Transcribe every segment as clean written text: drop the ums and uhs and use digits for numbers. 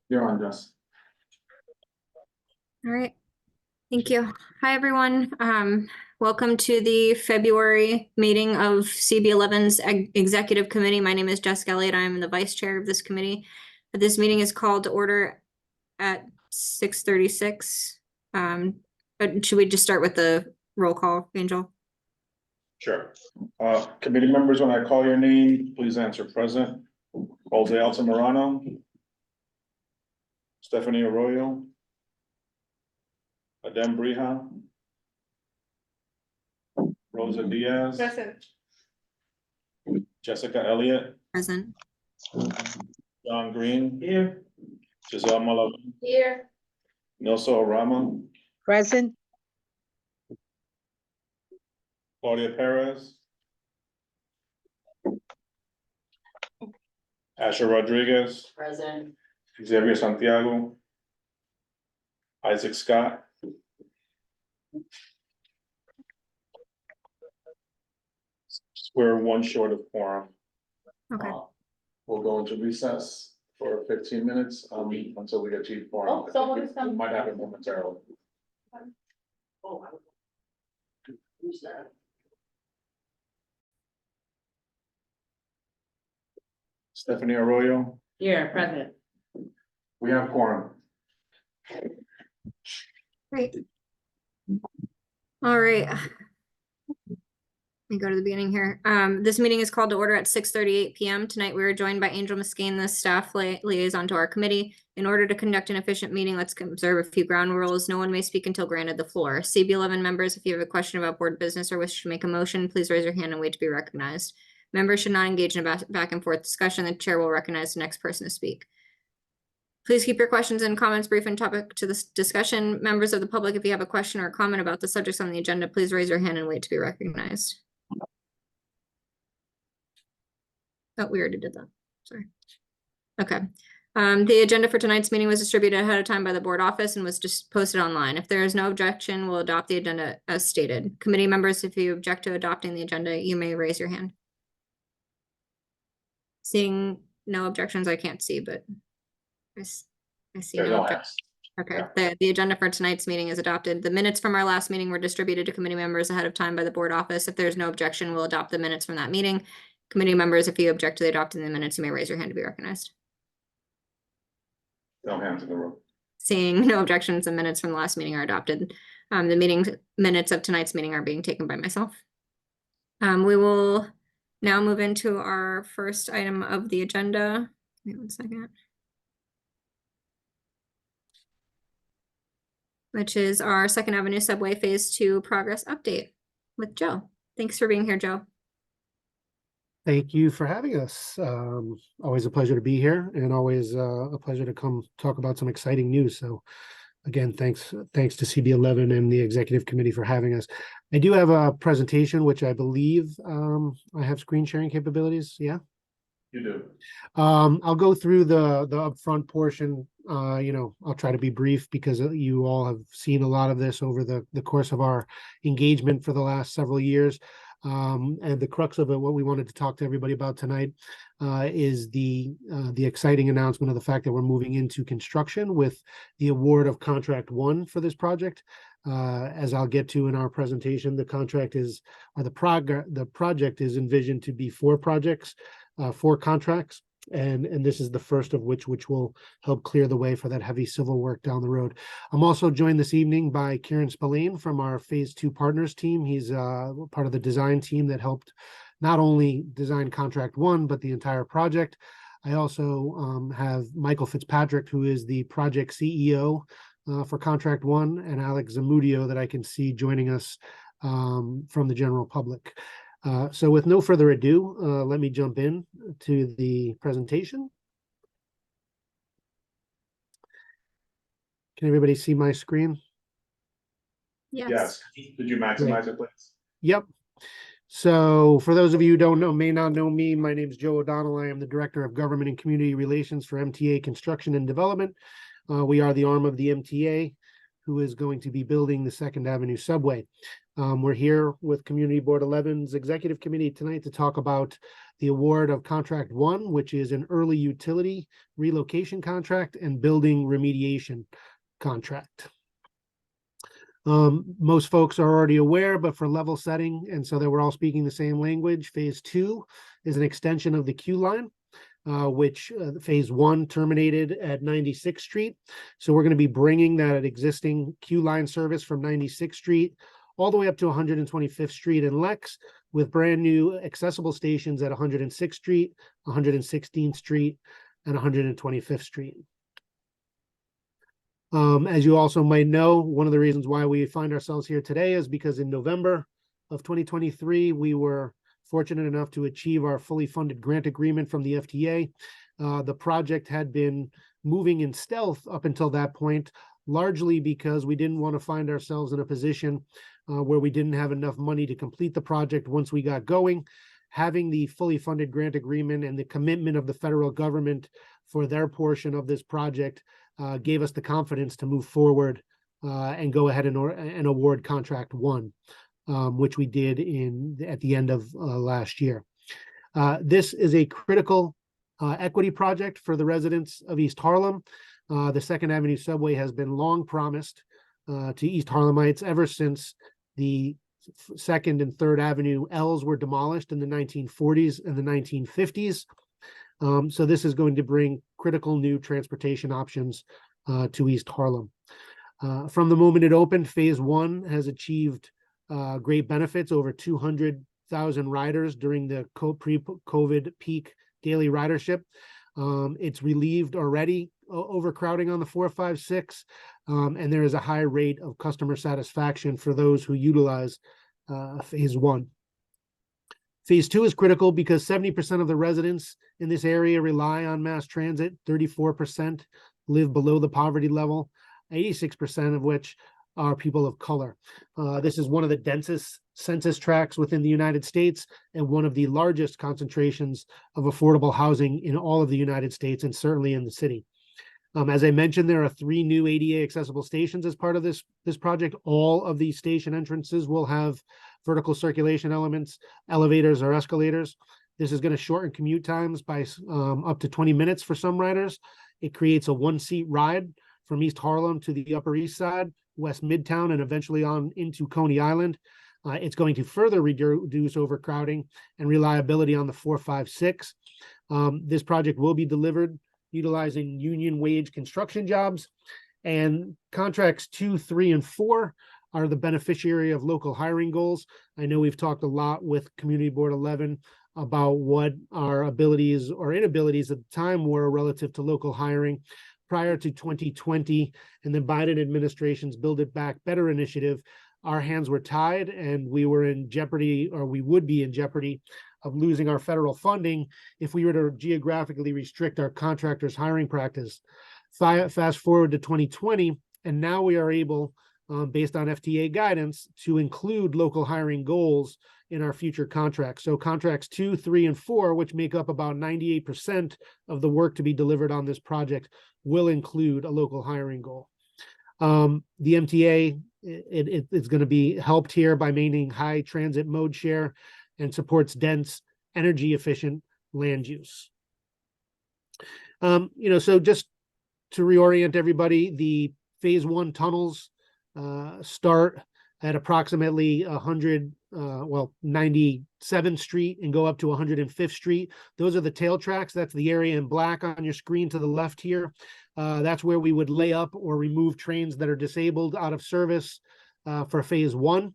You're on, Jess. All right. Thank you. Hi, everyone. Welcome to the February meeting of CB11's Executive Committee. My name is Jessica Elliott. I am the vice chair of this committee. This meeting is called to order at 6:36. But should we just start with the roll call, Angel? Sure. Committee members, when I call your name, please answer present. Jose Altamirano. Stephanie Arroyo. Adem Brija. Rosa Diaz. Present. Jessica Elliott. Present. John Green. Here. Giselle Malavan. Here. Nilsa Orama. Present. Claudia Perez. Asher Rodriguez. Present. Xavier Santiago. Isaac Scott. We're one short of quorum. Okay. We'll go into recess for 15 minutes, until we achieve quorum. Oh, someone is coming. Might happen momentarily. Oh, who's that? Stephanie Arroyo, Here, present. we have quorum. Great. All right. Let me go to the beginning here. This meeting is called to order at 6:38 p.m. Tonight, we are joined by Angel Muscane, the staff liaison to our committee. In order to conduct an efficient meeting, let's observe a few ground rules. No one may speak until granted the floor. CB11 members, if you have a question about board business or wish to make a motion, please raise your hand and wait to be recognized. Members should not engage in a back and forth discussion. The chair will recognize the next person to speak. Please keep your questions and comments brief and topic to this discussion. Members of the public, if you have a question or a comment about the subjects on the agenda, please raise your hand and wait to be recognized. Oh, we already did that. Sorry. Okay. The agenda for tonight's meeting was distributed ahead of time by the board office and was just posted online. If there is no objection, we'll adopt the agenda as stated. Committee members, if you object to adopting the agenda, you may raise your hand. Seeing no objections, I can't see, but I see no objections. Okay, the agenda for tonight's meeting is adopted. The minutes from our last meeting were distributed to committee members ahead of time by the board office. If there's no objection, we'll adopt the minutes from that meeting. Committee members, if you object to the adopting the minutes, you may raise your hand to be recognized. No hands in the room. Seeing no objections, the minutes from the last meeting are adopted. The meeting minutes of tonight's meeting are being taken by myself. We will now move into our first item of the agenda. Wait 1 second. Which is our Second Avenue Subway Phase 2 progress update with Joe. Thanks for being here, Joe. Thank you for having us. Always a pleasure to be here, and always a pleasure to come talk about some exciting news. So again, thanks to CB11 and the executive committee for having us. I do have a presentation, which I believe I have screen sharing capabilities. Yeah. You do. I'll go through the upfront portion. I'll try to be brief because you all have seen a lot of this over the course of our engagement for the last several years. And the crux of it, what we wanted to talk to everybody about tonight, is the exciting announcement of the fact that we're moving into construction with the award of contract 1 for this project. As I'll get to in our presentation, the project is envisioned to be 4 projects, 4 contracts. And this is the first of which will help clear the way for that heavy civil work down the road. I'm also joined this evening by Kieran Spillane from our Phase 2 Partners team. He's part of the design team that helped not only design contract 1, but the entire project. I also have Michael Fitzpatrick, who is the project CEO for contract 1, and Alex Zamudio that I can see joining us from the general public. So with no further ado, let me jump in to the presentation. Can everybody see my screen? Yes. Did you maximize it, please? Yep. So for those of you who may not know me, my name is Joe O'Donnell. I am the Director of Government and Community Relations for MTA Construction and Development. We are the arm of the MTA who is going to be building the Second Avenue subway. We're here with Community Board 11's Executive Committee tonight to talk about the award of Contract 1, which is an early utility relocation contract and building remediation contract. Most folks are already aware, but for level setting, and so that we're all speaking the same language, Phase 2 is an extension of the Q line, which Phase 1 terminated at 96th Street. So we're going to be bringing that existing Q line service from 96th Street all the way up to 125th Street in Lex, with brand new accessible stations at 106th Street, 116th Street, and 125th Street. As you also might know, one of the reasons why we find ourselves here today is because in November of 2023, we were fortunate enough to achieve our fully funded grant agreement from the FTA. The project had been moving in stealth up until that point, largely because we didn't want to find ourselves in a position where we didn't have enough money to complete the project once we got going. Having the fully funded grant agreement and the commitment of the federal government for their portion of this project gave us the confidence to move forward and go ahead and award Contract 1, which we did at the end of last year. This is a critical equity project for the residents of East Harlem. The Second Avenue subway has been long promised to East Harlemites ever since the Second and Third Avenue L's were demolished in the 1940s and the 1950s. So this is going to bring critical new transportation options to East Harlem. From the moment it opened, Phase 1 has achieved great benefits, over 200,000 riders during the pre-COVID peak daily ridership. It's relieved already overcrowding on the 456, and there is a high rate of customer satisfaction for those who utilize Phase 1. Phase 2 is critical because 70% of the residents in this area rely on mass transit, 34% live below the poverty level, 86% of which are people of color. This is one of the densest census tracts within the United States and one of the largest concentrations of affordable housing in all of the United States and certainly in the city. As I mentioned, there are 3 new ADA accessible stations as part of this project. All of these station entrances will have vertical circulation elements, elevators or escalators. This is going to shorten commute times by up to 20 minutes for some riders. It creates a 1-seat ride from East Harlem to the Upper East Side, West Midtown, and eventually on into Coney Island. It's going to further reduce overcrowding and reliability on the 456. This project will be delivered utilizing union wage construction jobs, and contracts 2, 3, and 4 are the beneficiary of local hiring goals. I know we've talked a lot with Community Board 11 about what our abilities or inabilities at the time were relative to local hiring. Prior to 2020 and the Biden administration's Build It Back Better initiative, our hands were tied and we were in jeopardy, or we would be in jeopardy, of losing our federal funding if we were to geographically restrict our contractors' hiring practice. Fast forward to 2020, and now we are able, based on FTA guidance, to include local hiring goals in our future contracts. So contracts 2, 3, and 4, which make up about 98% of the work to be delivered on this project, will include a local hiring goal. The MTA it's going to be helped here by maintaining high transit mode share and supports dense, energy efficient land use. So just to reorient everybody, the Phase 1 tunnels start at approximately 97th Street and go up to 105th Street. Those are the tail tracks. That's the area in black on your screen to the left here. That's where we would lay up or remove trains that are disabled out of service for Phase 1.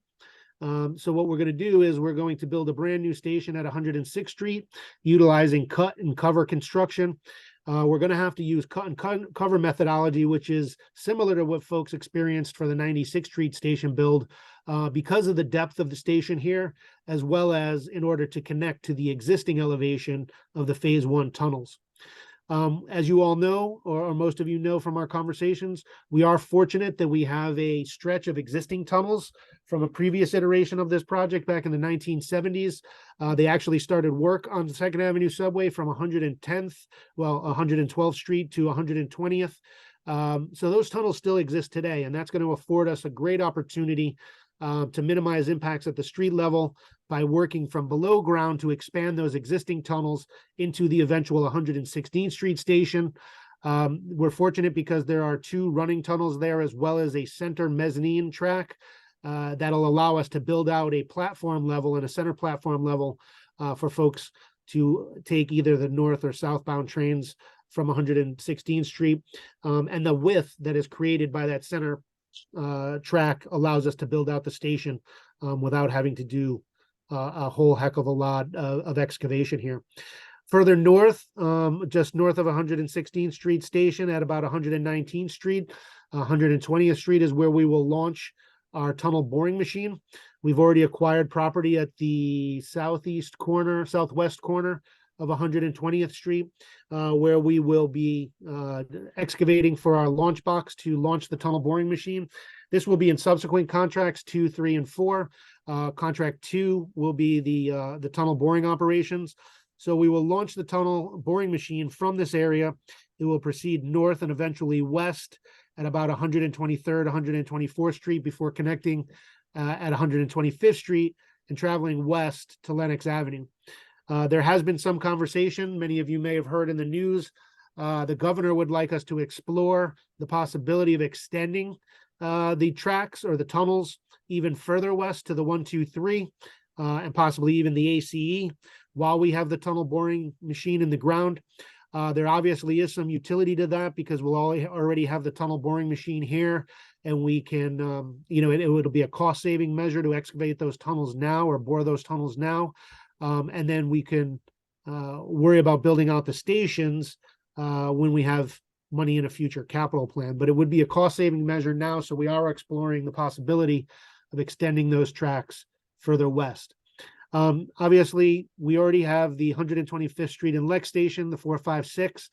So what we're going to do is we're going to build a brand new station at 106th Street utilizing cut and cover construction. We're going to have to use cut and cover methodology, which is similar to what folks experienced for the 96th Street station build, because of the depth of the station here, as well as in order to connect to the existing elevation of the Phase 1 tunnels. As you all know, or most of you know from our conversations, we are fortunate that we have a stretch of existing tunnels from a previous iteration of this project back in the 1970s. They actually started work on the Second Avenue subway from 112th Street to 120th. So those tunnels still exist today, and that's going to afford us a great opportunity to minimize impacts at the street level by working from below ground to expand those existing tunnels into the eventual 116th Street station. We're fortunate because there are 2 running tunnels there, as well as a center mezzanine track that'll allow us to build out a platform level and a center platform level for folks to take either the north or southbound trains from 116th Street. And the width that is created by that center track allows us to build out the station without having to do a whole heck of a lot of excavation here. Further north, just north of 116th Street station at about 119th Street, 120th Street is where we will launch our tunnel boring machine. We've already acquired property at the southwest corner of 120th Street, where we will be excavating for our launch box to launch the tunnel boring machine. This will be in subsequent contracts 2, 3, and 4. Contract 2 will be the tunnel boring operations. So we will launch the tunnel boring machine from this area. It will proceed north and eventually west at about 123rd, 124th Street before connecting at 125th Street and traveling west to Lenox Avenue. There has been some conversation, many of you may have heard in the news, the governor would like us to explore the possibility of extending the tracks or the tunnels even further west to the 123 and possibly even the ACE while we have the tunnel boring machine in the ground. There obviously is some utility to that because we'll already have the tunnel boring machine here, and we can, it'll be a cost-saving measure to excavate those tunnels now or bore those tunnels now. And then we can worry about building out the stations when we have money in a future capital plan. But it would be a cost-saving measure now, so we are exploring the possibility of extending those tracks further west. Obviously, we already have the 125th Street and Lex station, the 456.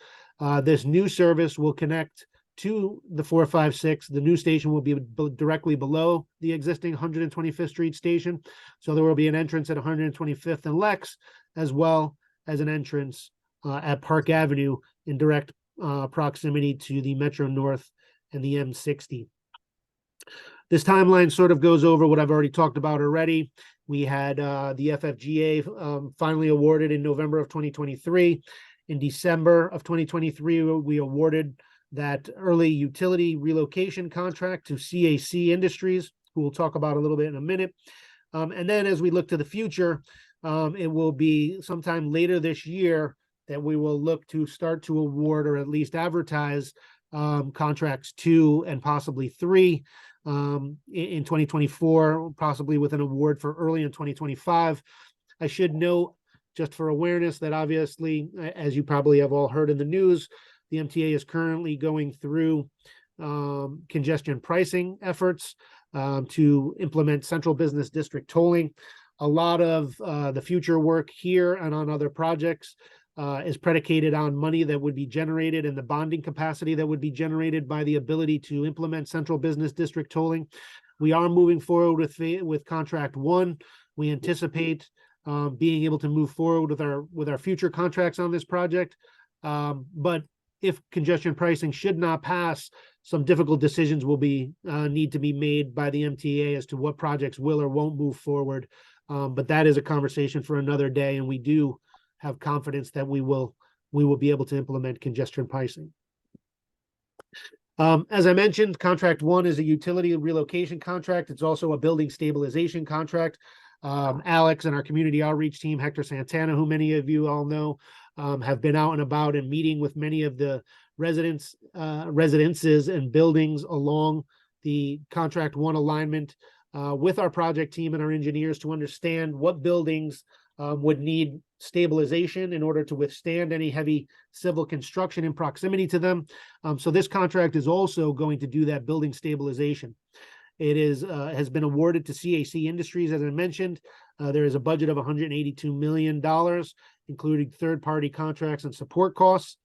This new service will connect to the 456. The new station will be directly below the existing 125th Street station. So there will be an entrance at 125th and Lex, as well as an entrance at Park Avenue in direct proximity to the Metro North and the M60. This timeline sort of goes over what I've already talked about already. We had the FFGA finally awarded in November of 2023. In December of 2023, we awarded that early utility relocation contract to CAC Industries, who we'll talk about a little bit in a minute. And then as we look to the future, it will be sometime later this year that we will look to start to award or at least advertise contracts 2 and possibly 3 in 2024, possibly with an award for early in 2025. I should note, just for awareness, that obviously, as you probably have all heard in the news, the MTA is currently going through congestion pricing efforts to implement central business district tolling. A lot of the future work here and on other projects is predicated on money that would be generated and the bonding capacity that would be generated by the ability to implement central business district tolling. We are moving forward with contract 1. We anticipate being able to move forward with our future contracts on this project. But if congestion pricing should not pass, some difficult decisions will need to be made by the MTA as to what projects will or won't move forward. But that is a conversation for another day, and we do have confidence that we will be able to implement congestion pricing. As I mentioned, contract 1 is a utility relocation contract. It's also a building stabilization contract. Alex and our community outreach team, Hector Santana, who many of you all know, have been out and about and meeting with many of the residences and buildings along the contract 1 alignment with our project team and our engineers to understand what buildings would need stabilization in order to withstand any heavy civil construction in proximity to them. So this contract is also going to do that building stabilization. It has been awarded to CAC Industries, as I mentioned. There is a budget of $182 million, including third-party contracts and support costs.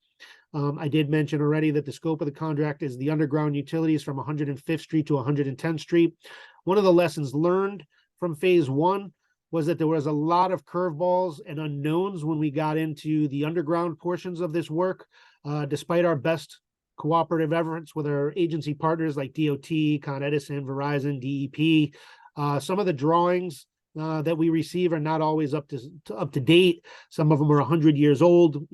I did mention already that the scope of the contract is the underground utilities from 105th Street to 110th Street. One of the lessons learned from phase 1 was that there was a lot of curveballs and unknowns when we got into the underground portions of this work. Despite our best cooperative efforts with our agency partners like DOT, Con Edison, Verizon, DEP. Some of the drawings that we receive are not always up to date. Some of them are 100 years old,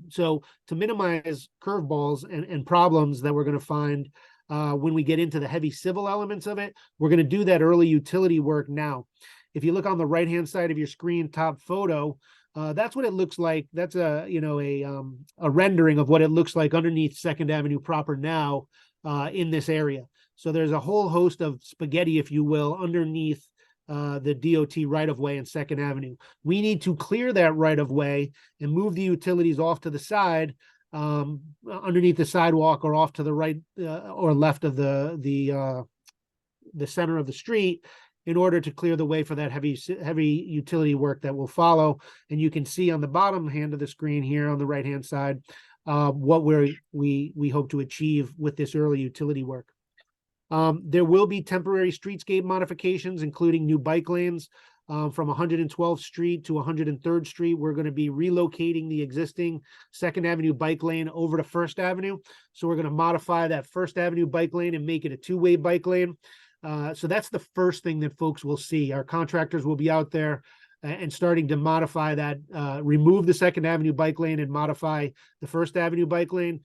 so to minimize curveballs and problems that we're going to find when we get into the heavy civil elements of it, we're going to do that early utility work now. If you look on the right-hand side of your screen, top photo, that's what it looks like. That's a rendering of what it looks like underneath 2nd Avenue proper now in this area. So there's a whole host of spaghetti, if you will, underneath the DOT right-of-way in 2nd Avenue. We need to clear that right-of-way and move the utilities off to the side, underneath the sidewalk or off to the right or left of the center of the street, in order to clear the way for that heavy utility work that will follow. And you can see on the bottom hand of the screen here on the right-hand side what we hope to achieve with this early utility work. There will be temporary streetscape modifications, including new bike lanes from 112th Street to 103rd Street. We're going to be relocating the existing 2nd Avenue bike lane over to 1st Avenue. So we're going to modify that 1st Avenue bike lane and make it a two-way bike lane. So that's the first thing that folks will see. Our contractors will be out there and starting to modify that, remove the 2nd Avenue bike lane and modify the 1st Avenue bike lane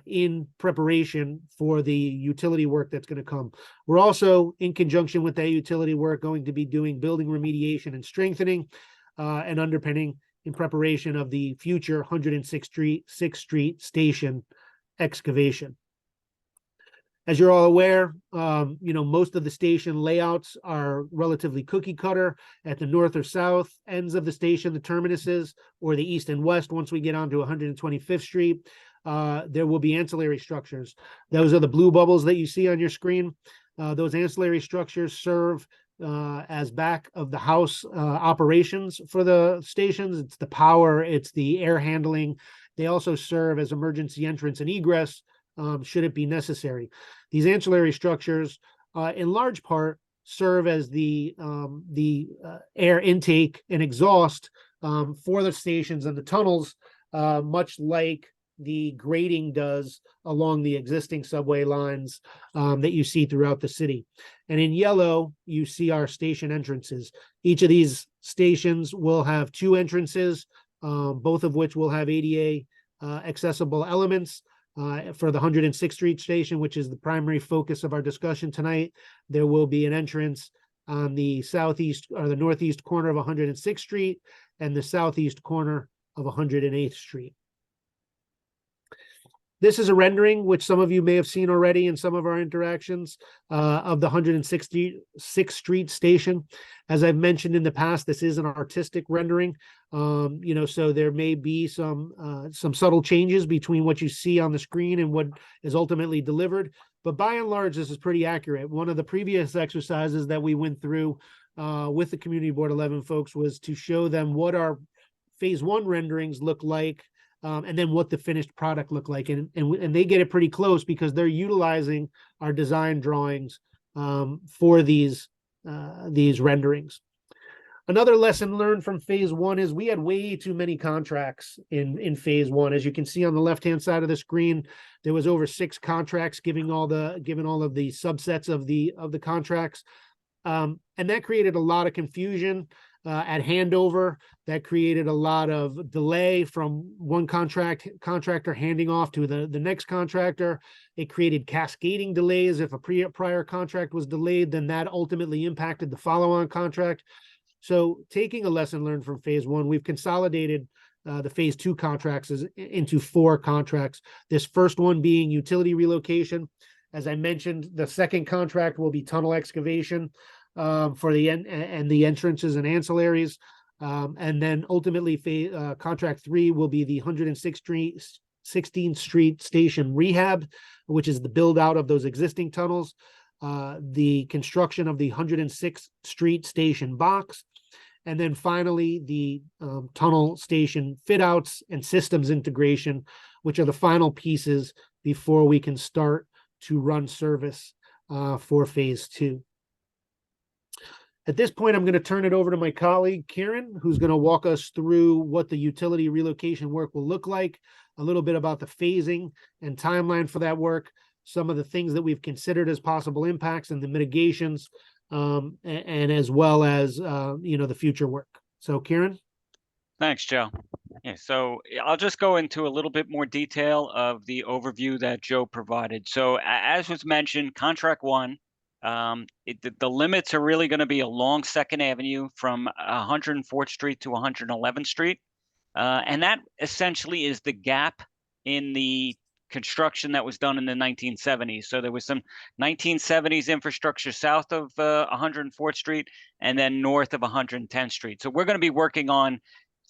in preparation for the utility work that's going to come. We're also, in conjunction with that utility work, going to be doing building remediation and strengthening and underpinning in preparation of the future 106th Street station excavation. As you're all aware, most of the station layouts are relatively cookie cutter at the north or south ends of the station, the terminuses, or the east and west. Once we get onto 125th Street, there will be ancillary structures. Those are the blue bubbles that you see on your screen. Those ancillary structures serve as back of the house operations for the stations. It's the power, it's the air handling. They also serve as emergency entrance and egress should it be necessary. These ancillary structures, in large part, serve as the air intake and exhaust for the stations and the tunnels, much like the grading does along the existing subway lines that you see throughout the city. And in yellow, you see our station entrances. Each of these stations will have two entrances, both of which will have ADA accessible elements. For the 106th Street station, which is the primary focus of our discussion tonight, there will be an entrance on the southeast or the northeast corner of 106th Street and the southeast corner of 108th Street. This is a rendering, which some of you may have seen already in some of our interactions, of the 166th Street station. As I've mentioned in the past, this is an artistic rendering, so there may be some subtle changes between what you see on the screen and what is ultimately delivered. But by and large, this is pretty accurate. One of the previous exercises that we went through with the Community Board 11 folks was to show them what our phase one renderings look like, and then what the finished product looked like. And they get it pretty close because they're utilizing our design drawings for these renderings. Another lesson learned from phase one is we had way too many contracts in phase one. As you can see on the left-hand side of the screen, there was over 6 contracts given all of the subsets of the contracts. And that created a lot of confusion at handover. That created a lot of delay from one contractor handing off to the next contractor. It created cascading delays. If a prior contract was delayed, then that ultimately impacted the follow-on contract. So taking a lesson learned from phase one, we've consolidated the phase two contracts into 4 contracts. This first one being utility relocation. As I mentioned, the second contract will be tunnel excavation for the entrances and ancillaries. And then ultimately contract 3 will be the 116th Street station rehab, which is the build out of those existing tunnels, the construction of the 106th Street station box, and then finally the tunnel station fit outs and systems integration, which are the final pieces before we can start to run service for phase 2. At this point, I'm going to turn it over to my colleague, Karen, who's going to walk us through what the utility relocation work will look like, a little bit about the phasing and timeline for that work, some of the things that we've considered as possible impacts and the mitigations, and as well as, the future work. So Karen? Thanks, Joe. Yeah, so I'll just go into a little bit more detail of the overview that Joe provided. So as was mentioned, contract one, the limits are really going to be along 2nd Avenue from 104th Street to 111th Street. And that essentially is the gap in the construction that was done in the 1970s. So there was some 1970s infrastructure south of 104th Street and then north of 110th Street. So we're going to be working on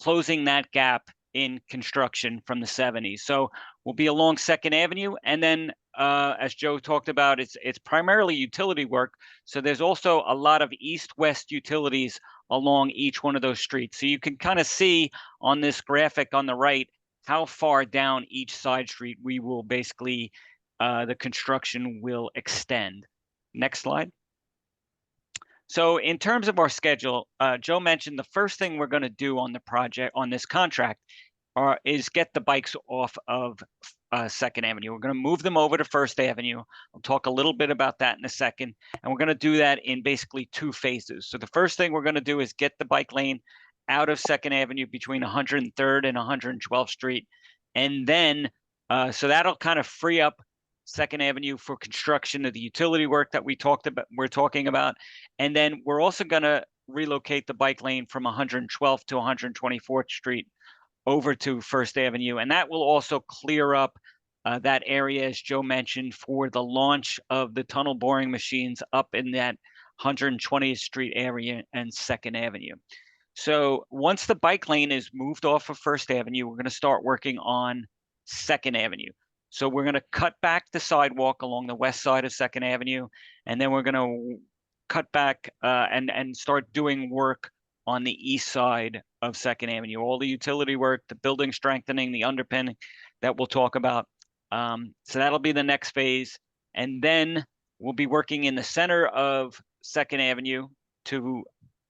closing that gap in construction from the 70s. So we'll be along 2nd Avenue. And then as Joe talked about, it's primarily utility work. So there's also a lot of east-west utilities along each one of those streets. So you can kind of see on this graphic on the right how far down each side street we will basically, the construction will extend. Next slide. So in terms of our schedule, Joe mentioned the first thing we're going to do on the project, on this contract, is get the bikes off of 2nd Avenue. We're going to move them over to 1st Avenue. I'll talk a little bit about that in a second. And we're going to do that in basically 2 phases. So the first thing we're going to do is get the bike lane out of 2nd Avenue between 103rd and 112th Street. And then, so that'll kind of free up 2nd Avenue for construction of the utility work that we're talking about. And then we're also going to relocate the bike lane from 112th to 124th Street over to 1st Avenue. And that will also clear up that area, as Joe mentioned, for the launch of the tunnel boring machines up in that 120th Street area and 2nd Avenue. So once the bike lane is moved off of 1st Avenue, we're going to start working on 2nd Avenue. So we're going to cut back the sidewalk along the west side of 2nd Avenue, and then we're going to cut back and start doing work on the east side of 2nd Avenue. All the utility work, the building strengthening, the underpinning that we'll talk about. So that'll be the next phase. And then we'll be working in the center of 2nd Avenue to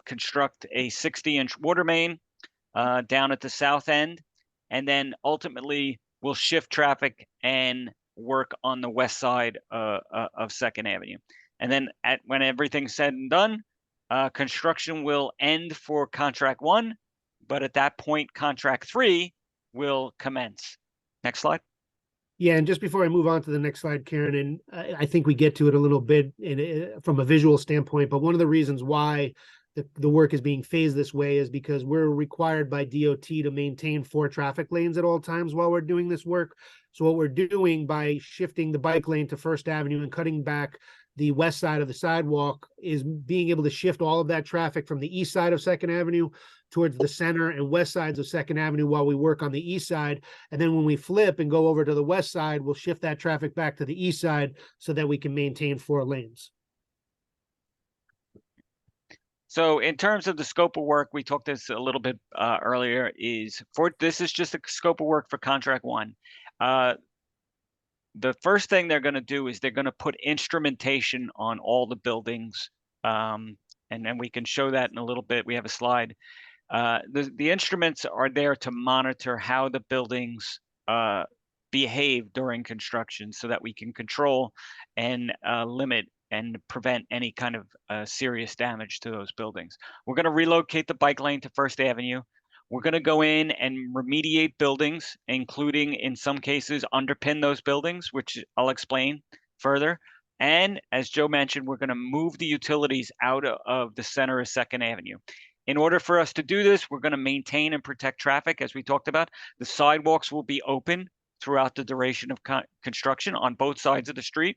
construct a 60-inch water main down at the south end. And then ultimately we'll shift traffic and work on the west side of 2nd Avenue. And then when everything's said and done, construction will end for contract one, but at that point, contract 3 will commence. Next slide. Yeah, and just before I move on to the next slide, Karen, and I think we get to it a little bit from a visual standpoint, but one of the reasons why the work is being phased this way is because we're required by DOT to maintain 4 traffic lanes at all times while we're doing this work. So what we're doing by shifting the bike lane to 1st Avenue and cutting back the west side of the sidewalk is being able to shift all of that traffic from the east side of 2nd Avenue towards the center and west sides of 2nd Avenue while we work on the east side. And then when we flip and go over to the west side, we'll shift that traffic back to the east side so that we can maintain 4 lanes. So in terms of the scope of work, we talked this a little bit earlier, this is just a scope of work for contract 1. The first thing they're going to do is they're going to put instrumentation on all the buildings. And then we can show that in a little bit. We have a slide. The instruments are there to monitor how the buildings behave during construction so that we can control and limit and prevent any kind of serious damage to those buildings. We're going to relocate the bike lane to 1st Avenue. We're going to go in and remediate buildings, including in some cases underpin those buildings, which I'll explain further. And as Joe mentioned, we're going to move the utilities out of the center of 2nd Avenue. In order for us to do this, we're going to maintain and protect traffic, as we talked about. The sidewalks will be open throughout the duration of construction on both sides of the street.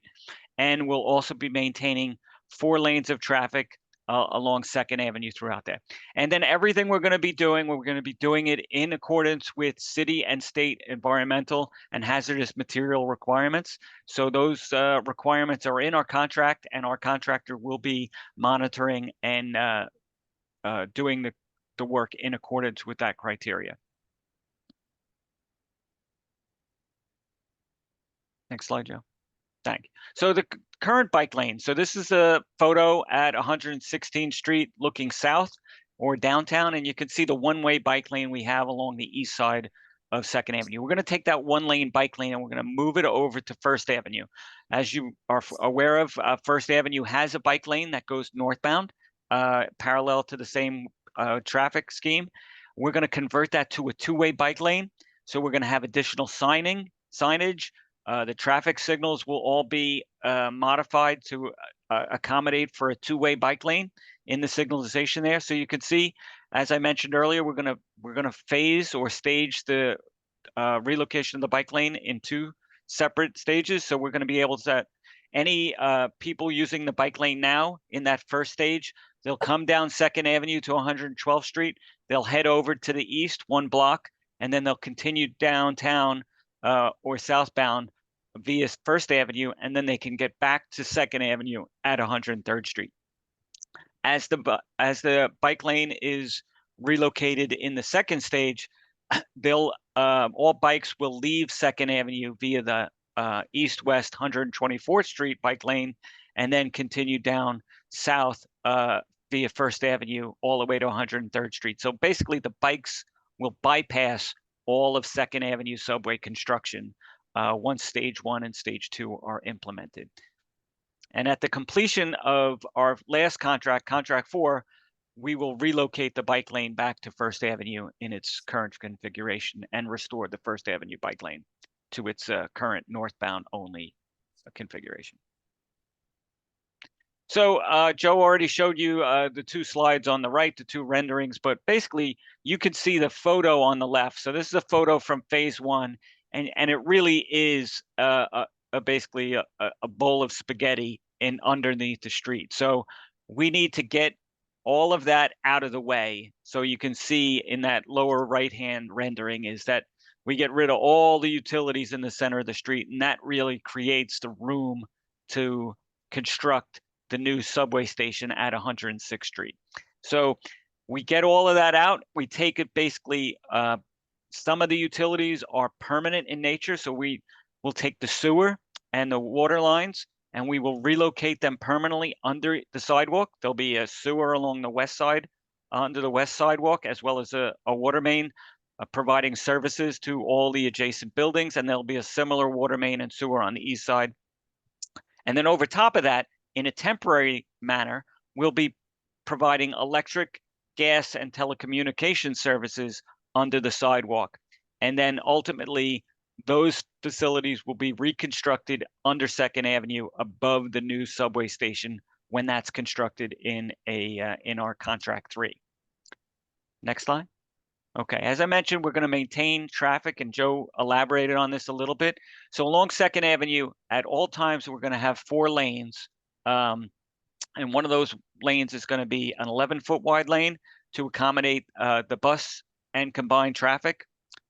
And we'll also be maintaining 4 lanes of traffic along 2nd Avenue throughout there. And then everything we're going to be doing, we're going to be doing it in accordance with city and state environmental and hazardous material requirements. So those requirements are in our contract, and our contractor will be monitoring and doing the work in accordance with that criteria. Next slide, Joe. Thank you. So the current bike lane. So this is a photo at 116th Street looking south or downtown, and you can see the one-way bike lane we have along the east side of 2nd Avenue. We're going to take that one-lane bike lane and we're going to move it over to 1st Avenue. As you are aware of, 1st Avenue has a bike lane that goes northbound, parallel to the same traffic scheme. We're going to convert that to a two-way bike lane. So we're going to have additional signage. The traffic signals will all be modified to accommodate for a two-way bike lane in the signalization there. So you can see, as I mentioned earlier, we're gonna phase or stage the relocation of the bike lane in two separate stages. So we're going to be able to any people using the bike lane now in that first stage, they'll come down 2nd Avenue to 112th Street. They'll head over to the east 1 block, and then they'll continue downtown or southbound via 1st Avenue, and then they can get back to 2nd Avenue at 103rd Street. As the bike lane is relocated in the second stage, they'll all bikes will leave 2nd Avenue via the east-west 124th Street bike lane, and then continue down south via 1st Avenue all the way to 103rd Street. So basically, the bikes will bypass all of 2nd Avenue subway construction once stage 1 and stage 2 are implemented. And at the completion of our last contract, contract 4, we will relocate the bike lane back to 1st Avenue in its current configuration and restore the 1st Avenue bike lane to its current northbound only configuration. So Joe already showed you the 2 slides on the right, the 2 renderings, but basically you can see the photo on the left. So this is a photo from phase 1, and it really is basically a bowl of spaghetti in underneath the street. So we need to get all of that out of the way. So you can see in that lower right-hand rendering is that we get rid of all the utilities in the center of the street, and that really creates the room to construct the new subway station at 106th Street. So we get all of that out. We take it basically, some of the utilities are permanent in nature. So we will take the sewer and the water lines, and we will relocate them permanently under the sidewalk. There'll be a sewer along the west side, under the west sidewalk, as well as a water main providing services to all the adjacent buildings. And there'll be a similar water main and sewer on the east side. And then over top of that, in a temporary manner, we'll be providing electric, gas, and telecommunication services under the sidewalk. And then ultimately, those facilities will be reconstructed under 2nd Avenue above the new subway station when that's constructed in our contract 3. Next slide. Okay, as I mentioned, we're going to maintain traffic, and Joe elaborated on this a little bit. So along 2nd Avenue, at all times, we're going to have 4 lanes. And one of those lanes is going to be an 11-foot wide lane to accommodate the bus and combined traffic.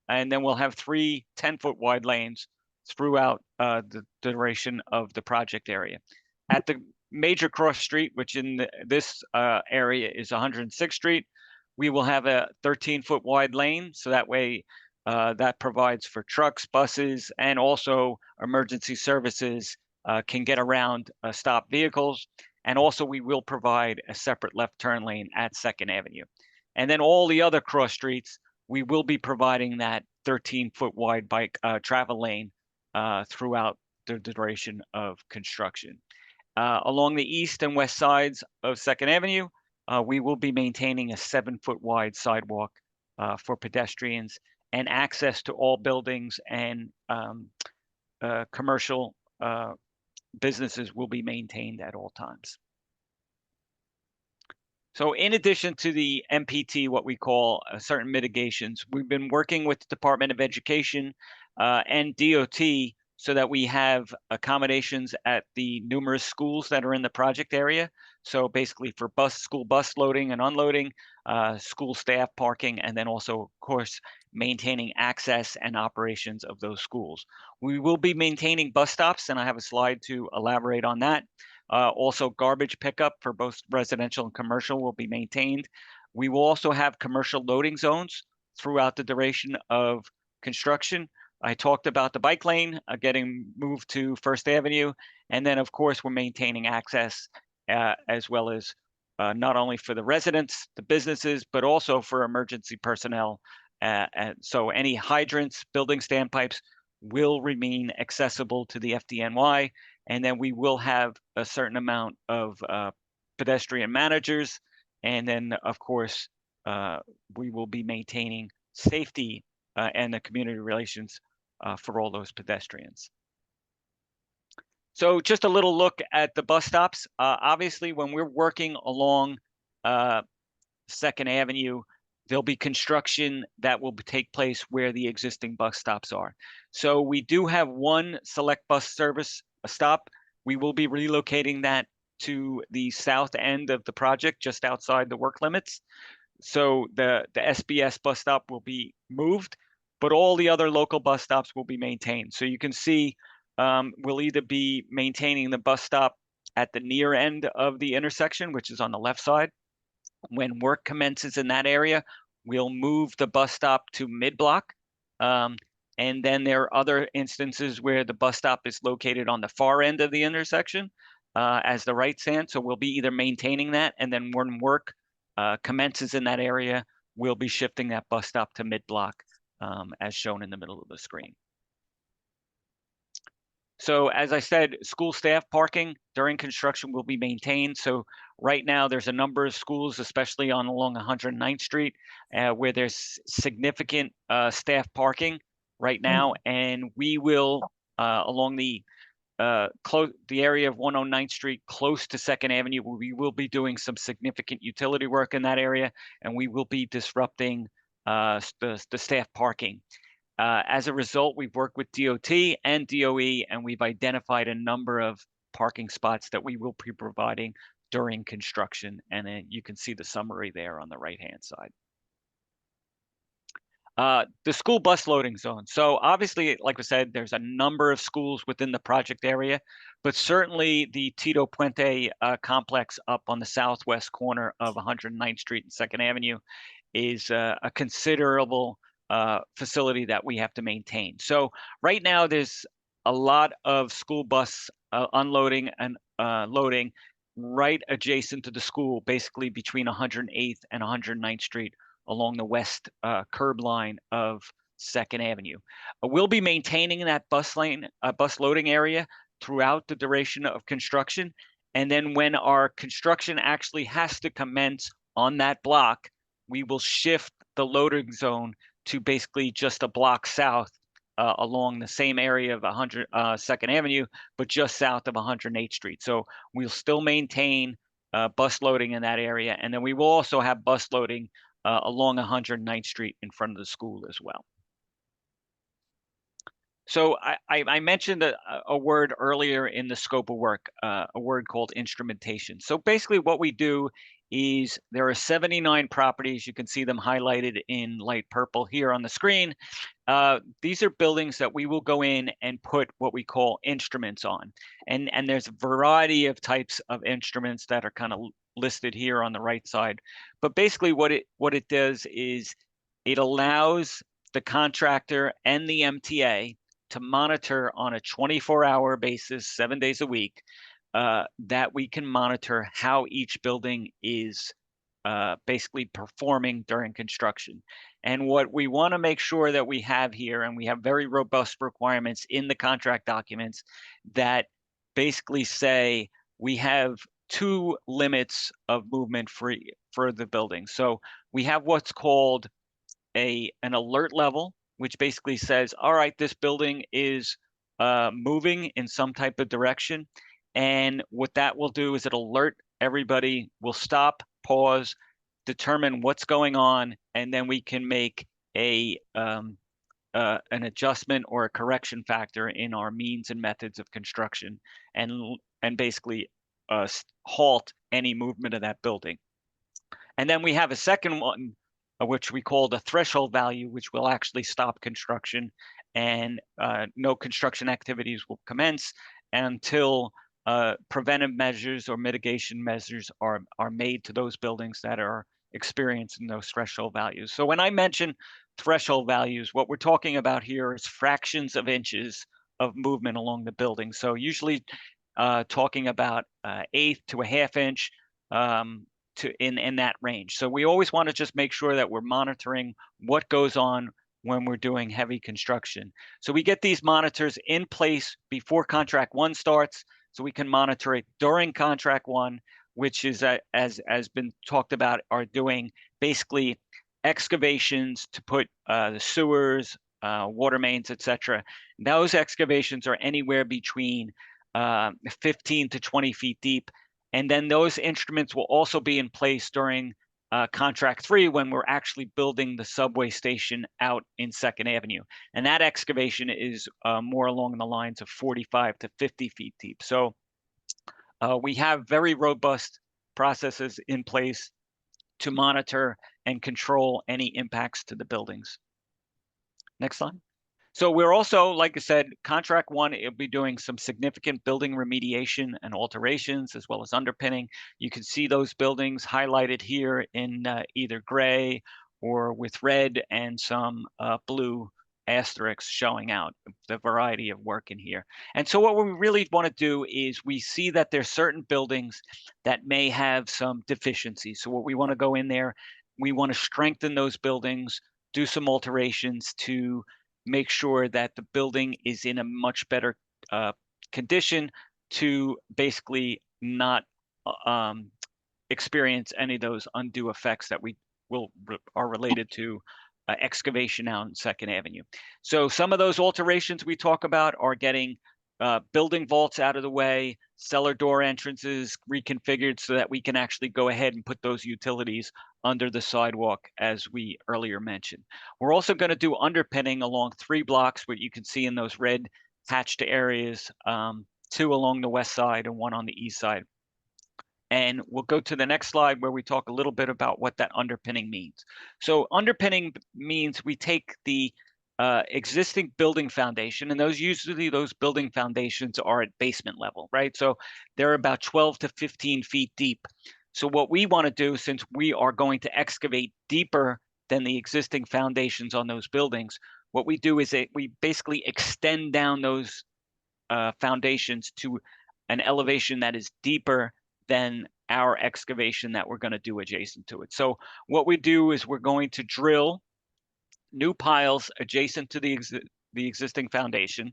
And then we'll have 3 10-foot wide lanes throughout the duration of the project area. At the major cross street, which in this area is 106th Street, we will have a 13-foot wide lane. So that way that provides for trucks, buses, and also emergency services can get around stopped vehicles. And also we will provide a separate left turn lane at 2nd Avenue. And then all the other cross streets, we will be providing that 13-foot wide bike travel lane throughout the duration of construction. Along the east and west sides of 2nd Avenue, we will be maintaining a 7-foot wide sidewalk for pedestrians, and access to all buildings and commercial businesses will be maintained at all times. So in addition to the MPT, what we call certain mitigations, we've been working with the Department of Education and DOT so that we have accommodations at the numerous schools that are in the project area. So basically for school bus loading and unloading, school staff parking, and then also, of course, maintaining access and operations of those schools. We will be maintaining bus stops, and I have a slide to elaborate on that. Also, garbage pickup for both residential and commercial will be maintained. We will also have commercial loading zones throughout the duration of construction. I talked about the bike lane getting moved to First Avenue. And then, of course, we're maintaining access as well as not only for the residents, the businesses, but also for emergency personnel. And so any hydrants, building standpipes will remain accessible to the FDNY. And then we will have a certain amount of pedestrian managers. And then, of course, we will be maintaining safety and the community relations for all those pedestrians. So just a little look at the bus stops. Obviously, when we're working along Second Avenue, there'll be construction that will take place where the existing bus stops are. So we do have one select bus service stop. We will be relocating that to the south end of the project, just outside the work limits. So the SBS bus stop will be moved, but all the other local bus stops will be maintained. So you can see we'll either be maintaining the bus stop at the near end of the intersection, which is on the left side. When work commences in that area, we'll move the bus stop to mid-block. And then there are other instances where the bus stop is located on the far end of the intersection as the right stand. So we'll be either maintaining that, and then when work commences in that area, we'll be shifting that bus stop to mid-block as shown in the middle of the screen. So as I said, school staff parking during construction will be maintained. So right now there's a number of schools, especially along 109th Street, where there's significant staff parking right now. And we will, along the area of 109th Street, close to 2nd Avenue, we will be doing some significant utility work in that area, and we will be disrupting the staff parking. As a result, we've worked with DOT and DOE, and we've identified a number of parking spots that we will be providing during construction. And then you can see the summary there on the right-hand side. The school bus loading zone. So obviously, like I said, there's a number of schools within the project area, but certainly the Tito Puente complex up on the southwest corner of 109th Street and 2nd Avenue is a considerable facility that we have to maintain. So right now there's a lot of school bus unloading and loading right adjacent to the school, basically between 108th and 109th Street along the west curb line of 2nd Avenue. We'll be maintaining that bus lane, bus loading area throughout the duration of construction. And then when our construction actually has to commence on that block, we will shift the loading zone to basically just a block south along the same area of 2nd Avenue, but just south of 108th Street. So we'll still maintain bus loading in that area. And then we will also have bus loading along 109th Street in front of the school as well. So I mentioned a word earlier in the scope of work, a word called instrumentation. So basically what we do is there are 79 properties. You can see them highlighted in light purple here on the screen. These are buildings that we will go in and put what we call instruments on. And there's a variety of types of instruments that are kind of listed here on the right side. But basically what it does is it allows the contractor and the MTA to monitor on a 24-hour basis, 7 days a week, that we can monitor how each building is basically performing during construction. And what we want to make sure that we have here, and we have very robust requirements in the contract documents that basically say we have two limits of movement for the building. So we have what's called an alert level, which basically says, all right, this building is moving in some type of direction. And what that will do is it'll alert everybody, will stop, pause, determine what's going on, and then we can make an adjustment or a correction factor in our means and methods of construction, and basically halt any movement of that building. And then we have a second one, which we call the threshold value, which will actually stop construction, and no construction activities will commence until preventive measures or mitigation measures are made to those buildings that are experiencing those threshold values. So when I mention threshold values, what we're talking about here is fractions of inches of movement along the building. So usually talking about eighth to a half inch in that range. So we always want to just make sure that we're monitoring what goes on when we're doing heavy construction. So we get these monitors in place before contract one starts, so we can monitor it during contract one, which is, as been talked about, are doing basically excavations to put the sewers, water mains, etc. Those excavations are anywhere between 15 to 20 feet deep. And then those instruments will also be in place during contract 3 when we're actually building the subway station out in 2nd Avenue. And that excavation is more along the lines of 45 to 50 feet deep. So we have very robust processes in place to monitor and control any impacts to the buildings. Next slide. So we're also, like I said, contract 1, it'll be doing some significant building remediation and alterations as well as underpinning. You can see those buildings highlighted here in either gray or with red and some blue asterisks showing out the variety of work in here. And so what we really want to do is we see that there's certain buildings that may have some deficiencies. So what we want to go in there, we want to strengthen those buildings, do some alterations to make sure that the building is in a much better condition to basically not experience any of those undue effects that are related to excavation out in 2nd Avenue. So some of those alterations we talk about are getting building vaults out of the way, cellar door entrances reconfigured so that we can actually go ahead and put those utilities under the sidewalk, as we earlier mentioned. We're also going to do underpinning along 3 blocks, what you can see in those red hatched areas, 2 along the west side and 1 on the east side. And we'll go to the next slide where we talk a little bit about what that underpinning means. So underpinning means we take the existing building foundation, and those building foundations are at basement level, right? So they're about 12 to 15 feet deep. So what we want to do, since we are going to excavate deeper than the existing foundations on those buildings, what we do is we basically extend down those foundations to an elevation that is deeper than our excavation that we're going to do adjacent to it. So what we do is we're going to drill new piles adjacent to the existing foundation.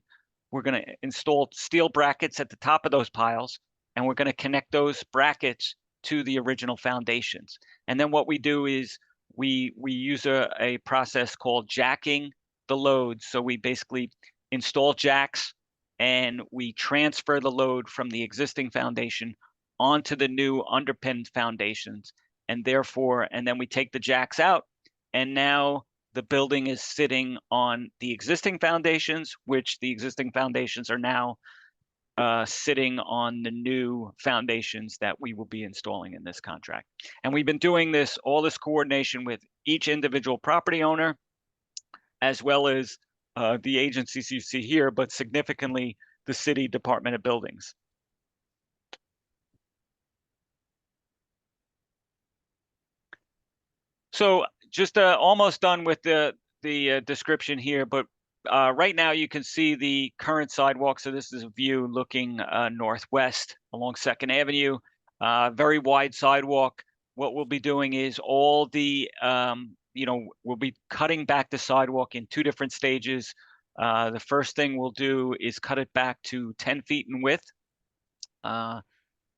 We're going to install steel brackets at the top of those piles, and we're going to connect those brackets to the original foundations. And then what we do is we use a process called jacking the loads. So we basically install jacks and we transfer the load from the existing foundation onto the new underpinned foundations. And then we take the jacks out, and now the building is sitting on the existing foundations, which the existing foundations are now sitting on the new foundations that we will be installing in this contract. And we've been doing all this coordination with each individual property owner, as well as the agencies you see here, but significantly the City Department of Buildings. So just almost done with the description here, but right now you can see the current sidewalk. So this is a view looking northwest along 2nd Avenue, very wide sidewalk. What we'll be doing is we'll be cutting back the sidewalk in 2 different stages. The first thing we'll do is cut it back to 10 feet in width,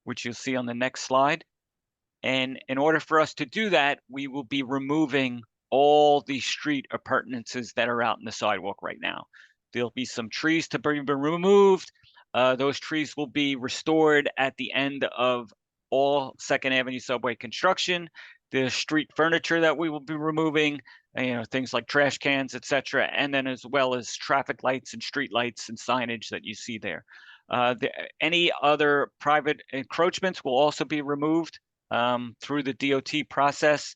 which you'll see on the next slide. And in order for us to do that, we will be removing all the street appurtenances that are out in the sidewalk right now. There'll be some trees to be removed. Those trees will be restored at the end of all 2nd Avenue subway construction. The street furniture that we will be removing, things like trash cans, etc., and then as well as traffic lights and street lights and signage that you see there. Any other private encroachments will also be removed through the DOT process,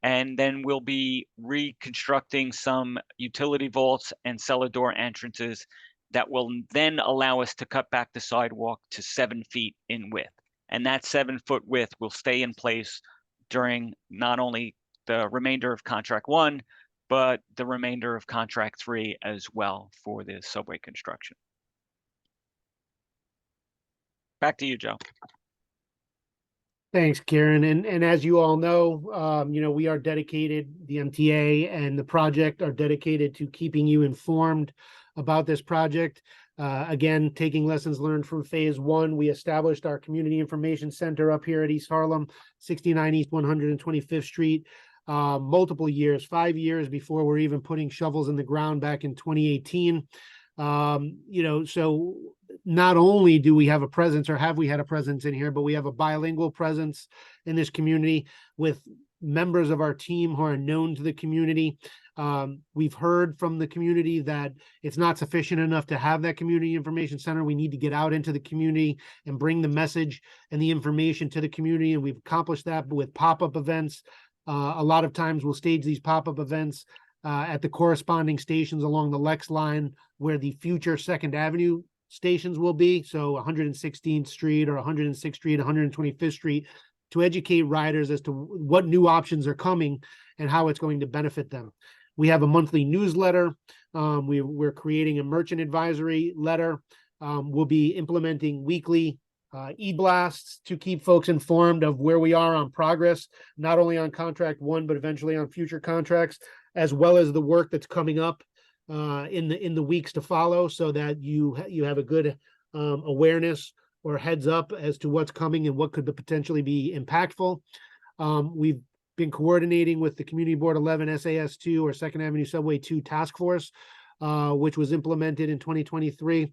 and then we'll be reconstructing some utility vaults and cellar door entrances that will then allow us to cut back the sidewalk to 7 feet in width. And that 7-foot width will stay in place during not only the remainder of contract 1, but the remainder of contract 3 as well for the subway construction. Back to you, Joe. Thanks, Karen. And as you all know, we are dedicated, the MTA and the project are dedicated to keeping you informed about this project. Again, taking lessons learned from phase 1, we established our community information center up here at East Harlem, 69 East 125th Street, multiple years, 5 years before we're even putting shovels in the ground back in 2018. So not only do we have a presence, or have we had a presence in here, but we have a bilingual presence in this community with members of our team who are known to the community. We've heard from the community that it's not sufficient enough to have that community information center. We need to get out into the community and bring the message and the information to the community. And we've accomplished that with pop-up events. A lot of times we'll stage these pop-up events at the corresponding stations along the Lex line where the future Second Avenue stations will be. So 116th Street or 106th Street, 125th Street, to educate riders as to what new options are coming and how it's going to benefit them. We have a monthly newsletter. We're creating a merchant advisory letter. We'll be implementing weekly e-blasts to keep folks informed of where we are on progress, not only on contract 1, but eventually on future contracts, as well as the work that's coming up in the weeks to follow, so that you have a good awareness or heads up as to what's coming and what could potentially be impactful. We've been coordinating with the Community Board 11 SAS2 or Second Avenue Subway 2 Task Force, which was implemented in 2023.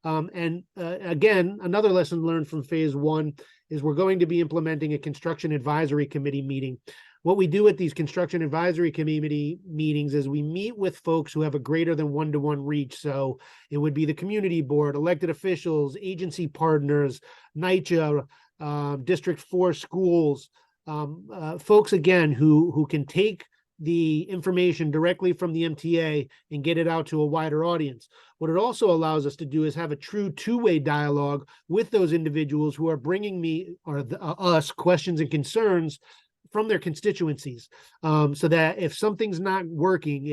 Again, another lesson learned from phase 1 is we're going to be implementing a construction advisory committee meeting. What we do at these construction advisory committee meetings is we meet with folks who have a greater than 1-to-1 reach. So it would be the community board, elected officials, agency partners, NYCHA, District 4 schools, folks, again, who can take the information directly from the MTA and get it out to a wider audience. What it also allows us to do is have a true two-way dialogue with those individuals who are bringing me or us questions and concerns from their constituencies, so that if something's not working,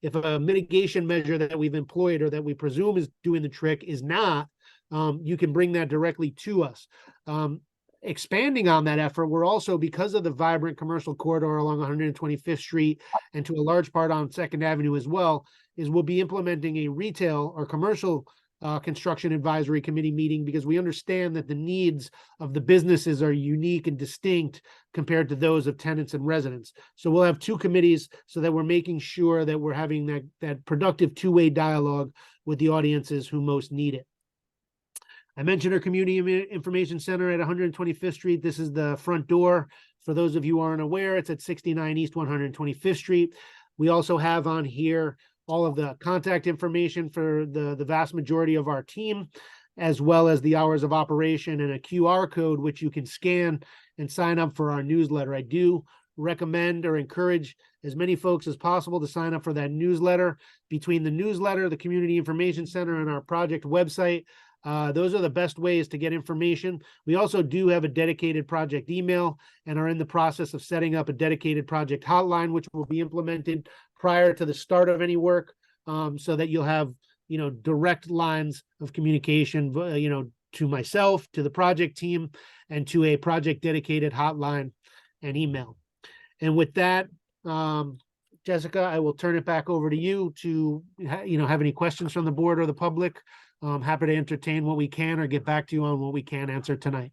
if a mitigation measure that we've employed or that we presume is doing the trick is not, you can bring that directly to us. Expanding on that effort, we're also, because of the vibrant commercial corridor along 125th Street and to a large part on Second Avenue as well, is we'll be implementing a retail or commercial construction advisory committee meeting, because we understand that the needs of the businesses are unique and distinct compared to those of tenants and residents. So we'll have 2 committees so that we're making sure that we're having that productive two-way dialogue with the audiences who most need it. I mentioned our community information center at 125th Street. This is the front door. For those of you who aren't aware, it's at 69 East 125th Street. We also have on here all of the contact information for the vast majority of our team, as well as the hours of operation and a QR code, which you can scan and sign up for our newsletter. I do recommend or encourage as many folks as possible to sign up for that newsletter. Between the newsletter, the Community Information Center, and our project website, those are the best ways to get information. We also do have a dedicated project email and are in the process of setting up a dedicated project hotline, which will be implemented prior to the start of any work, so that you'll have, direct lines of communication, to myself, to the project team, and to a project dedicated hotline and email. And with that, Jessica, I will turn it back over to you to, have any questions from the board or the public. I'm happy to entertain what we can or get back to you on what we can answer tonight.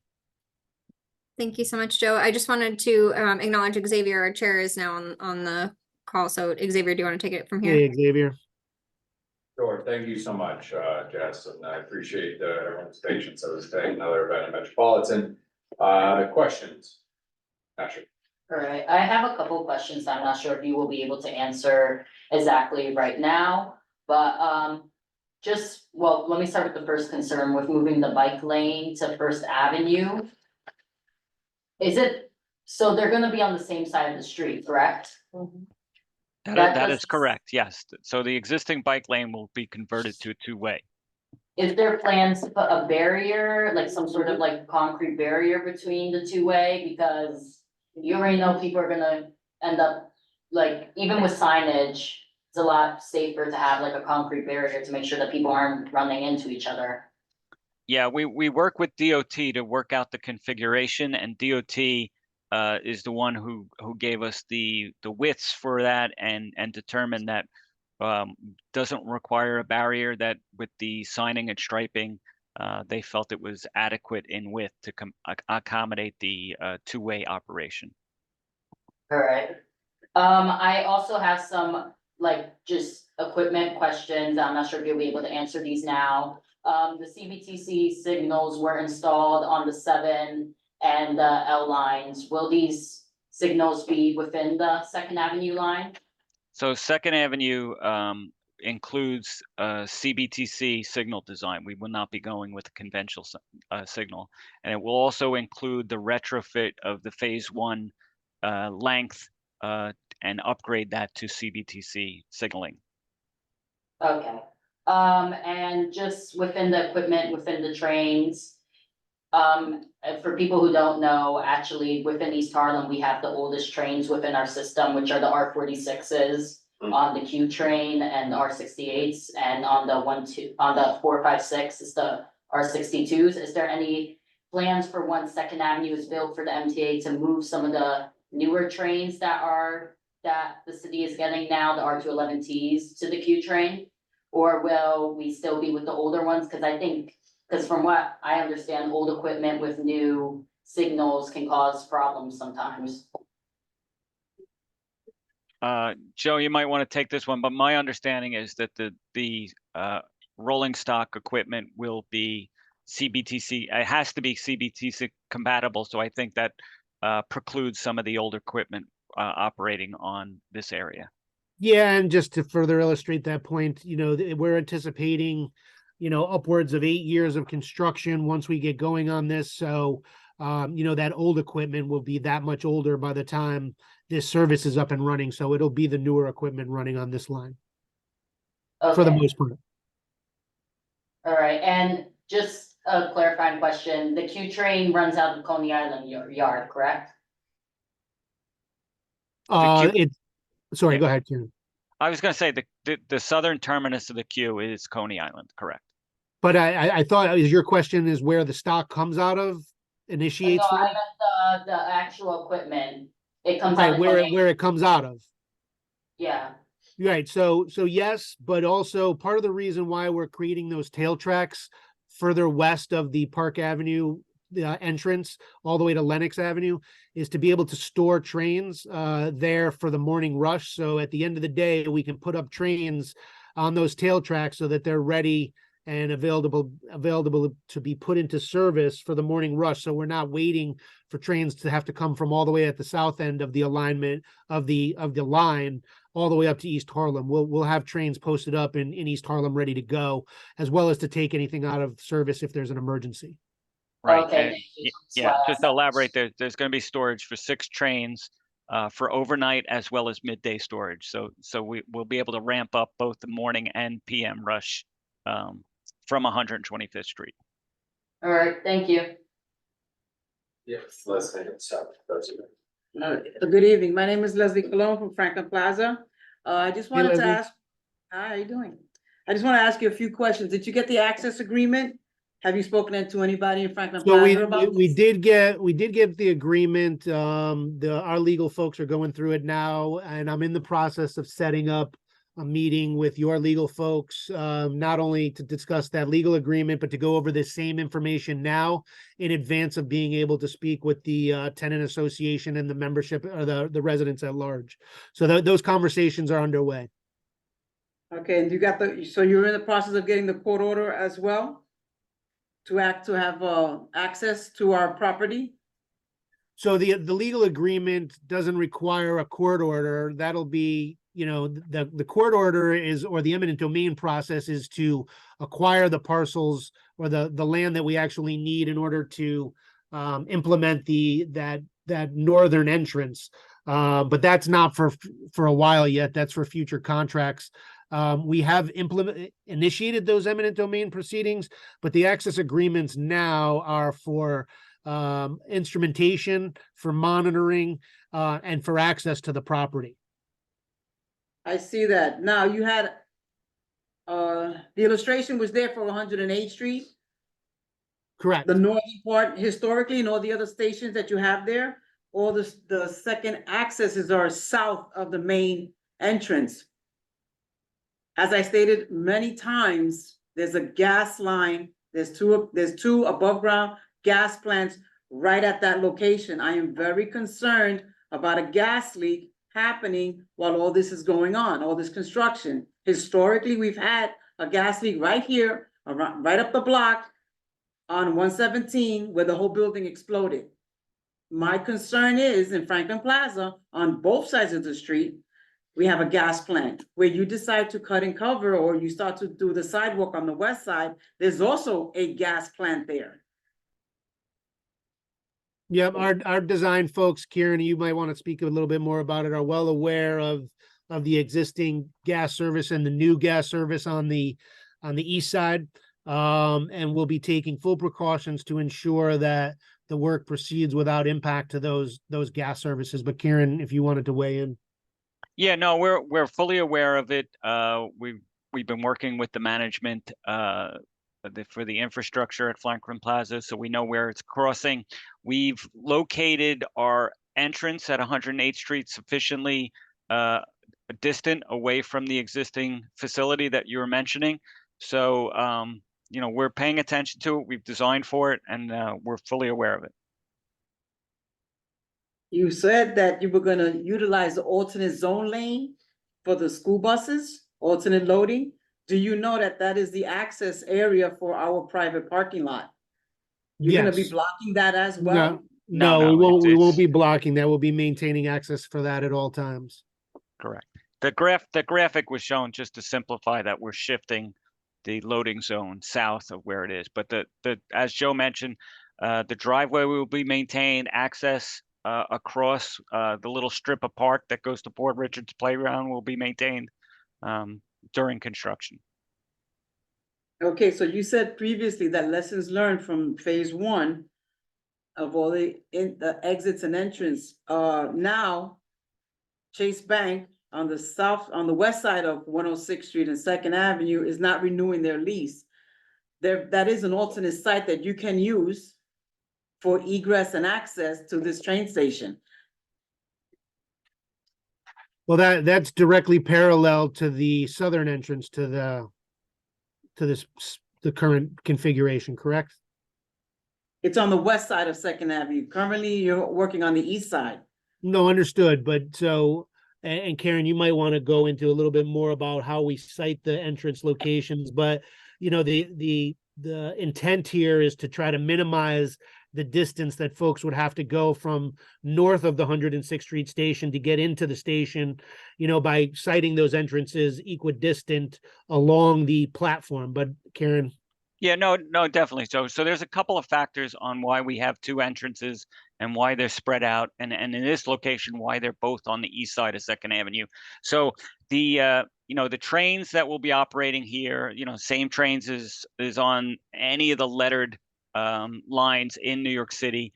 Thank you so much, Joe. I just wanted to acknowledge Xavier, our chair, is now on the call. So Xavier, do you want to take it from here? Hey, Xavier. Sure, thank you so much, Jess, and I appreciate everyone's patience. I was taking another event in Metropolitan. Questions? Patrick. All right, I have a couple of questions. I'm not sure if you will be able to answer exactly right now, but let me start with the first concern with moving the bike lane to First Avenue. So they're gonna be on the same side of the street, correct? That is correct, yes. So the existing bike lane will be converted to a two-way. Is there plans to put a barrier, like some sort of like concrete barrier between the two-way? Because you already know people are gonna end up, like, even with signage, it's a lot safer to have like a concrete barrier to make sure that people aren't running into each other. Yeah, we work with DOT to work out the configuration, and DOT is the one who gave us the widths for that and determined that doesn't require a barrier, that with the signing and striping, they felt it was adequate in width to accommodate the two-way operation. Alright. I also have some, like, just equipment questions. I'm not sure if you'll be able to answer these now. The CBTC signals were installed on the 7 and the L lines. Will these signals be within the Second Avenue line? So Second Avenue includes CBTC signal design. We will not be going with a conventional signal. And it will also include the retrofit of the phase 1 length and upgrade that to CBTC signaling. Okay, and just within the equipment, within the trains. For people who don't know, actually, within East Harlem, we have the oldest trains within our system, which are the R46s. On the Q train and the R68s, and on the 456 is the R62s. Is there any plans for once Second Avenue is built for the MTA to move some of the newer trains that the city is getting now, the R211Ts, to the Q train? Or will we still be with the older ones? Cause from what I understand, old equipment with new signals can cause problems sometimes. Joe, you might want to take this one, but my understanding is that the rolling stock equipment will be CBTC. It has to be CBTC compatible, so I think that precludes some of the older equipment operating on this area. Yeah, and just to further illustrate that point, we're anticipating, upwards of 8 years of construction once we get going on this. So, that old equipment will be that much older by the time this service is up and running. So it'll be the newer equipment running on this line for the Okay, most part. alright, and just a clarifying question, the Q train runs out of Coney Island yard, correct? Sorry, Yeah. go ahead, Karen. I was going to say the southern terminus of the queue is Coney Island, correct? But I thought your question is where the stock comes out of, initiates No, I from? meant the actual equipment, it comes out Right, of where Coney, it comes out of. yeah, Right. So yes, but also part of the reason why we're creating those tail tracks further west of the Park Avenue entrance all the way to Lenox Avenue is to be able to store trains there for the morning rush. So at the end of the day, we can put up trains on those tail tracks so that they're ready and available to be put into service for the morning rush. So we're not waiting for trains to have to come from all the way at the south end of the alignment of the line all the way up to East Harlem. We'll have trains posted up in East Harlem ready to go, as well as to take anything out of service if there's an emergency. Right. okay, And thank you. That's yeah, why I just asked to that. elaborate, there's going to be storage for 6 trains for overnight as well as midday storage. So we'll be able to ramp up both the morning and PM rush from 125th Street. Alright, thank you. Yes, Leslie, Good evening. My name is Leslie Colon from Franklin Plaza. I just wanted to Leslie. ask, hi, how you doing? I just want to ask you a few questions. Did you get the access agreement? Have you spoken to anybody in Franklin So Plaza about we this? did get the agreement. Our legal folks are going through it now, and I'm in the process of setting up a meeting with your legal folks, not only to discuss that legal agreement, but to go over this same information now in advance of being able to speak with the tenant association and the membership or the residents at large. So those conversations are underway. Okay, and you got so you're in the process of getting the court order as well? To have access to our property? So the legal agreement doesn't require a court order. That'll be, the court order is, or the eminent domain process is to acquire the parcels or the land that we actually need in order to implement that northern entrance. But that's not for a while yet. That's for future contracts. We have initiated those eminent domain proceedings, but the access agreements now are for instrumentation for monitoring, and for access to the property. I see that. Now you had, the illustration was there for 108th Street, Correct. the northern part historically, and all the other stations that you have there. All the second accesses are south of the main entrance. As I stated many times, there's a gas line, there's two above ground gas plants right at that location. I am very concerned about a gas leak happening while all this is going on, all this construction. Historically, we've had a gas leak right here, around, right up the block on 117 where the whole building exploded. My concern is in Franklin Plaza, on both sides of the street, we have a gas plant. Where you decide to cut and cover or you start to do the sidewalk on the west side, there's also a gas plant there. Yep, our design folks, Kieran, you might want to speak a little bit more about it, are well aware of the existing gas service and the new gas service on the east side. And we'll be taking full precautions to ensure that the work proceeds without impact to those gas services. But Kieran, if you wanted to weigh in. Yeah, no, we're fully aware of it. We've been working with the management for the infrastructure at Franklin Plaza, so we know where it's crossing. We've located our entrance at 108th Street sufficiently distant away from the existing facility that you were mentioning. So, you know, we're paying attention to it. We've designed for it, and we're fully aware of it. You said that you were gonna utilize the alternate zone lane for the school buses, alternate loading. Do you know that that is the access area for our private parking lot? You're gonna be Yes. blocking that as well? No, No, we won't it's be blocking that. We'll be maintaining access for that at all times. correct. The graphic was shown just to simplify that we're shifting the loading zone south of where it is. But as Joe mentioned, the driveway will be maintained, access across the little strip of park that goes to Port Richards Playground will be maintained during construction. Okay, so you said previously that lessons learned from phase one of all the exits and entrance, now Chase Bank on the west side of 106th Street and Second Avenue is not renewing their lease. That is an alternate site that you can use for egress and access to this train station. Well, that's directly parallel to the southern entrance to the current configuration, correct? It's on the west side of Second Avenue. Currently, you're working on the east side. No, understood. But so, and Karen, you might want to go into a little bit more about how we cite the entrance locations. But you know, the intent here is to try to minimize the distance that folks would have to go from north of the 106th Street station to get into the station, you know, by citing those entrances equidistant along the platform. But Karen. Yeah, no, definitely. So there's a couple of factors on why we have two entrances and why they're spread out, and in this location, why they're both on the east side of Second Avenue. So the you know, the trains that will be operating here, you know, same trains as on any of the lettered lines in New York City.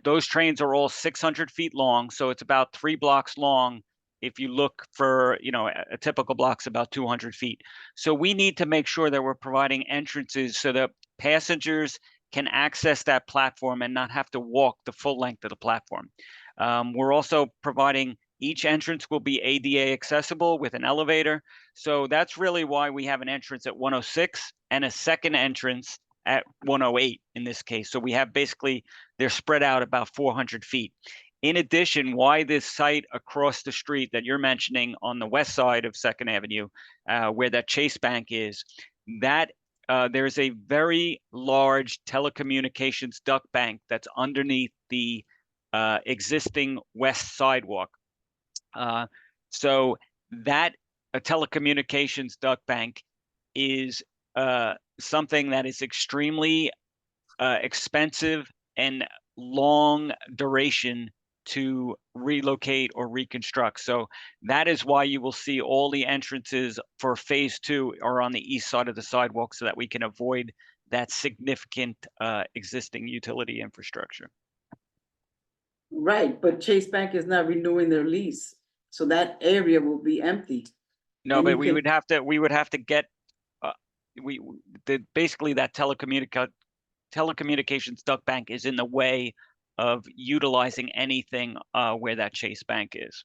Those trains are all 600 feet long, so it's about 3 blocks long. If you look for, you know, a typical block's about 200 feet. So we need to make sure that we're providing entrances so that passengers can access that platform and not have to walk the full length of the platform. We're also providing, each entrance will be ADA accessible with an elevator. So that's really why we have an entrance at 106 and a second entrance at 108 in this case. So we have basically, they're spread out about 400 feet. In addition, why this site across the street that you're mentioning on the west side of Second Avenue, where that Chase Bank is, that there's a very large telecommunications duct bank that's underneath the existing west sidewalk. So that a telecommunications duct bank is something that is extremely expensive and long duration to relocate or reconstruct. So that is why you will see all the entrances for phase two are on the east side of the sidewalk so that we can avoid that significant existing utility infrastructure. Right, but Chase Bank is not renewing their lease, so that area will be empty. No, And but you can- we would have to get, basically that telecommunications duct bank is in the way of utilizing anything where that Chase Bank is.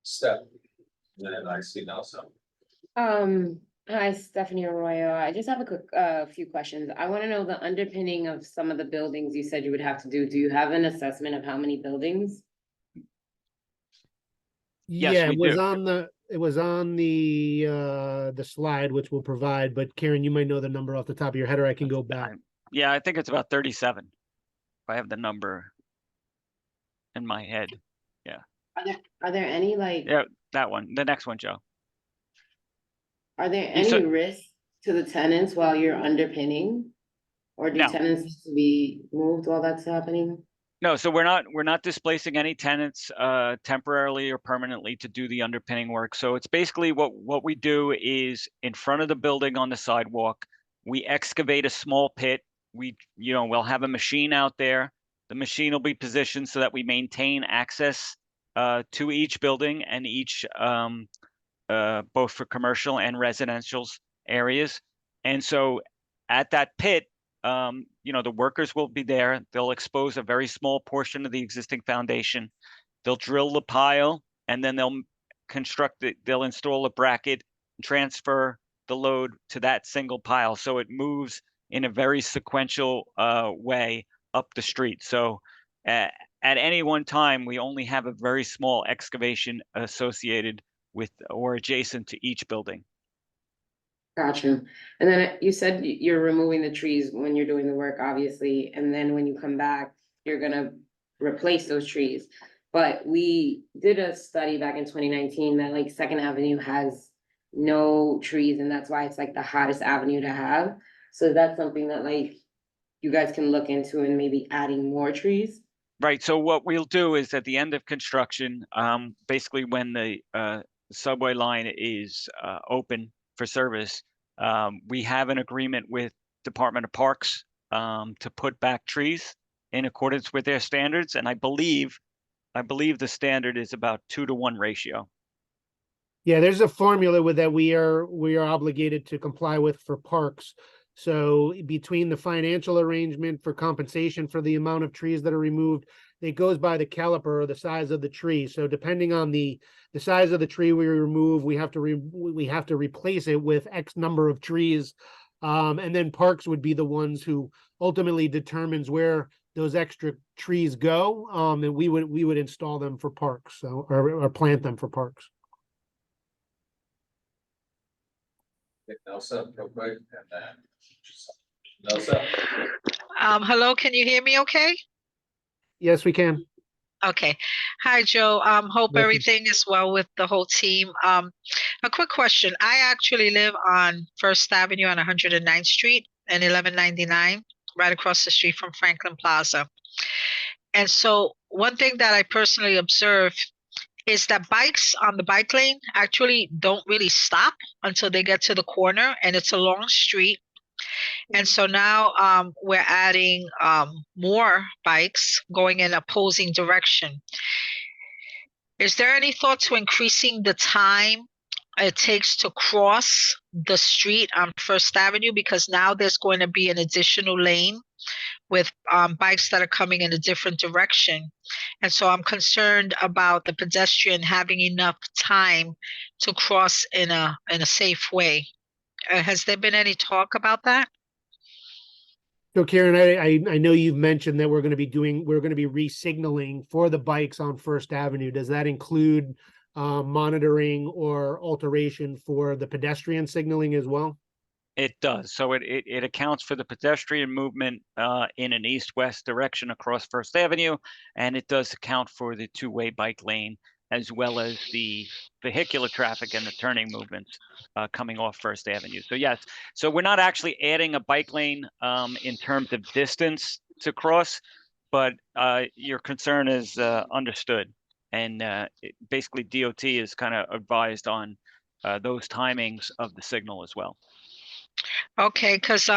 Steph. And then I see Nelson. Hi, Stephanie Arroyo. I just have a quick, few questions. I want to know the underpinning of some of the buildings you said you would have to do. Do you have an assessment of how many buildings? Yes, Yeah, we it was do. on the slide, which we'll provide, but Karen, you might know the number off the top of your head, or I can go back. Yeah, I think it's about 37. If I have the number in my head. Are there any like, Yeah, that one. The next one, Joe. are there You any said- risks to the tenants while you're underpinning? Or do No. tenants need to be moved while that's happening? No, so we're not displacing any tenants temporarily or permanently to do the underpinning work. So it's basically what we do is in front of the building on the sidewalk, we excavate a small pit. We'll have a machine out there. The machine will be positioned so that we maintain access to each building and each both for commercial and residential areas. And so at that pit, the workers will be there. They'll expose a very small portion of the existing foundation. They'll drill the pile, and then they'll they'll install a bracket, transfer the load to that single pile. So it moves in a very sequential way up the street. So at any one time, we only have a very small excavation associated with or adjacent to each building. Got you. And then you said you're removing the trees when you're doing the work, obviously, and then when you come back, you're gonna replace those trees. But we did a study back in 2019 that like Second Avenue has no trees, and that's why it's like the hottest avenue to have. So that's something that like you guys can look into and maybe adding more trees. Right. So what we'll do is at the end of construction, basically when the subway line is open for service, we have an agreement with Department of Parks to put back trees in accordance with their standards. And I believe the standard is about 2-to-1 ratio. Yeah, there's a formula with that we are obligated to comply with for parks. So between the financial arrangement for compensation for the amount of trees that are removed, it goes by the caliper or the size of the tree. So depending on the size of the tree we remove, we have to replace it with X number of trees. And then parks would be the ones who ultimately determines where those extra trees go. And we would install them for parks, so or plant them for parks. Nelson, real quick, and then Nelson. Hello, can you hear me okay? Yes, we can. Okay. Hi, Joe. Hope Welcome. everything is well with the whole team. A quick question. I actually live on First Avenue on 109th Street and 1199, right across the street from Franklin Plaza. And so one thing that I personally observe is that bikes on the bike lane actually don't really stop until they get to the corner, and it's a long street. And so now we're adding more bikes going in opposing direction. Is there any thought to increasing the time it takes to cross the street on First Avenue? Because now there's going to be an additional lane with bikes that are coming in a different direction. And so I'm concerned about the pedestrian having enough time to cross in a safe way. Has there been any talk about that? So Karen, I know you've mentioned that we're going to be re-signaling for the bikes on First Avenue. Does that include monitoring or alteration for the pedestrian signaling as well? It does. So it accounts for the pedestrian movement in an east-west direction across First Avenue, and it does account for the two-way bike lane as well as the vehicular traffic and the turning movements coming off First Avenue. So yes, so we're not actually adding a bike lane in terms of distance to cross, but your concern is understood. And basically DOT is kind of advised on those timings of the signal as well. Okay, because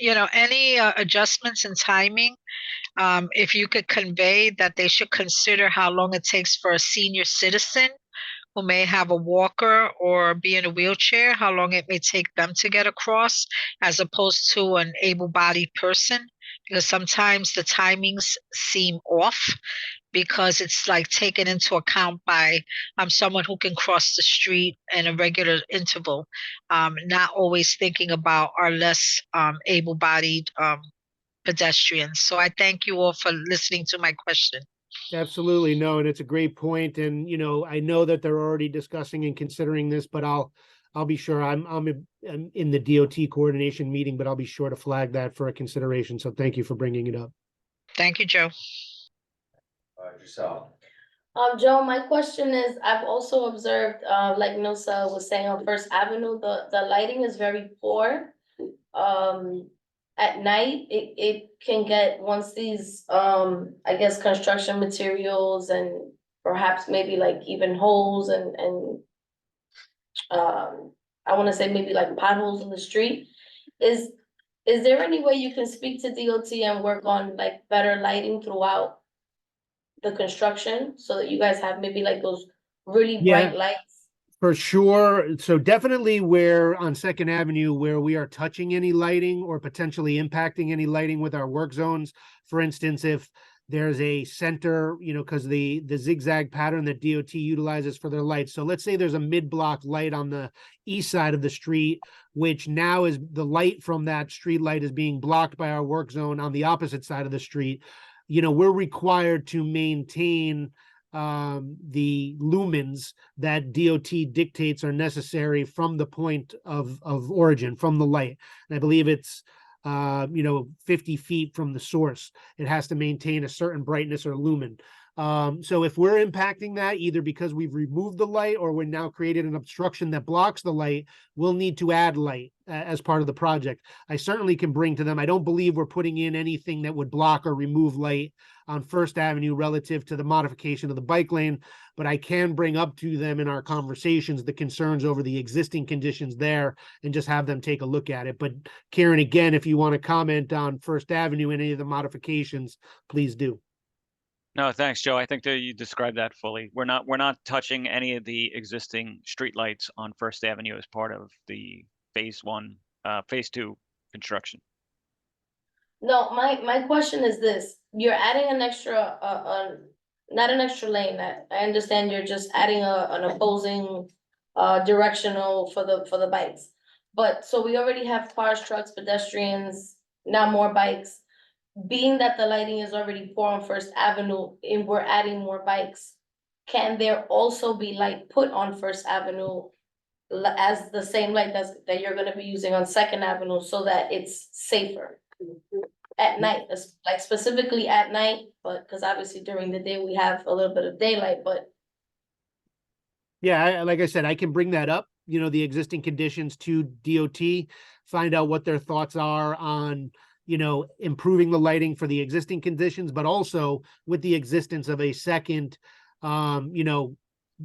any adjustments in timing, if you could convey that they should consider how long it takes for a senior citizen who may have a walker or be in a wheelchair, how long it may take them to get across, as opposed to an able-bodied person, because sometimes the timings seem off because it's like taken into account by someone who can cross the street in a regular interval, not always thinking about our less able-bodied pedestrians. So I thank you all for listening to my question. Absolutely. No, and it's a great point. And, I know that they're already discussing and considering this, but I'll be sure I'm in the DOT coordination meeting, but I'll be sure to flag that for a consideration. So thank you for bringing it up. Thank you, Joe. Giselle. Joe, my question is, I've also observed, like Nosa was saying on First Avenue, the lighting is very poor. At night, it can get, once these, I guess, construction materials and perhaps maybe like even holes and I wanna say maybe like potholes in the street. Is there any way you can speak to DOT and work on like better lighting throughout the construction, so that you guys have maybe like those really bright lights? For sure. So definitely where on Second Avenue, where we are touching any lighting or potentially impacting any lighting with our work zones. For instance, if there's a center, because the zigzag pattern that DOT utilizes for their lights. So let's say there's a mid-block light on the east side of the street, which now is the light from that street light is being blocked by our work zone on the opposite side of the street. We're required to maintain the lumens that DOT dictates are necessary from the point of origin, from the light. And I believe it's 50 feet from the source. It has to maintain a certain brightness or lumen. So if we're impacting that, either because we've removed the light or we're now created an obstruction that blocks the light, we'll need to add light as part of the project. I certainly can bring to them. I don't believe we're putting in anything that would block or remove light on First Avenue relative to the modification of the bike lane, but I can bring up to them in our conversations the concerns over the existing conditions there and just have them take a look at it. But Karen, again, if you want to comment on First Avenue and any of the modifications, please do. No, thanks, Joe. I think that you described that fully. We're not touching any of the existing streetlights on First Avenue as part of the phase 2 construction. No, my question is this: you're adding an extra, not an extra lane. I understand you're just adding an opposing, directional for the bikes. But so we already have cars, trucks, pedestrians, now more bikes. Being that the lighting is already poor on First Avenue and we're adding more bikes, can there also be light put on First Avenue as the same light that you're gonna be using on Second Avenue so that it's safer at night, like specifically at night, but because obviously during the day we have a little bit of daylight, but. Yeah, like I said, I can bring that up, the existing conditions to DOT, find out what their thoughts are on improving the lighting for the existing conditions, but also with the existence of a second,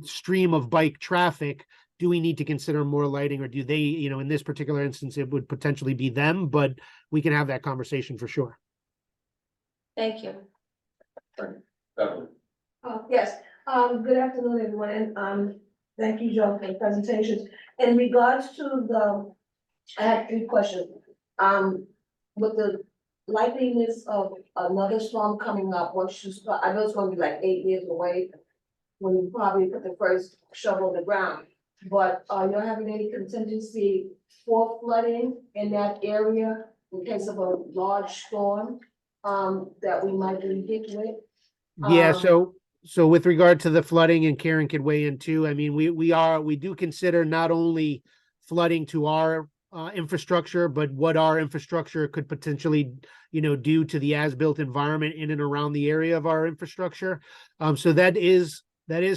stream of bike traffic, do we need to consider more lighting, or do they, in this particular instance, it would potentially be them, but we can have that conversation for sure. Thank you. Yes, good afternoon, everyone, and thank you, Joe, for the presentations. In regards to I had 3 questions. With the likeliness of another storm coming up, once you start, I know it's gonna be like 8 years away when you probably put the first shovel in the ground, but are you having any contingency for flooding in that area in case of a large storm that we might be hit with? Yeah, so with regard to the flooding, and Karen could weigh in too, I mean, we do consider not only flooding to our infrastructure, but what our infrastructure could potentially, do to the as-built environment in and around the area of our infrastructure. So that is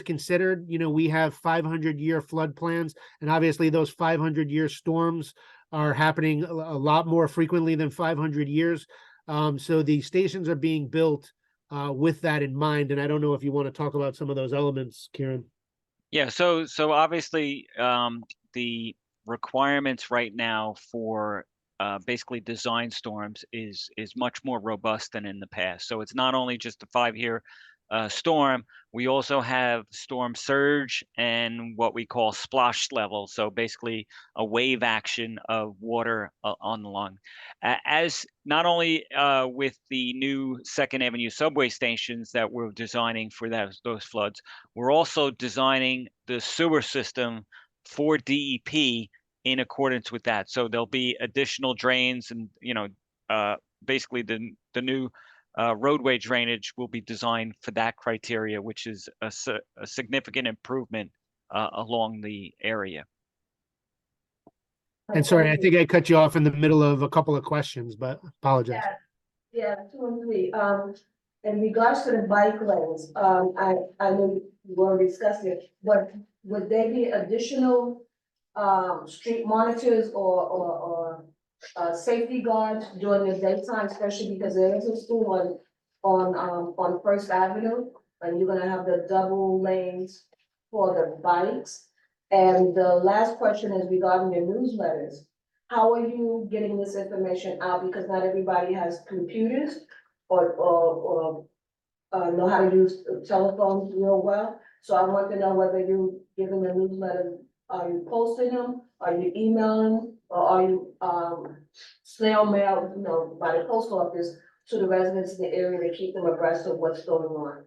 considered. We have 500-year flood plans, and obviously those 500-year storms are happening a lot more frequently than 500 years. So the stations are being built with that in mind. And I don't know if you want to talk about some of those elements, Kieran. Yeah, so obviously the requirements right now for basically design storms is much more robust than in the past. So it's not only just a 5-year storm, we also have storm surge and what we call splosh level. So basically a wave action of water on the lung. As not only with the new Second Avenue subway stations that we're designing for those floods, we're also designing the sewer system for DEP in accordance with that. So there'll be additional drains and, basically the new roadway drainage will be designed for that criteria, which is a significant improvement along the area. And sorry, I think I cut you off in the middle of a couple of questions, but apologize. Yeah, 2 and 3. In regards to the bike lanes, I know we already discussed it, but would there be additional street monitors or safety guards during the daytime, especially because there is a school on First Avenue, and you're gonna have the double lanes for the bikes. And the last question is regarding your newsletters. How are you getting this information out? Because not everybody has computers or know how to use telephones real well. So I want to know whether you giving the newsletter, are you posting them? Are you emailing? Or are you, snail mail, by the post office to the residents in the area to keep them abreast of what's going on?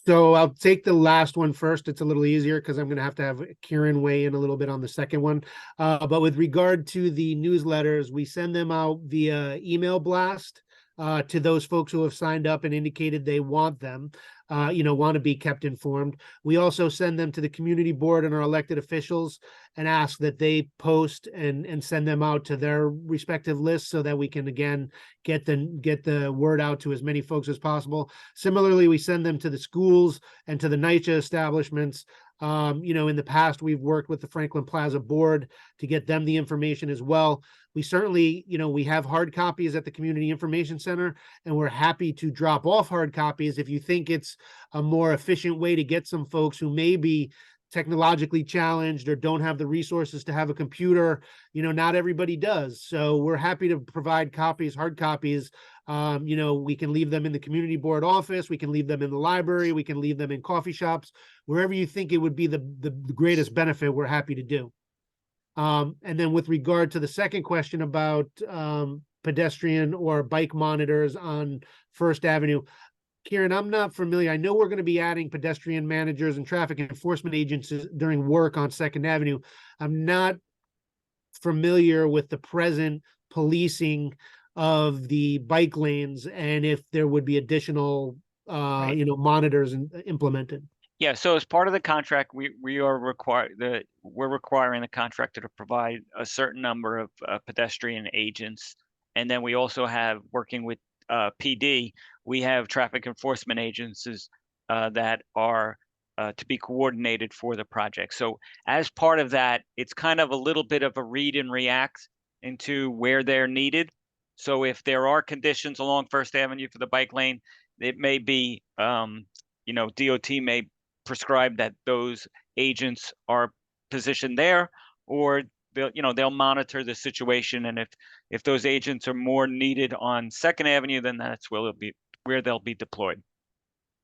So I'll take the last one first. It's a little easier because I'm going to have Kieran weigh in a little bit on the second one. But with regard to the newsletters, we send them out via email blast to those folks who have signed up and indicated they want them, want to be kept informed. We also send them to the community board and our elected officials and ask that they post and send them out to their respective lists so that we can, again, get the word out to as many folks as possible. Similarly, we send them to the schools and to the NYCHA establishments. In the past, we've worked with the Franklin Plaza board to get them the information as well. We certainly, we have hard copies at the Community Information Center, and we're happy to drop off hard copies if you think it's a more efficient way to get some folks who may be technologically challenged or don't have the resources to have a computer. Not everybody does. So we're happy to provide copies, hard copies. We can leave them in the community board office. We can leave them in the library. We can leave them in coffee shops, wherever you think it would be the greatest benefit, we're happy to do. And then with regard to the second question about pedestrian or bike monitors on First Avenue, Kieran, I'm not familiar. I know we're going to be adding pedestrian managers and traffic enforcement agents during work on Second Avenue. I'm not familiar with the present policing of the bike lanes and if there would be additional, monitors implemented. Yeah, so as part of the contract, we're requiring the contractor to provide a certain number of pedestrian agents, and then we also have, working with PD, we have traffic enforcement agencies that are to be coordinated for the project. So as part of that, it's kind of a little bit of a read and react into where they're needed. So if there are conditions along First Avenue for the bike lane, it may be, DOT may prescribe that those agents are positioned there, or they'll monitor the situation. And if those agents are more needed on Second Avenue, then that's where they'll be deployed.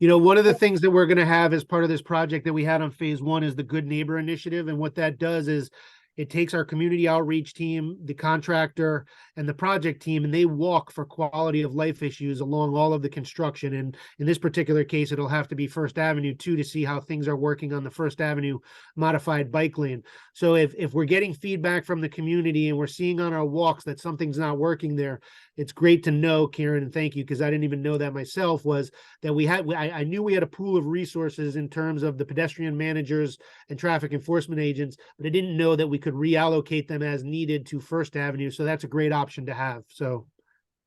One of the things that we're going to have as part of this project that we had on phase 1 is the Good Neighbor Initiative. And what that does is it takes our community outreach team, the contractor, and the project team, and they walk for quality of life issues along all of the construction. And in this particular case, it'll have to be First Avenue too, to see how things are working on the First Avenue modified bike lane. So if we're getting feedback from the community and we're seeing on our walks that something's not working there, it's great to know, Karen, and thank you, because I didn't even know that myself, was that I knew we had a pool of resources in terms of the pedestrian managers and traffic enforcement agents, but I didn't know that we could reallocate them as needed to First Avenue. So that's a great option to have. So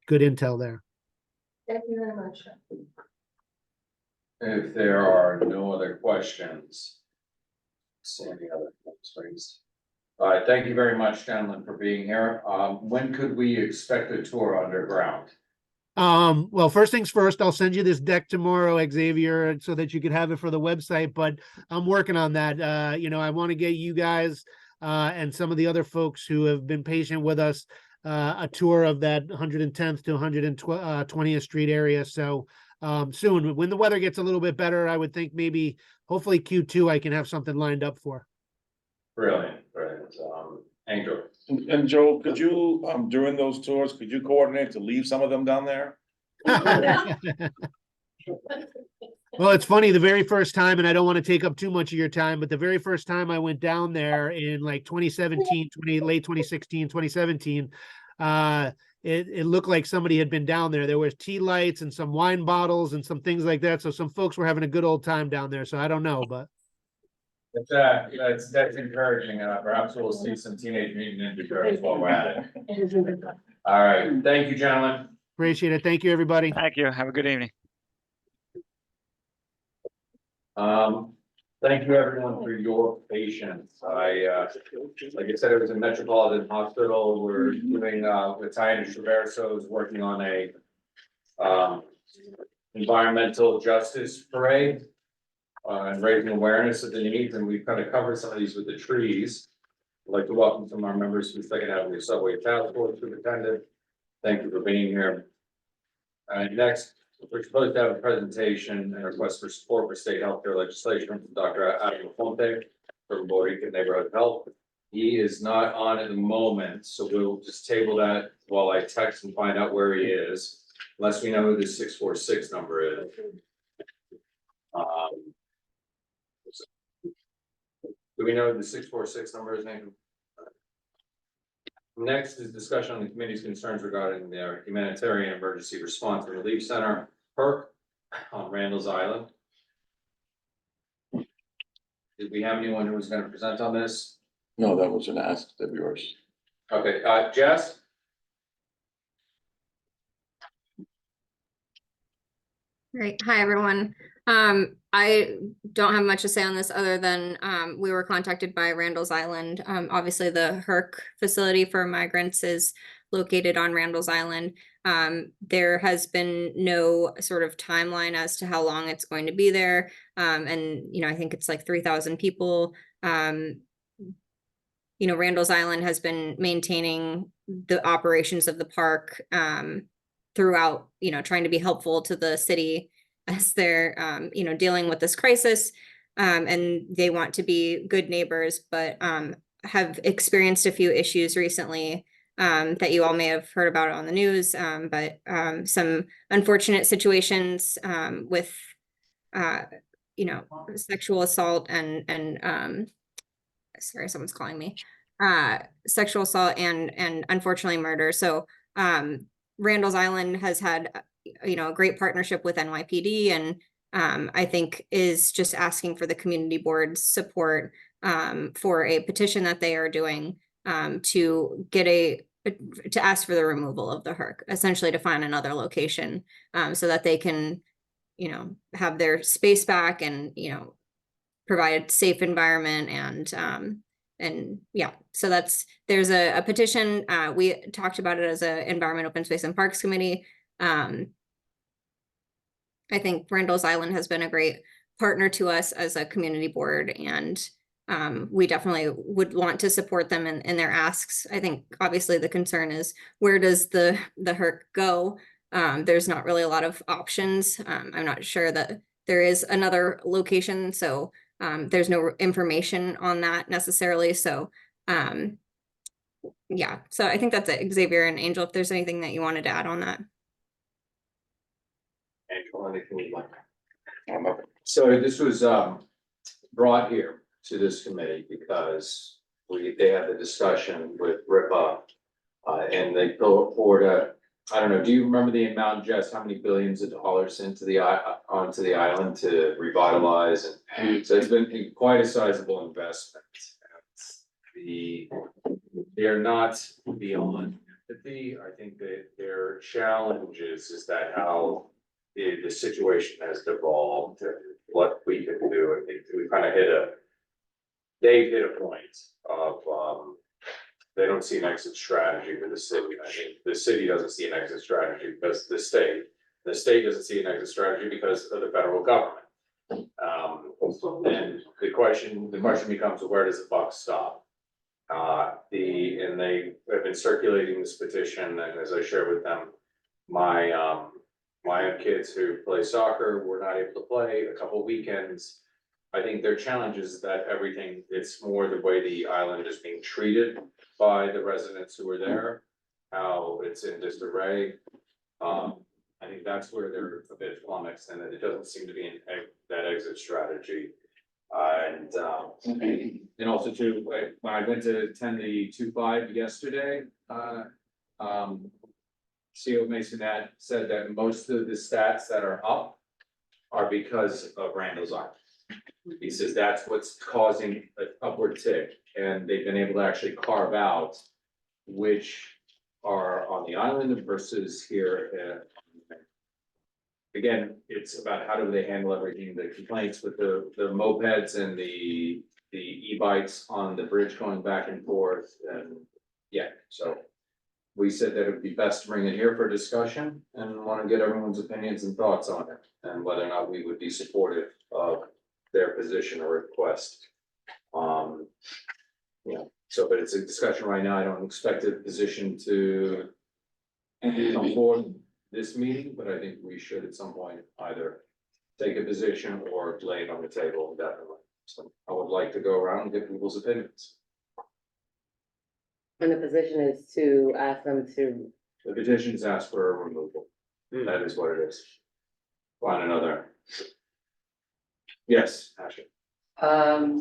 good intel there. Thank you very much. If there are no other questions. See any other points raised? All right, thank you very much, gentlemen, for being here. When could we expect a tour underground? Well, first things first, I'll send you this deck tomorrow, Xavier, so that you could have it for the website, but I'm working on that. I want to get you guys and some of the other folks who have been patient with us, a tour of that 110th to 120th Street area. So soon, when the weather gets a little bit better, I would think maybe, hopefully Q2, I can have something lined up for. Brilliant, brilliant. Angel. And Joe, could you, during those tours, could you coordinate to leave some of them down there? Well, it's funny, the very first time, and I don't want to take up too much of your time, but the very first time I went down there in like 2017, late 2016, 2017, it looked like somebody had been down there. There was tea lights and some wine bottles and some things like that. So some folks were having a good old time down there. So I don't know, but. That's encouraging. Perhaps we'll see some Teenage Mutant Ninja Turtles while we're at it. All right, thank you, gentlemen. Appreciate it. Thank you, everybody. Thank you. Have a good evening. Thank you everyone for your patience. Like I said, it was a Metropolitan Hospital. We're doing, Italian Traverso is working on a environmental justice parade and raising awareness of the needs, and we've kind of covered some of these with the trees. I'd like to welcome some of our members from Second Avenue Subway Task Force Superintendent. Thank you for being here. Next, we're supposed to have a presentation and request for support for state healthcare legislation from Dr. Adam Fonte from Puerto Rican Neighborhood Health. He is not on at the moment, so we'll just table that while I text and find out where he is, unless we know who the 646 number is. Do we know who the 646 number is, Nathan? Next is discussion on the committee's concerns regarding their humanitarian emergency response and relief center, PERC, on Randall's Island. Did we have anyone who was going to present on this? No, that was an ask of yours. Okay, Jess? Great. Hi, everyone. I don't have much to say on this other than we were contacted by Randall's Island. Obviously, the HERC facility for migrants is located on Randall's Island. There has been no sort of timeline as to how long it's going to be there. And, you know, I think it's like 3,000 people. You know, Randall's Island has been maintaining the operations of the park throughout, you know, trying to be helpful to the city as they're, you know, dealing with this crisis. And they want to be good neighbors, but have experienced a few issues recently that you all may have heard about on the news, but some unfortunate situations with, you know, sexual assault and sorry, someone's calling me, sexual assault and unfortunately murder. So Randall's Island has had, you know, a great partnership with NYPD, and I think is just asking for the community board's support for a petition that they are doing to get to ask for the removal of the HERC, essentially to find another location so that they can, you know, have their space back and, you know, provide a safe environment and yeah, so there's a petition. We talked about it as a Environment, Open Space and Parks Committee. I think Randall's Island has been a great partner to us as a community board, and we definitely would want to support them in their asks. I think obviously the concern is, where does the HERC go? There's not really a lot of options. I'm not sure that there is another location, so there's no information on that necessarily. So yeah, so I think that's it. Xavier and Angel, if there's anything that you wanted to add on that. Angel, anything you'd like? So this was brought here to this committee because they had the discussion with RIPA and they go forward I don't know, do you remember the amount, Jess, how many billions of dollars onto the island to revitalize? And so it's been quite a sizable investment. They're not beyond empathy. I think that their challenge is that how the situation has devolved, what we can do. I think we kind of they've hit a point of they don't see an exit strategy for the city. I think the city doesn't see an exit strategy because the state doesn't see an exit strategy because of the federal government. And the question becomes, where does the buck stop? And they have been circulating this petition, and as I shared with them, my own kids who play soccer were not able to play a couple weekends. I think their challenge is that it's more the way the island is being treated by the residents who are there, how it's in disarray. I think that's where they're a bit flummoxed, and that it doesn't seem to be that exit strategy. And also too, when I went to attend the 2-5 yesterday, CEO Masonette said that most of the stats that are up are because of Randall's Island. He says that's what's causing an upward tick, and they've been able to actually carve out which are on the island versus here. Again, it's about how do they handle everything, the complaints with the mopeds and the e-bikes on the bridge going back and forth, and yeah, so. We said that it would be best to bring it here for discussion and want to get everyone's opinions and thoughts on it, and whether or not we would be supportive of their position or request. But it's a discussion right now. I don't expect a position to come forward this meeting, but I think we should at some point either take a position or lay it on the table indefinitely. So I would like to go around and get people's opinions. And the position is to ask them to, The petitions ask for a removal. That is what it is. Find another. Yes, Ashley.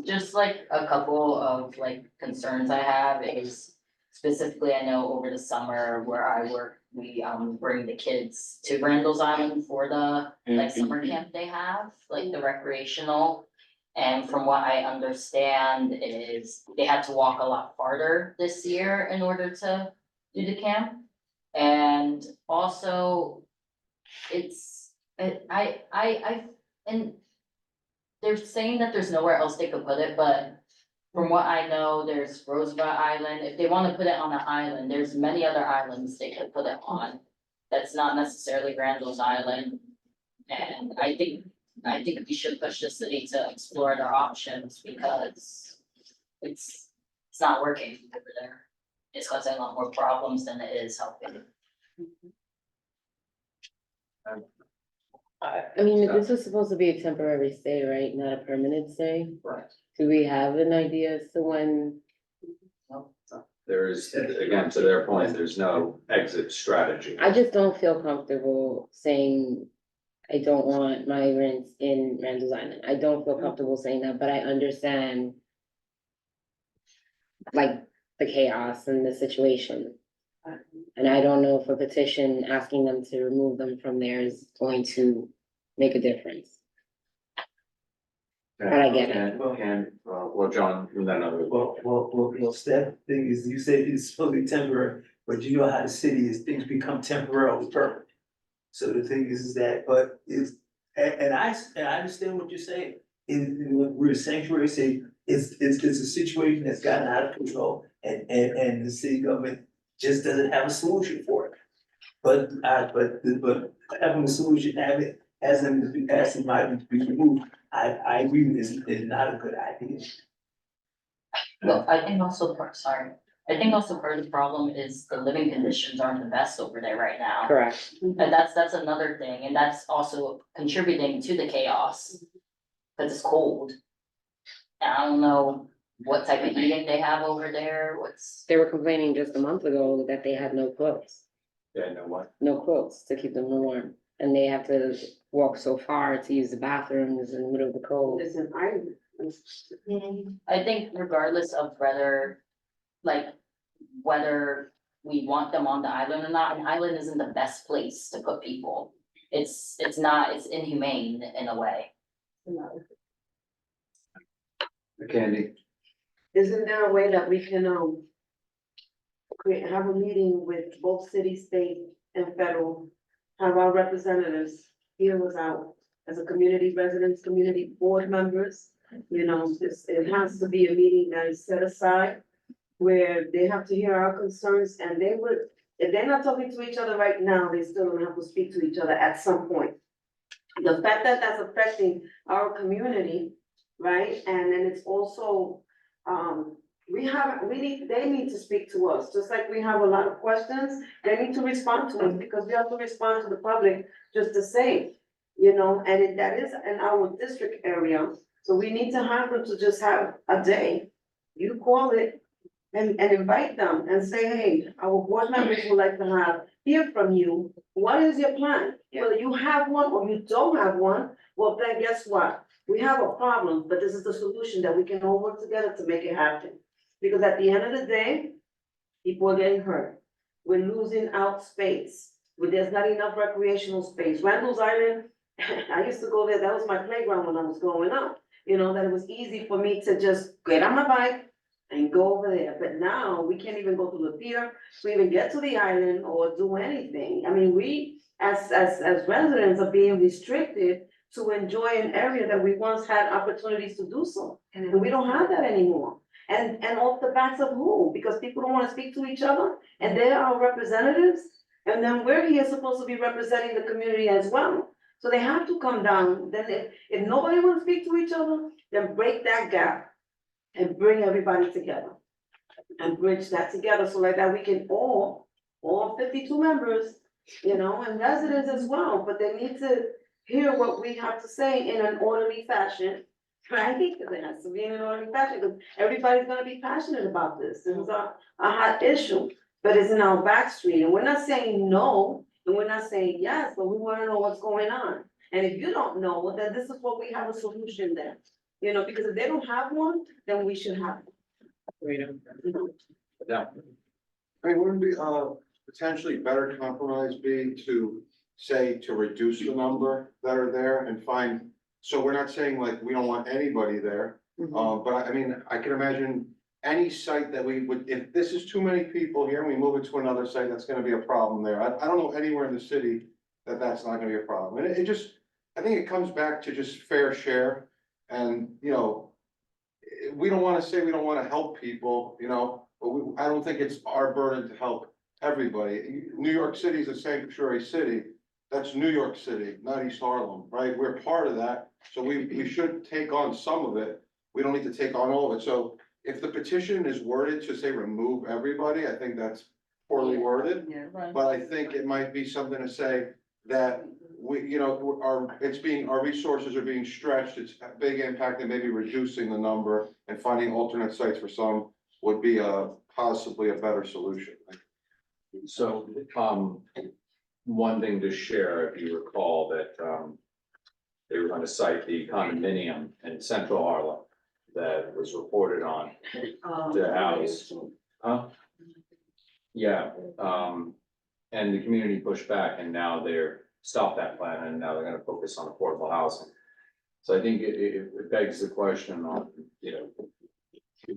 Just like a couple of like concerns I have is specifically, I know over the summer where I work, we bring the kids to Randall's Island for the like summer camp they have, like the recreational. And from what I understand is they had to walk a lot farther this year in order to do the camp. And also and they're saying that there's nowhere else they could put it, but from what I know, there's Roosevelt Island. If they want to put it on an island, there's many other islands they could put it on. That's not necessarily Randall's Island. And I think we should push the city to explore their options because it's not working over there. It's causing a lot more problems than it is helping. I mean, this was supposed to be a temporary stay, right? Not a permanent stay? Right. Do we have an idea as to when? There is, again, to their point, there's no exit strategy. I just don't feel comfortable saying I don't want migrants in Randall's Island. I don't feel comfortable saying that, but I understand like the chaos and the situation. And I don't know if a petition asking them to remove them from there is going to make a difference. But I get it. Well, John, and then other. Well, Steph, thing is, you say it's fully temporary, but you know how the city is, things become temporarily permanent. So the thing is that, but it's, and I understand what you're saying, we're a sanctuary city, it's a situation that's gotten out of control, and the city government just doesn't have a solution for it. But having a solution, asking migrants to be removed, I agree with this, is not a good idea. Well, I think also part of the problem is the living conditions aren't the best over there right now. Correct. And that's another thing, and that's also contributing to the chaos. Cause it's cold. And I don't know what type of heating they have over there, They were complaining just a month ago that they had no clothes. Yeah, no what? No clothes to keep them warm, and they have to walk so far to use the bathrooms in the middle of the cold. I think regardless of whether we want them on the island or not, an island isn't the best place to put people. It's inhumane in a way. Candy. Isn't there a way that we can, have a meeting with both city, state, and federal? Have our representatives hear us out as a community residents, community board members? You know, it has to be a meeting that is set aside where they have to hear our concerns, and they would, if they're not talking to each other right now, they still don't have to speak to each other at some point. The fact that that's affecting our community, right? And then it's also, they need to speak to us, just like we have a lot of questions, they need to respond to us, because we have to respond to the public just the same. You know, that is in our district area, so we need to have them to just have a day. You call it and invite them and say, hey, our board members would like to hear from you. What is your plan? Whether you have one or you don't have one, well, then guess what? We have a problem, but this is the solution that we can all work together to make it happen. Because at the end of the day, people are getting hurt. We're losing out space, where there's not enough recreational space. Randall's Island, I used to go there, that was my playground when I was growing up. You know, that it was easy for me to just get on my bike and go over there. But now we can't even go to the pier to even get to the island or do anything. I mean, we as residents are being restricted to enjoy an area that we once had opportunities to do so. And we don't have that anymore. And off the backs of who? Because people don't want to speak to each other and they're our representatives. And then we're here supposed to be representing the community as well. So they have to come down. Then if nobody wants to speak to each other, then break that gap and bring everybody together. And bridge that together so like that we can all 52 members, you know, and residents as well, but they need to hear what we have to say in an orderly fashion. Right, because it has to be in an orderly fashion, because everybody's gonna be passionate about this. This is a hot issue, but it's in our back street, and we're not saying no, and we're not saying yes, but we wanna know what's going on. And if you don't know, well, then this is what we have a solution there. You know, because if they don't have one, then we should have one. Yeah. I mean, wouldn't be, potentially better compromise be to say to reduce the number that are there and find, so we're not saying like we don't want anybody there. But I mean, I can imagine any site that we would, if this is too many people here and we move it to another site, that's gonna be a problem there. I don't know anywhere in the city that's not gonna be a problem. And it just, I think it comes back to just fair share. And, you know, we don't wanna say we don't wanna help people, you know, but I don't think it's our burden to help everybody. New York City is a sanctuary city. That's New York City, not East Harlem, right? We're part of that, so we should take on some of it. We don't need to take on all of it. So if the petition is worded to say remove everybody, I think that's poorly worded. Yeah, right. But I think it might be something to say that we, you know, our resources are being stretched. It's a big impact, and maybe reducing the number and finding alternate sites for some would be possibly a better solution. So, one thing to share, if you recall that, they were gonna cite the condominium in Central Harlem that was reported on the house. Huh? Yeah, and the community pushed back and now they're stopped that plan and now they're gonna focus on affordable housing. So I think it begs the question on, you know,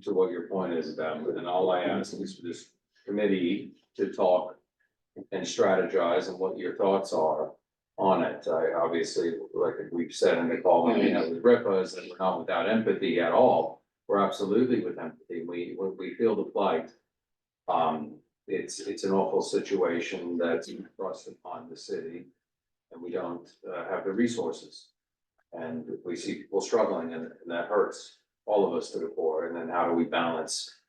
to what your point is about, and all I ask is for this committee to talk and strategize and what your thoughts are on it. I obviously, like we've said in the call when we had with Ripa, is that we're not without empathy at all. We're absolutely with empathy. We feel the plight. It's an awful situation that's thrust upon the city, and we don't have the resources. And we see people struggling, and that hurts all of us to the core. And then how do we balance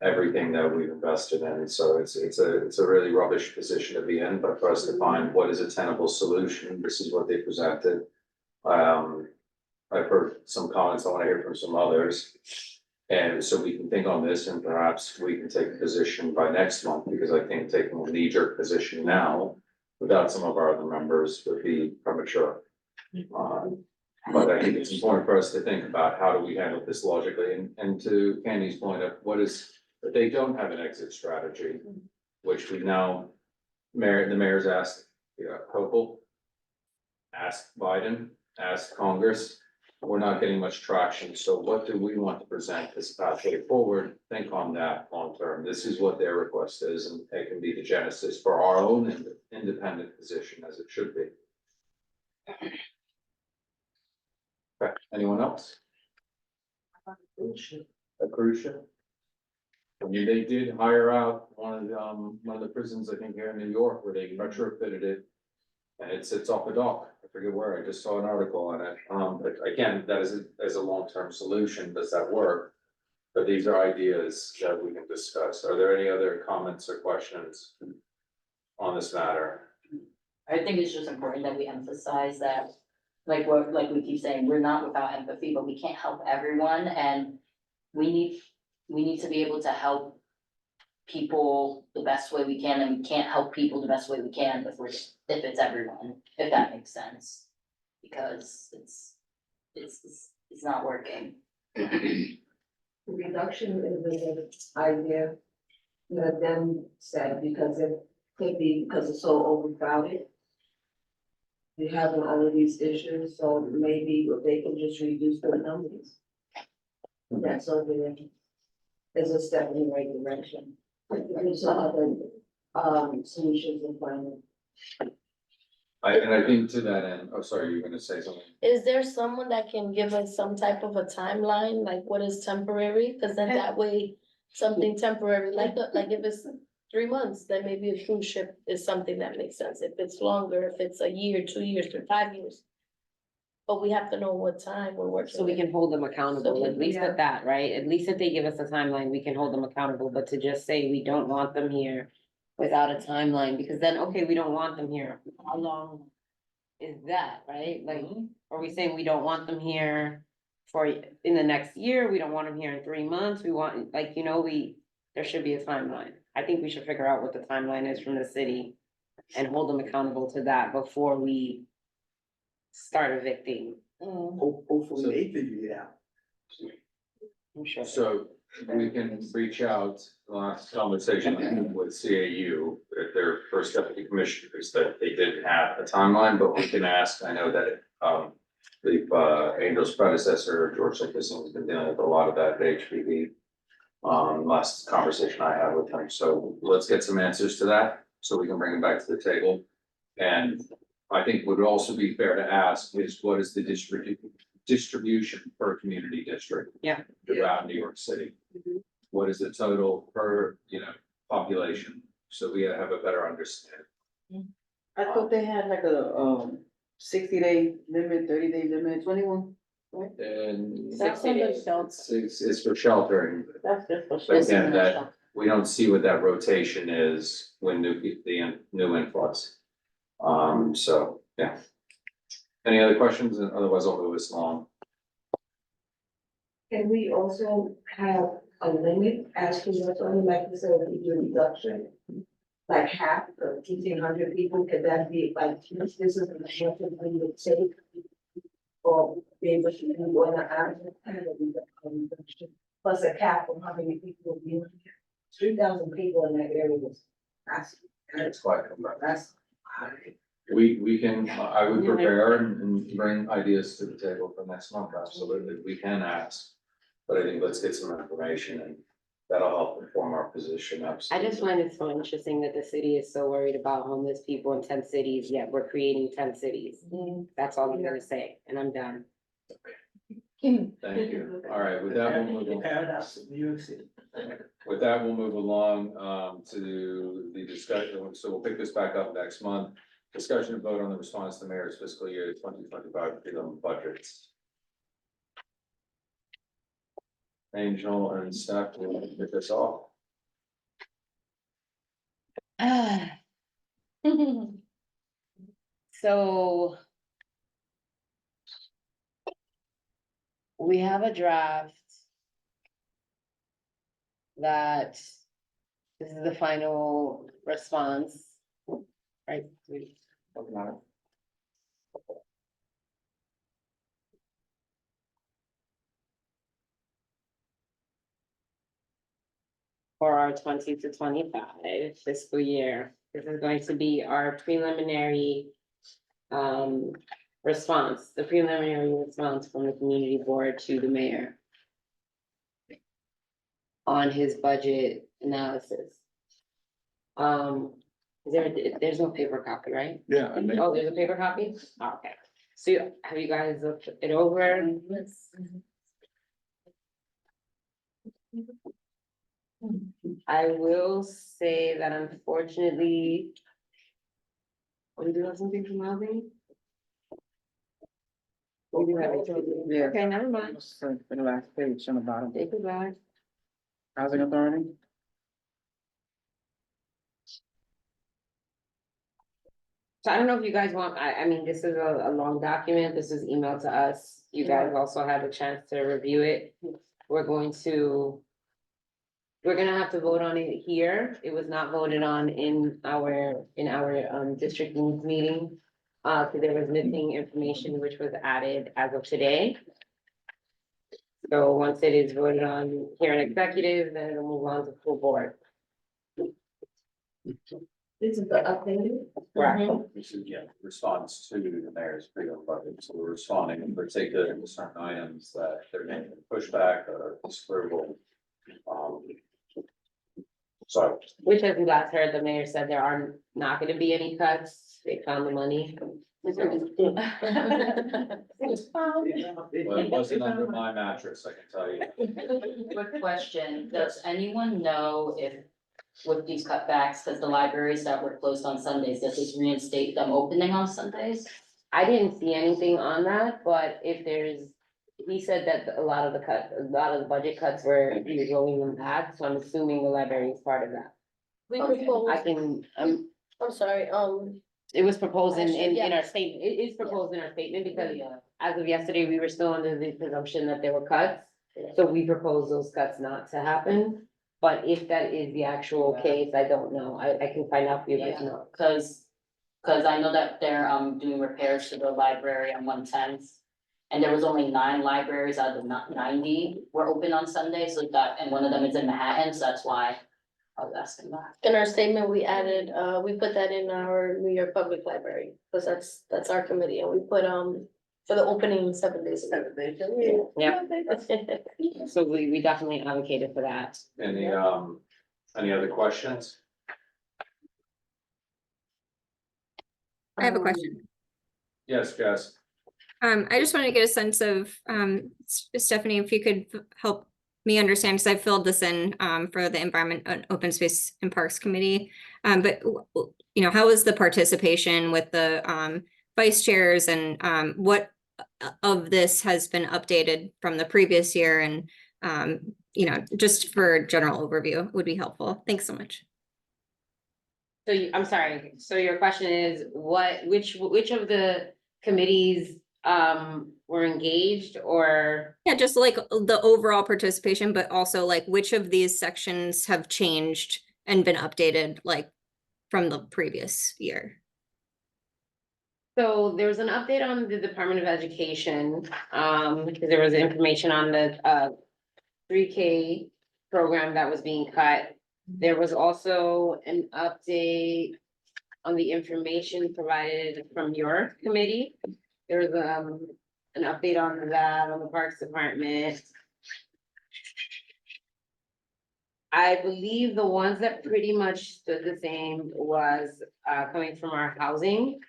everything that we've invested in? So it's a really rubbish position to be in, but for us to find what is a tenable solution, this is what they presented. I've heard some comments, I want to hear from some others. And so we can think on this, and perhaps we can take a position by next month, because I think taking a knee-jerk position now without some of our other members would be premature. But I think it's important for us to think about how do we handle this logically, and to Candy's point of what is, if they don't have an exit strategy, which we now, the mayor's asked, Hochul, asked Biden, asked Congress, we're not getting much traction. So what do we want to present as a pathway forward? Think on that long term. This is what their request is, and it can be the genesis for our own independent position, as it should be. Okay, anyone else? A cruise ship? I mean, they did hire out one of the prisons, I think, here in New York, where they retrofitted it. And it sits off the dock. I forget where, I just saw an article on it. But again, that is as a long-term solution. Does that work? But these are ideas that we can discuss. Are there any other comments or questions on this matter? I think it's just important that we emphasize that, like we keep saying, we're not without empathy, but we can't help everyone, and we need to be able to help people the best way we can, and we can't help people the best way we can if it's everyone, if that makes sense. Because it's not working. Reduction is an idea that them said, because it could be because it's so overcrowded. We have all of these issues, so maybe if they can just reduce the numbers. That's over there. Is a step in the right direction. There's other solutions in finding. I think to that end, oh, sorry, you were gonna say something? Is there someone that can give us some type of a timeline, like what is temporary? Cause then that way, something temporary, like if it's 3 months, then maybe a cruise ship is something that makes sense. If it's longer, if it's a year, 2 years, or 5 years. But we have to know what time we're working. So we with. can hold them accountable, So, at least yeah. at that, right? At least if they give us a timeline, we can hold them accountable, but to just say we don't want them here without a timeline, because then, okay, we don't want them here, how long is that, right? Like, are we saying we don't want them here for, in the next year, we don't want them here in 3 months, we want, like, you know, there should be a timeline. I think we should figure out what the timeline is from the city and hold them accountable to that before we start evicting. Hopefully they figure it out. I'm sure. So we can reach out, last conversation with CAU, their first deputy commissioners, that they didn't have a timeline, but we can ask, I know that, Angel's predecessor, George Nicholson, has been dealing with a lot of that at HPV. Last conversation I had with him, so let's get some answers to that, so we can bring them back to the table. And I think would also be fair to ask is what is the distribution per community district? Yeah. Throughout New York City. What is the total per, population? So we have a better understanding. I thought they had like a 60-day limit, 30-day limit, 21. And That's under shelter. it's for sheltering, That's just for but shelter. again, that, we don't see what that rotation is when the new influx. So, yeah. Any other questions? And otherwise I'll move this along. Can we also have a limit as to what's on, like you said, we do reduction? Like half or 1,500 people, could that be like, this is what we would take? Or be able to do on an average kind of reduction, plus a cap on how many people will be in here. 3,000 people in that area was, It's quite a number. that's high. We can, I would prepare and bring ideas to the table for next month, absolutely, we can ask. But I think let's get some information and that'll help inform our position, I absolutely. just find it so interesting that the city is so worried about homeless people in 10 cities, yet we're creating 10 cities. That's all I'm gonna say, and I'm done. Thank you, all right, with that, we'll move on. Paradox of New York City. With that, we'll move along to the discussion, so we'll pick this back up next month. Discussion and vote on the response to the mayor's fiscal year 2025 prelim budgets. Angel and Steph will get this off. So we have a draft that this is the final response, right? For our 20 to 25 fiscal year. This is going to be our preliminary response, the preliminary response from the community board to the mayor on his budget analysis. There's no paper copy, right? Yeah, I mean, Oh, there's a paper copy? Oh, okay. So have you guys looked it over? I will say that unfortunately. We do have something from housing? We do have it. Yeah. Okay, never mind. For the last page on the bottom. Take it back. Housing Authority? So I don't know if you guys want, I mean, this is a long document, this is emailed to us, you guys also had a chance to review it. We're gonna have to vote on it here, it was not voted on in our district needs meeting. So there was missing information which was added as of today. So once it is voted on here in executive, then it'll move on to full board. This is the updated. Correct. This is, response to the mayor's pre-owned budget, so we're responding in particular to certain items that they're making pushback or disapproval. So. Which, as we last heard, the mayor said there are not gonna be any cuts, they found the money. Well, it wasn't under my mattress, I can tell you. Quick question, does anyone know if with these cutbacks, because the libraries that were closed on Sundays, does this reinstate them opening on Sundays? I didn't see anything on that, but if there's, he said that a lot of the budget cuts were, he was rolling them back, so I'm assuming the library is part of that. We I propose, can, I'm sorry, it was proposed in Actually, our statement, it is proposed in our statement, because as of yesterday, we were still under the presumption that there were cuts. So we proposed those cuts not to happen, but if that is the actual case, I don't know, I can find out for you guys know. Cause I know that they're doing repairs to the library on 110th. And there was only 9 libraries out of the 90 were open on Sunday, so that, and one of them is in Manhattan, so that's why I was asking that. in our statement, we added, we put that in our New York Public Library, because that's our committee, and we put, for the opening 7 days. Yeah. So we definitely advocated for that. Any other questions? I have a question. Yes, Jess. I just wanted to get a sense of, Stephanie, if you could help me understand, because I filled this in, for the Environment and Open Space and Parks Committee. But, you know, how is the participation with the, vice chairs, and, what of this has been updated from the previous year? And, you know, just for general overview would be helpful. Thanks so much. So I'm sorry, so your question is which of the committees were engaged, or? Yeah, just like the overall participation, but also like which of these sections have changed and been updated, like from the previous year? So there was an update on the Department of Education, because there was information on the 3K program that was being cut. There was also an update on the information provided from your committee. There was an update on that on the Parks Department. I believe the ones that pretty much stood the same was coming from our housing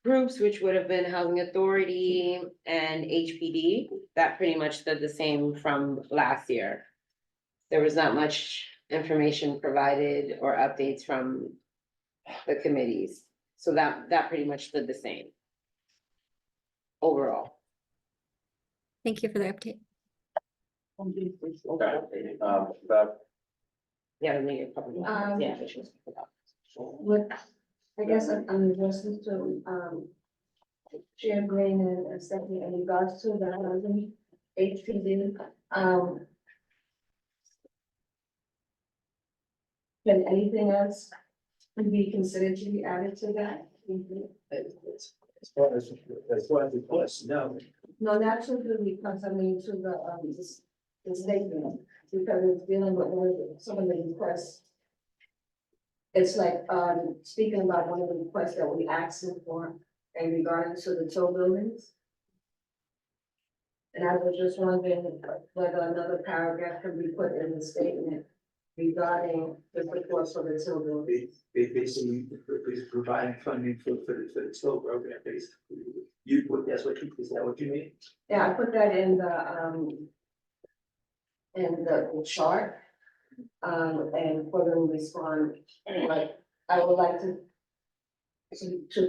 groups, which would have been Housing Authority and HPD. That pretty much stood the same from last year. There was not much information provided or updates from the committees. So that pretty much stood the same overall. Thank you for the update. Okay. Beth? Yeah, maybe a couple of, yeah. What, I guess I'm addressing to, Chair Green and Stephanie in regards to the housing HPD, can anything else be considered to be added to that? As far as the question, no. No, not to the, because I mean, to the statement, because it's dealing with some of the requests. It's like, speaking about one of the requests that we asked for in regarding to the tow buildings. And I was just wondering whether another paragraph can be put in the statement regarding the request for the tow buildings. Basically, providing funding for the tow program, basically. Is that what you mean? Yeah, I put that in the chart. And for them to respond, but I would like to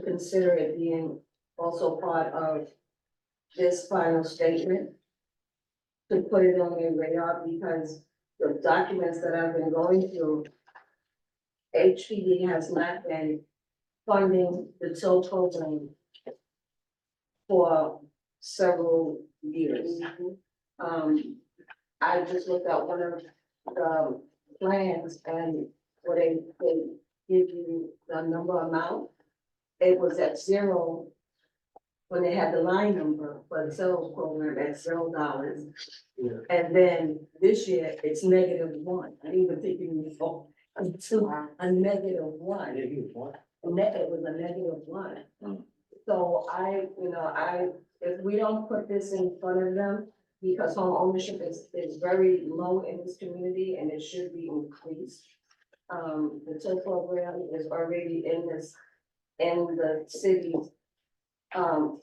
consider it being also part of this final statement. to put it on your radar because the documents that I've been going through, HPD has not been funding the tow program for several years. I just looked at one of the plans and where they give you the number amount. It was at zero when they had the line number for the sales program at $0. Yeah. And then this year, it's -1. I didn't even think it was until a -1. It was a -1. So if we don't put this in front of them, because home ownership is very low in this community and it should be increased. The tow program is already in the city's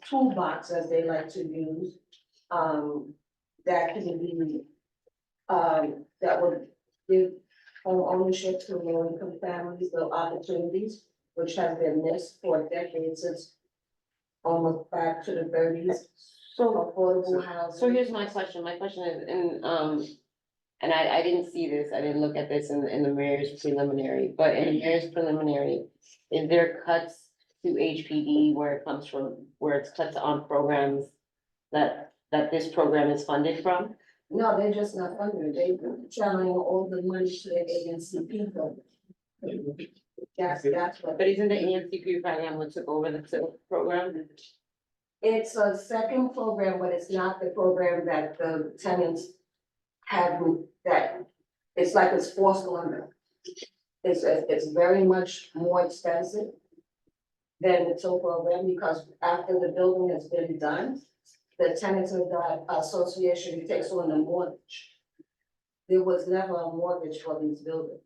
toolbox, as they like to use. That can be, that would give home ownership to low income families the opportunities, which have been missed for decades, since almost back to the 30s. So, Affordable housing. so here's my question. My question is, and I didn't see this, I didn't look at this in the mayor's preliminary, but in the mayor's preliminary, is there cuts to HPD where it comes from, where it's cuts on programs that this program is funded from? No, they're just not funded. They channeling all the money to the agency people. That's what. But isn't the ANCP program what took over the SIP program? It's a second program, but it's not the program that the tenants have, that it's like it's forced on them. It's very much more expensive than the tow program, because after the building has been done, the tenants of that association takes on the mortgage. There was never a mortgage for these buildings.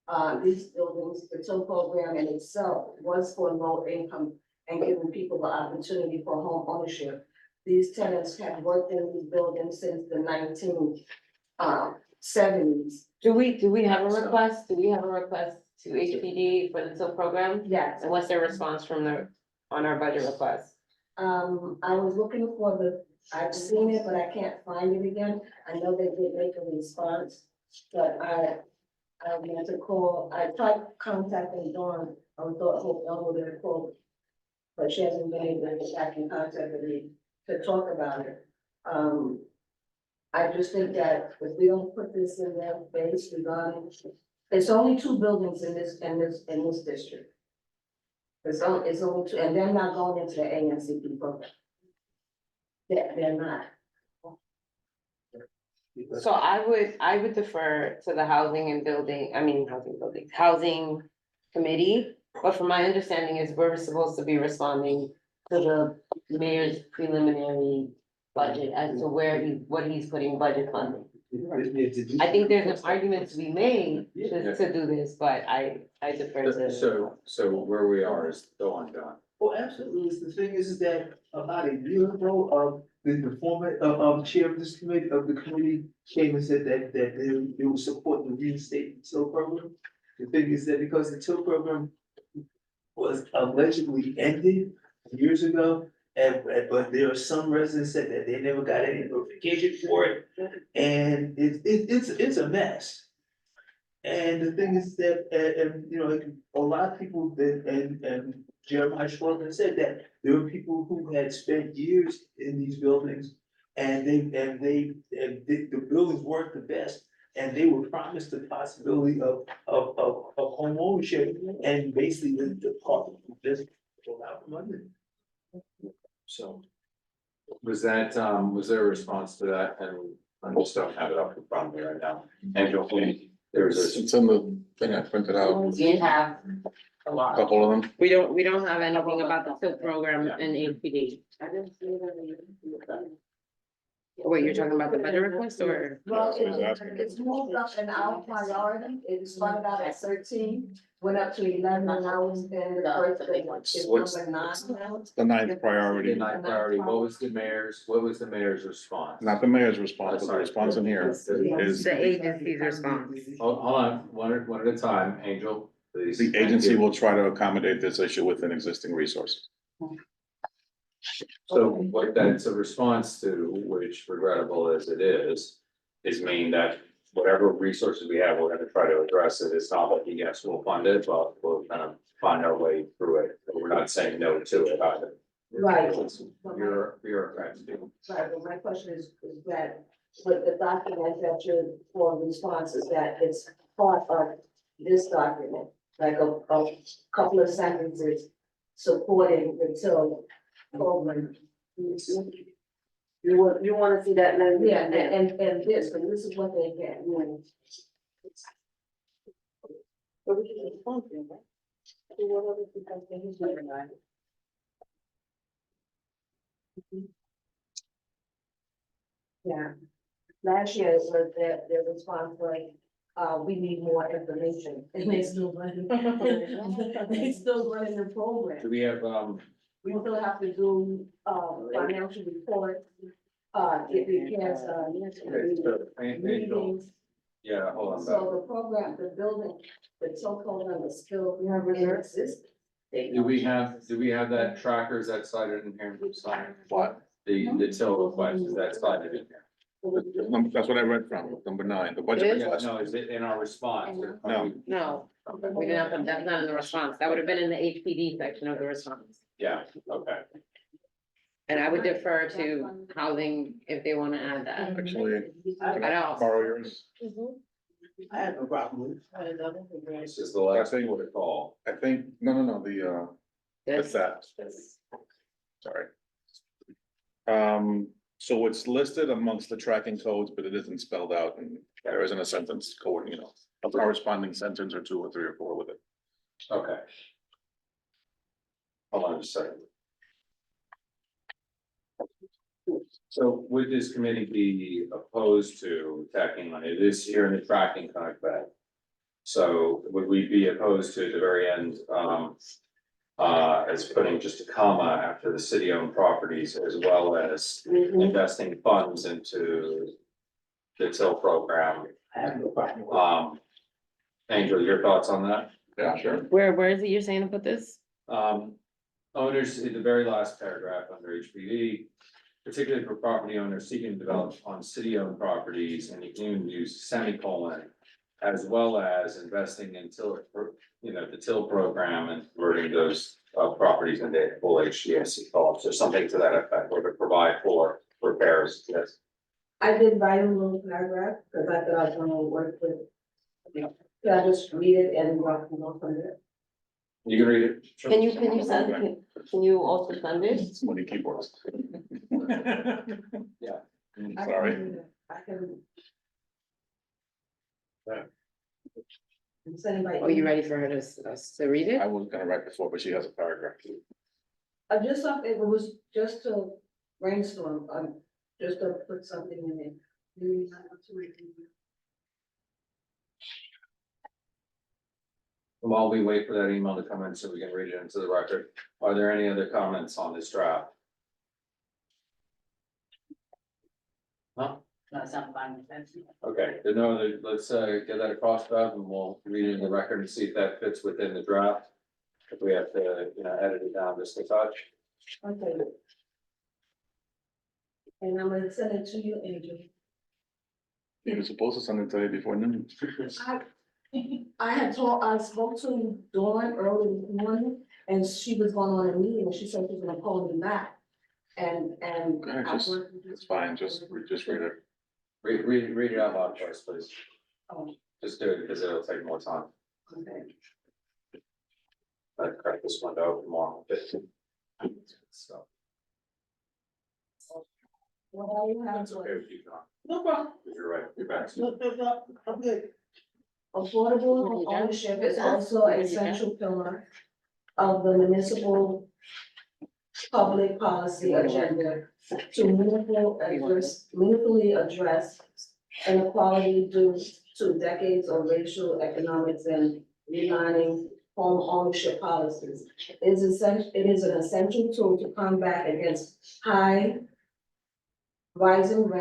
The tow program in itself was for low income and giving people the opportunity for home ownership. These tenants have worked in these buildings since the 1970s. Do we have a request? Do we have a request to HPD for the SIP program? Yes. And what's their response on our budget request? I was looking for I've seen it, but I can't find it again. I know they did make a response, but I wanted to call, I tried contacting Dawn, I hope Dawn would have called, but she hasn't been able to get back in contact with me to talk about it. I just think that if we don't put this in their face regarding, it's only 2 buildings in this district. It's only 2, and they're not going into the ANCP program. They're not. So I would defer to the housing committee, but from my understanding is we're supposed to be responding to the mayor's preliminary budget as to what he's putting budget funding. I think there's an argument to be made to do this, but I defer to. So where we are is go on, John. Well, absolutely. The thing is that about a year ago, the former chair of this committee, came and said that they would support the reinstatement tow program. The thing is that because the tow program was allegedly ended years ago, but there are some residents that they never got any notification for it, and it's a mess. And the thing is that, a lot of people that, and Jeremiah Schwartzman said that there were people who had spent years in these buildings, and the buildings weren't the best, and they were promised the possibility of home ownership, and basically the part of this pulled out from under. So. Was there a response to that? And I just don't have it up in front of me right now. Angel, there was It's in the thing I printed out, We have a a lot. couple of them. We don't have anything about the SIP program in HPD. Wait, you're talking about the budget request or? Well, Yeah, it's moved up in our priority. It started out at 13, went up to 11, and now it's in the first thing. It's number 9 now. It's the 9th priority, ninth priority. What was the mayor's response? not the mayor's response, but the response in here is The agency's response. Hold on, one at a time, Angel, please. the Thank agency you. will try to accommodate this issue within existing resources. So what that's a response to, which regrettable as it is mean that whatever resources we have, we're gonna try to address it. It's not like, yes, we'll fund it, but we'll kind of find our way through it. We're not saying no to it either. Right. You're correct. Right, but my question is that with the document that you're for response is that it's part of this document, like a couple of sentences supporting the till program. You wanna see that language? Yeah, and this is what they get. But we can respond to it, right? Do whatever you guys think is better, right? Yeah. Last year was their response was, we need more information, and they still running, they still running the program. Do we have, We still have to do, financial report, it requires, meetings. yeah, hold on. So the program, the building, the TIL program is still in existence. Do we have that trackers that cited in here? What? The till request, is that cited in here? That's what I read from, number 9, the budget Yeah, request. no, is it in our response? No. No, we didn't have, that's not in the response. That would have been in the HPD section of the response. Yeah, okay. And I would defer to housing if they wanna add that. Actually, I don't. borrow yours. I had no problem with This is the last thing what it call. I think, no, it's that, sorry. So it's listed amongst the tracking codes, but it isn't spelled out, and there isn't a sentence code, a corresponding sentence or 2 or 3 or 4 with it. Okay. Hold on just a second. So would this committee be opposed to tacking money this year in the tracking contract? So would we be opposed to at the very end, as putting just a comma after the city-owned properties as well as investing funds into the TIL program? I have no problem. Angel, your thoughts on that? Yeah, sure. Where is it you're saying to put this? Owners, in the very last paragraph under HPD, particularly for property owners seeking to develop on city-owned properties, and you can even use semicolon, as well as investing in TIL, the TIL program and converting those properties into full HGSC co-ops or something to that effect, or to provide for repairs, yes. I did write a little paragraph, because I thought I was gonna work with. Yeah, I just read it and walk from there. You can read it. Sure. Can you send, can you also send it? It's money keyboards. Yeah. I Sorry. I can. Yeah. I'm sending by. Are you ready for her to, us to read it? I was gonna write before, but she has a paragraph. I just thought it was just to brainstorm, just to put something in it. While we wait for that email to come in so we can read it into the record, are there any other comments on this draft? Huh? That sounds fine with that. Okay, there's no other, let's get that across Bev, and we'll read it in the record and see if that fits within the draft. If we have to, edit it down just a touch. Okay. And I'm gonna send it to you, Angel. You were supposed to send it today before noon. I spoke to Dawn early this morning, and she was going on a meeting, and she said she was gonna call me back. And. Okay, it's fine, just read it. Read it out loud first, please. Oh, Just do it because it'll take more time. okay. I'd crack this window open more. So, Well, all you have that's is okay with you, John. no problem. You're right, you're back. I'm good. Affordable ownership is also an essential pillar of the municipal public policy agenda to meaningfully address inequality due to decades of racial, economics, and realigning home ownership policies. It is an essential tool to combat against high rising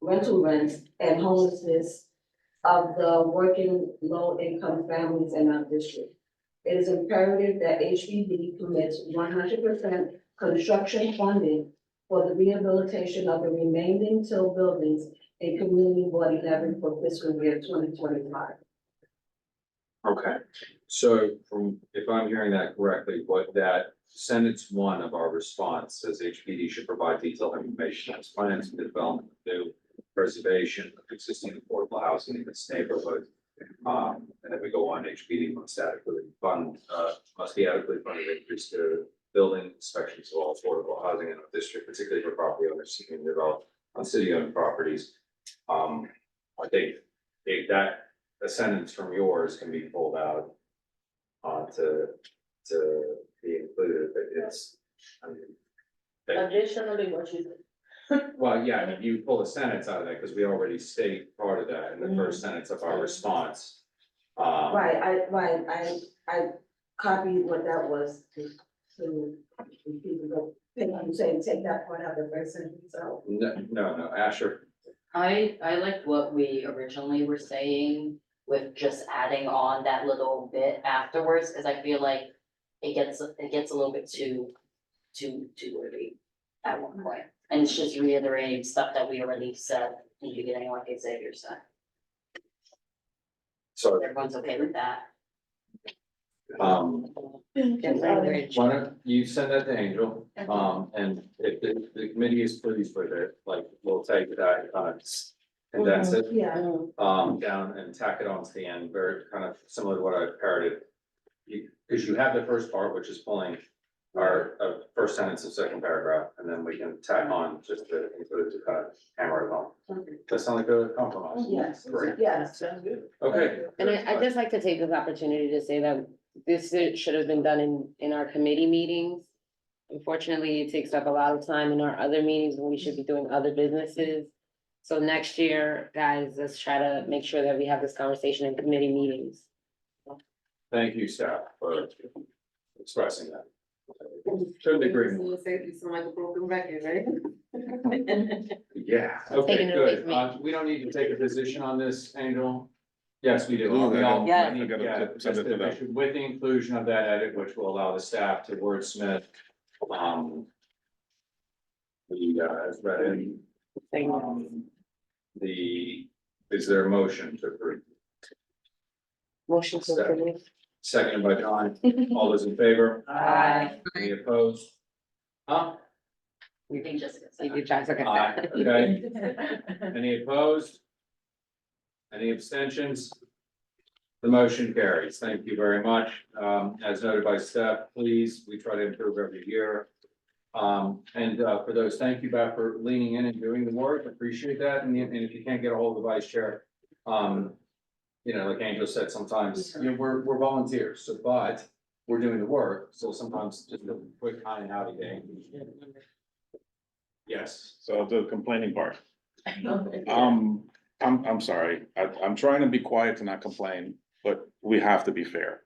rental rents and homelessness of the working low-income families in our district. It is imperative that HPD commits 100% construction funding for the rehabilitation of the remaining till buildings in Community Board 11 for fiscal year 2025. Okay, so from, if I'm hearing that correctly, what that sentence one of our response says HPD should provide detailed information as plans for the development of new preservation of existing affordable housing in this neighborhood. And then we go on, HPD must be adequately funded to increase the building inspections of all affordable housing in our district, particularly for property owners seeking to develop on city-owned properties. I think that a sentence from yours can be pulled out to be included, but it's. I mean, Additionally, what you well, yeah, I mean, you pull a sentence out of that, because we already state part of that in the first sentence of our response. I copied what that was to you saying take that part out of the first sentence out. No, Asher, I liked what we originally were saying with just adding on that little bit afterwards, cause I feel like it gets a little bit too wordy at one point. And it's just reiterating stuff that we already said in the beginning, like Xavier said. so, Everyone's okay with that? Good language. why don't you send that to Angel, and if the committee is pleased with it, like, we'll take that, condense it. Yeah. Down and tack it on to the end, very kind of similar to what I parroted. Because you have the first part, which is pulling our, first sentence of second paragraph, and then we can tack on just to include to kind of hammer it home. That sound like a compromise? Yes, Great. yes, sounds good. Okay. And I'd just like to take this opportunity to say that this should have been done in our committee meetings. Unfortunately, it takes up a lot of time in our other meetings when we should be doing other businesses. So next year, guys, let's try to make sure that we have this conversation in committee meetings. Thank you, staff, for expressing that. Couldn't agree more. like a broken record, right? Yeah, Taking okay, it away good. from me. We don't need to take a position on this, Angel. Yes, we do. Ooh, We all- Yeah. I gotta Yeah, send just it to them. with the inclusion of that edit, which will allow the staff to wordsmith, as read in. Is there a motion to approve? Motion to approve. Seconded by John. All those in favor? Aye. Any opposed? Huh? We think Jessica said. You did try to. Aye, okay. Any opposed? Any abstentions? The motion carries. Thank you very much. As noted by Steph, please, we try to improve every year. For those, thank you, Beth, for leaning in and doing the work. Appreciate that. And if you can't get a hold of the vice chair, like Angel said, sometimes, we're volunteers, so, but we're doing the work. So sometimes just a quick hi and howdy day. Yes. So the complaining part. I'm sorry, I'm trying to be quiet to not complain, but we have to be fair.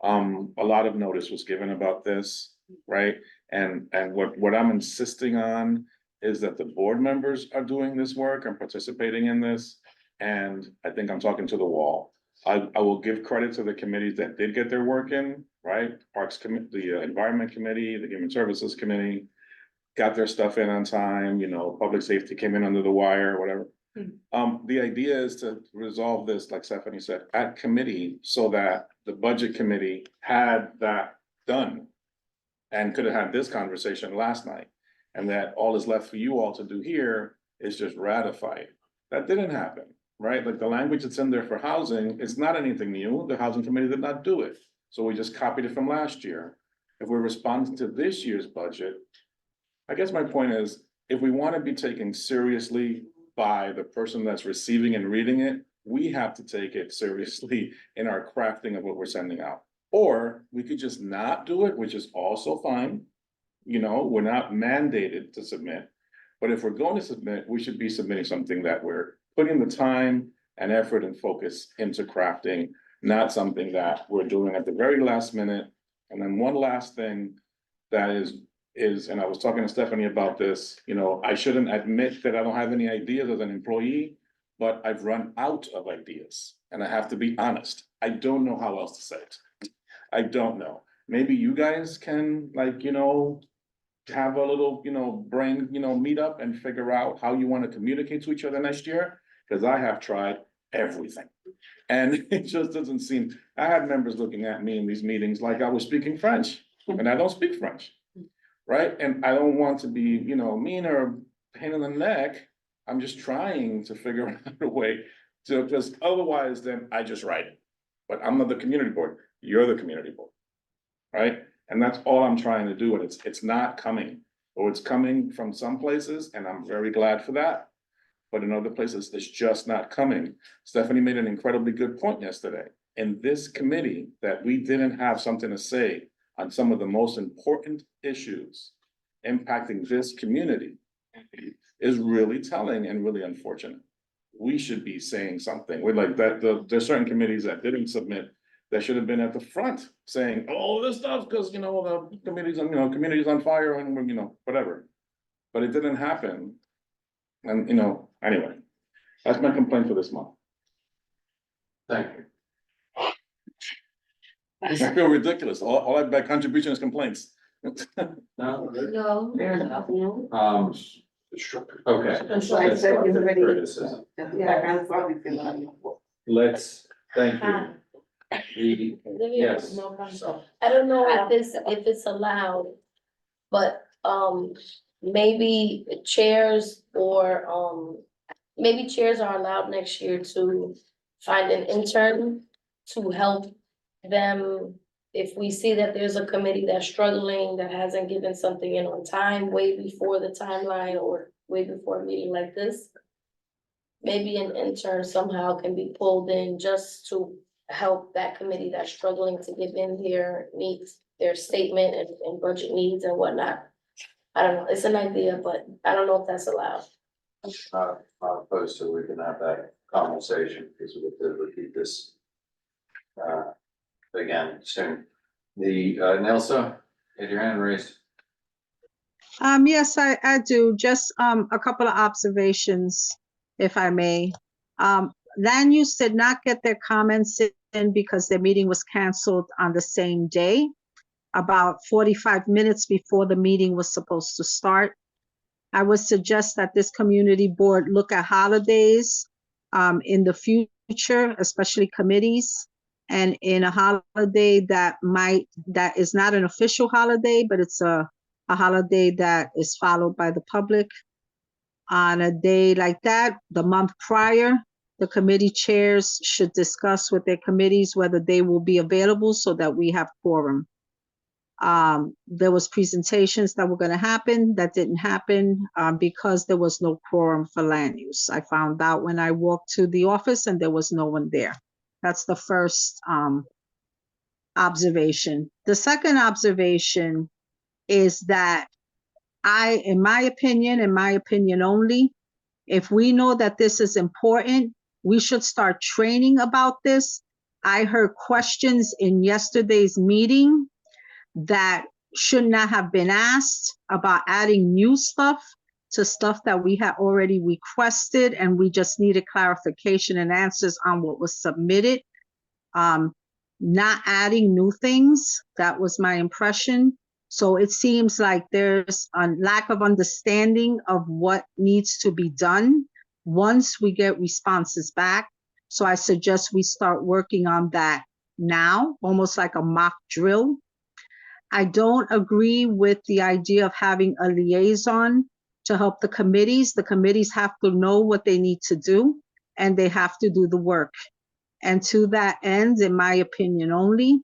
A lot of notice was given about this, right? And what I'm insisting on is that the board members are doing this work and participating in this. And I think I'm talking to the wall. I will give credit to the committees that did get their work in, right? Parks Committee, the Environment Committee, the Human Services Committee. Got their stuff in on time, public safety came in under the wire, whatever. The idea is to resolve this, like Stephanie said, at committee, so that the budget committee had that done. And could have had this conversation last night, and that all is left for you all to do here is just ratify it. That didn't happen, right? Like the language that's in there for housing, it's not anything new, the housing committee did not do it. So we just copied it from last year. If we're responding to this year's budget, I guess my point is, if we want to be taken seriously by the person that's receiving and reading it, we have to take it seriously in our crafting of what we're sending out. Or we could just not do it, which is also fine. We're not mandated to submit. But if we're going to submit, we should be submitting something that we're putting the time and effort and focus into crafting, not something that we're doing at the very last minute. And then one last thing that is, and I was talking to Stephanie about this, I shouldn't admit that I don't have any ideas as an employee, but I've run out of ideas and I have to be honest. I don't know how else to say it. I don't know. Maybe you guys can have a little, brain, meet up and figure out how you want to communicate to each other next year? Because I have tried everything. And it just doesn't seem, I had members looking at me in these meetings like I was speaking French, and I don't speak French. Right? And I don't want to be, mean or pain in the neck. I'm just trying to figure out a way to, because otherwise then I just write it. But I'm not the community board, you're the community board. Right? And that's all I'm trying to do, and it's not coming. Or it's coming from some places, and I'm very glad for that. But in other places, it's just not coming. Stephanie made an incredibly good point yesterday. In this committee, that we didn't have something to say on some of the most important issues impacting this community is really telling and really unfortunate. We should be saying something. We're like that, there's certain committees that didn't submit that should have been at the front saying, oh, this stuff, because, the community's on fire and, whatever. But it didn't happen. And, anyway, that's my complaint for this month. Thank you. I feel ridiculous. All I my contribution is complaints. No, No. Fair enough. okay. That's why I said you already- Criticism. Background probably feel like- Let's, thank you. Yes. So, I don't know if it's allowed, but, maybe chairs or, maybe chairs are allowed next year to find an intern to help them. If we see that there's a committee that's struggling, that hasn't given something in on time, way before the timeline or way before a meeting like this. Maybe an intern somehow can be pulled in just to help that committee that's struggling to give in their needs, their statement and budget needs and whatnot. I don't know, it's an idea, but I don't know if that's allowed. Not opposed to, we can have that conversation, because we could repeat this. Again, soon. The, Nelsa, had your hand raised. Yes, I do. Just a couple of observations, if I may. Land use did not get their comments in because their meeting was canceled on the same day, about 45 minutes before the meeting was supposed to start. I would suggest that this community board look at holidays in the future, especially committees, and in a holiday that is not an official holiday, but it's a holiday that is followed by the public. On a day like that, the month prior, the committee chairs should discuss with their committees whether they will be available so that we have quorum. There was presentations that were going to happen that didn't happen because there was no quorum for land use. I found out when I walked to the office and there was no one there. That's the first observation. The second observation is that in my opinion only, if we know that this is important, we should start training about this. I heard questions in yesterday's meeting that should not have been asked about adding new stuff to stuff that we had already requested, and we just needed clarification and answers on what was submitted. Not adding new things, that was my impression. So it seems like there's a lack of understanding of what needs to be done once we get responses back. So I suggest we start working on that now, almost like a mock drill. I don't agree with the idea of having a liaison to help the committees. The committees have to know what they need to do, and they have to do the work. And to that end, in my opinion only,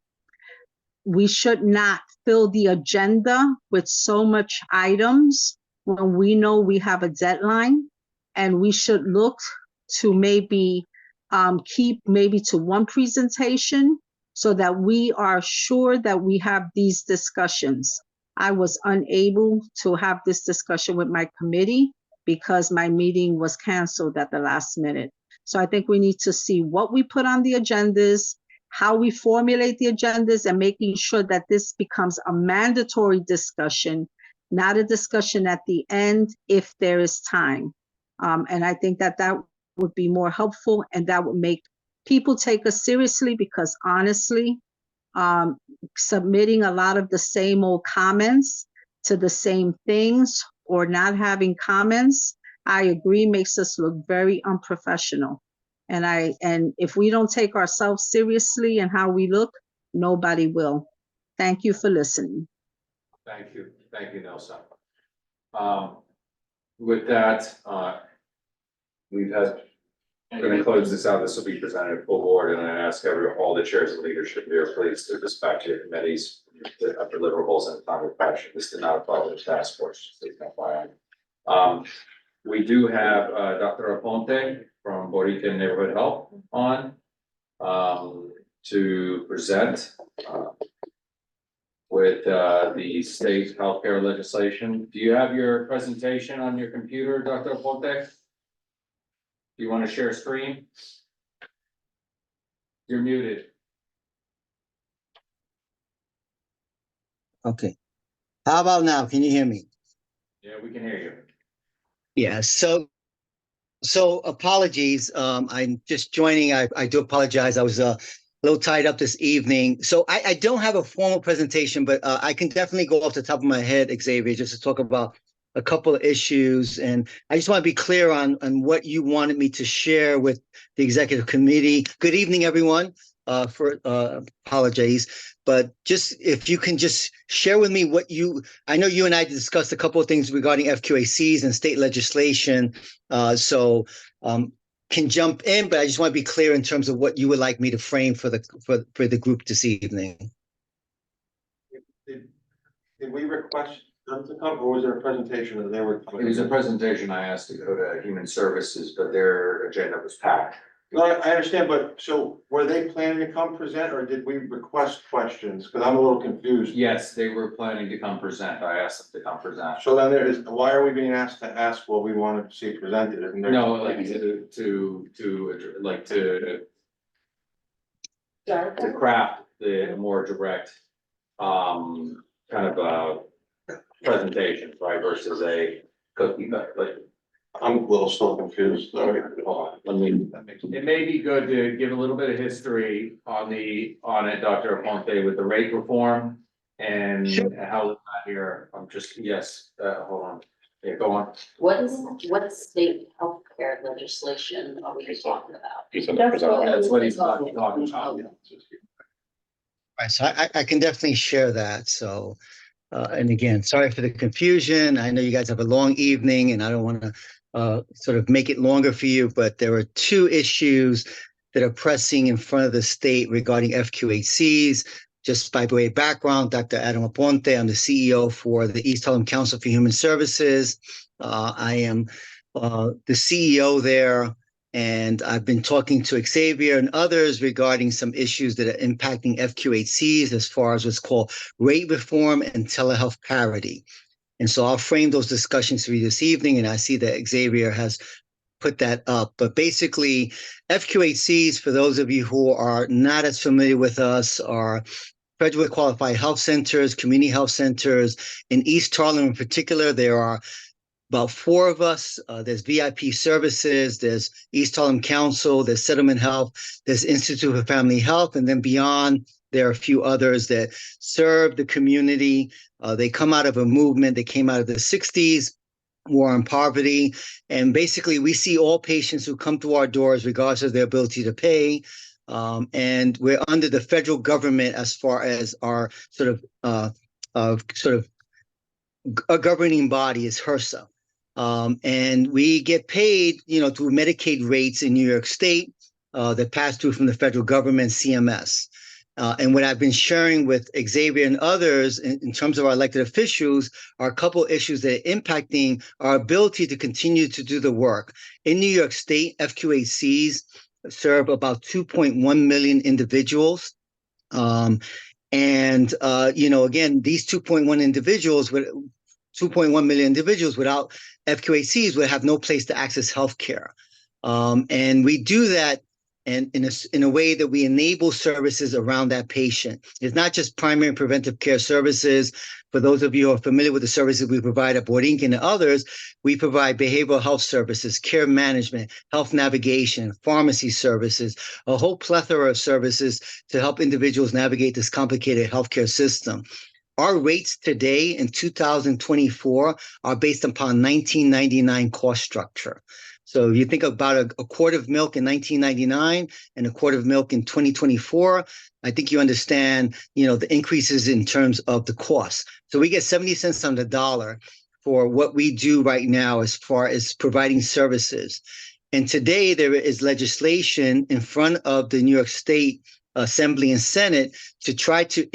we should not fill the agenda with so much items when we know we have a deadline, and we should look to maybe keep maybe to one presentation so that we are sure that we have these discussions. I was unable to have this discussion with my committee because my meeting was canceled at the last minute. So I think we need to see what we put on the agendas, how we formulate the agendas, and making sure that this becomes a mandatory discussion, not a discussion at the end if there is time. And I think that that would be more helpful, and that would make people take us seriously, because honestly, submitting a lot of the same old comments to the same things or not having comments, I agree, makes us look very unprofessional. And if we don't take ourselves seriously and how we look, nobody will. Thank you for listening. Thank you, Nelson. With that, we're gonna close this out. This will be presented to full board, and I ask all the chairs and leadership here, please, to dispatch your committees, to have deliverables in a timely fashion. This did not apply to the task force, just to FYI. We do have Dr. Aponte from Borican Neighborhood Health on to present with the state healthcare legislation. Do you have your presentation on your computer, Dr. Aponte? Do you want to share screen? You're muted. Okay. How about now? Can you hear me? Yeah, we can hear you. Yeah, so apologies. I'm just joining. I do apologize. I was a little tied up this evening. So I don't have a formal presentation, but I can definitely go off the top of my head, Xavier, just to talk about a couple of issues. And I just want to be clear on what you wanted me to share with the executive committee. Good evening, everyone. Apologies, but just if you can just share with me I know you and I discussed a couple of things regarding FQACs and state legislation. Can jump in, but I just want to be clear in terms of what you would like me to frame for the group this evening. Did we request them to come, or was there a presentation that they were? It was a presentation I asked to go to Human Services, but their agenda was packed. No, I understand, but so were they planning to come present, or did we request questions? Because I'm a little confused. Yes, they were planning to come present. I asked them to come present. So then why are we being asked to ask what we want to see presented? Isn't there- No, like to craft the more direct, kind of presentation, right, versus a cookie, like. I'm a little still confused. Sorry. Hold on, it may be good to give a little bit of history on it, Dr. Aponte, with the rate reform and how it's not here. I'm just, yes, hold on. Yeah, go on. What state healthcare legislation are we talking about? That's what he's talking about. Right, so I can definitely share that. So, and again, sorry for the confusion. I know you guys have a long evening, and I don't want to sort of make it longer for you, but there are two issues that are pressing in front of the state regarding FQHCs. Just by way of background, Dr. Adam Aponte, I'm the CEO for the East Harlem Council for Human Services. I am the CEO there, and I've been talking to Xavier and others regarding some issues that are impacting FQHCs as far as what's called rate reform and telehealth parity. And so I'll frame those discussions for you this evening, and I see that Xavier has put that up. But basically, FQHCs, for those of you who are not as familiar with us, are federally qualified health centers, community health centers. In East Harlem in particular, there are about 4 of us. There's VIP Services, there's East Harlem Council, there's Settlement Health, there's Institute for Family Health, and then beyond, there are a few others that serve the community. They come out of a movement that came out of the 60s, war on poverty. And basically, we see all patients who come through our doors, regardless of their ability to pay. And we're under the federal government as far as our a governing body is HRSA. And we get paid, through Medicaid rates in New York State that pass through from the federal government, CMS. And what I've been sharing with Xavier and others in terms of our elected officials are a couple issues that are impacting our ability to continue to do the work. In New York State, FQHCs serve about 2.1 million individuals. Again, these 2.1 million individuals without FQHCs would have no place to access healthcare. And we do that in a way that we enable services around that patient. It's not just primary and preventive care services. For those of you who are familiar with the services we provide at Borinquen and others, we provide behavioral health services, care management, health navigation, pharmacy services, a whole plethora of services to help individuals navigate this complicated healthcare system. our rates today in 2024 are based upon 1999 cost structure. So you think about a quart of milk in 1999 and a quart of milk in 2024, I think you understand, the increases in terms of the cost. So we get 70 cents on the dollar for what we do right now as far as providing services. And today there is legislation in front of the New York State Assembly and Senate to try to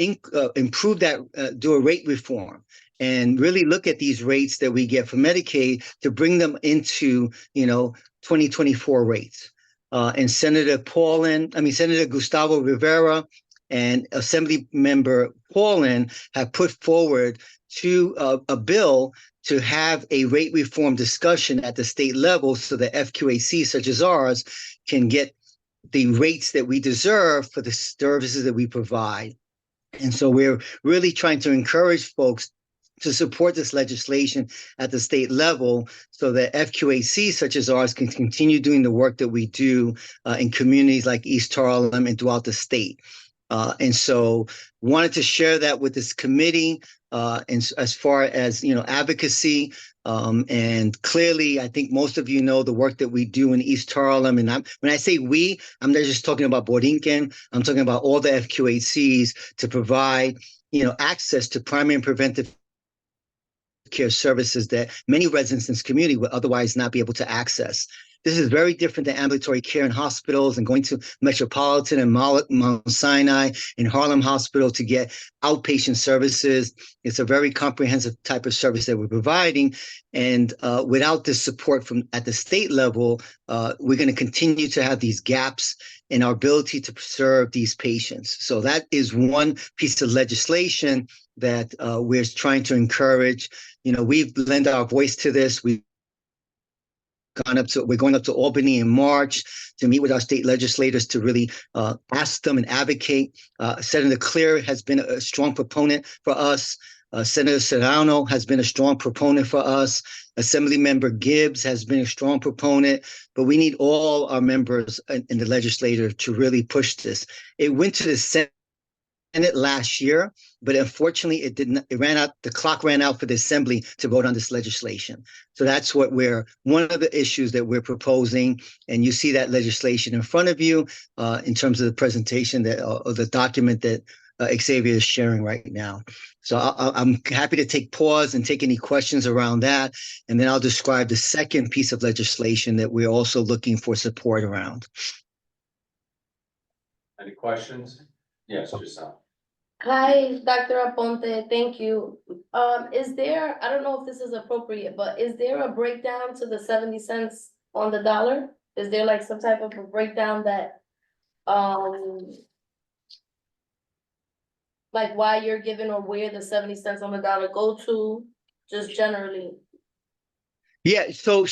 improve that, do a rate reform and really look at these rates that we get for Medicaid to bring them into, 2024 rates. And Senator Gustavo Rivera and Assembly Member Paulin have put forward a bill to have a rate reform discussion at the state level so that FQAC such as ours can get the rates that we deserve for the services that we provide. And so we're really trying to encourage folks to support this legislation at the state level so that FQAC such as ours can continue doing the work that we do in communities like East Harlem and throughout the state. And so wanted to share that with this committee and as far as, advocacy. And clearly, I think most of you know the work that we do in East Harlem. And when I say we, I'm not just talking about Borinquen. I'm talking about all the FQACs to provide, access to primary and preventive care services that many residents in this community would otherwise not be able to access. This is very different than ambulatory care in hospitals and going to Metropolitan and Mount Sinai and Harlem Hospital to get outpatient services. It's a very comprehensive type of service that we're providing. And without this support from at the state level, we're going to continue to have these gaps in our ability to serve these patients. So that is one piece of legislation that we're trying to encourage. We've lent our voice to this. We're going up to Albany in March to meet with our state legislators to really ask them and advocate. Senator Clear has been a strong proponent for us. Senator Serrano has been a strong proponent for us. Assemblymember Gibbs has been a strong proponent, but we need all our members in the legislature to really push this. It went to the Senate last year, but unfortunately the clock ran out for the Assembly to vote on this legislation. So that's one of the issues that we're proposing. And you see that legislation in front of you in terms of the presentation or the document that Xavier is sharing right now. So I'm happy to take pause and take any questions around that. And then I'll describe the second piece of legislation that we're also looking for support around. Any questions? Yes, Giselle. Hi, Dr. Aponte, thank you. Is there, I don't know if this is appropriate, but is there a breakdown to the 70 cents on the dollar? Is there like some type of a breakdown that, like why you're given or where the 70 cents on the dollar go to, just generally? Yeah, so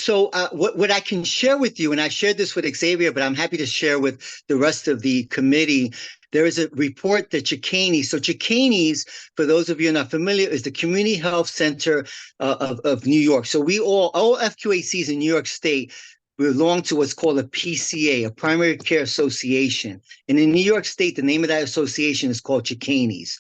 what I can share with you, and I shared this with Xavier, but I'm happy to share with the rest of the committee. There is a report that Chicanis, for those of you not familiar, is the Community Health Center of New York. So all FQACs in New York State belong to what's called a PCA, a Primary Care Association. And in New York State, the name of that association is called Chicanis.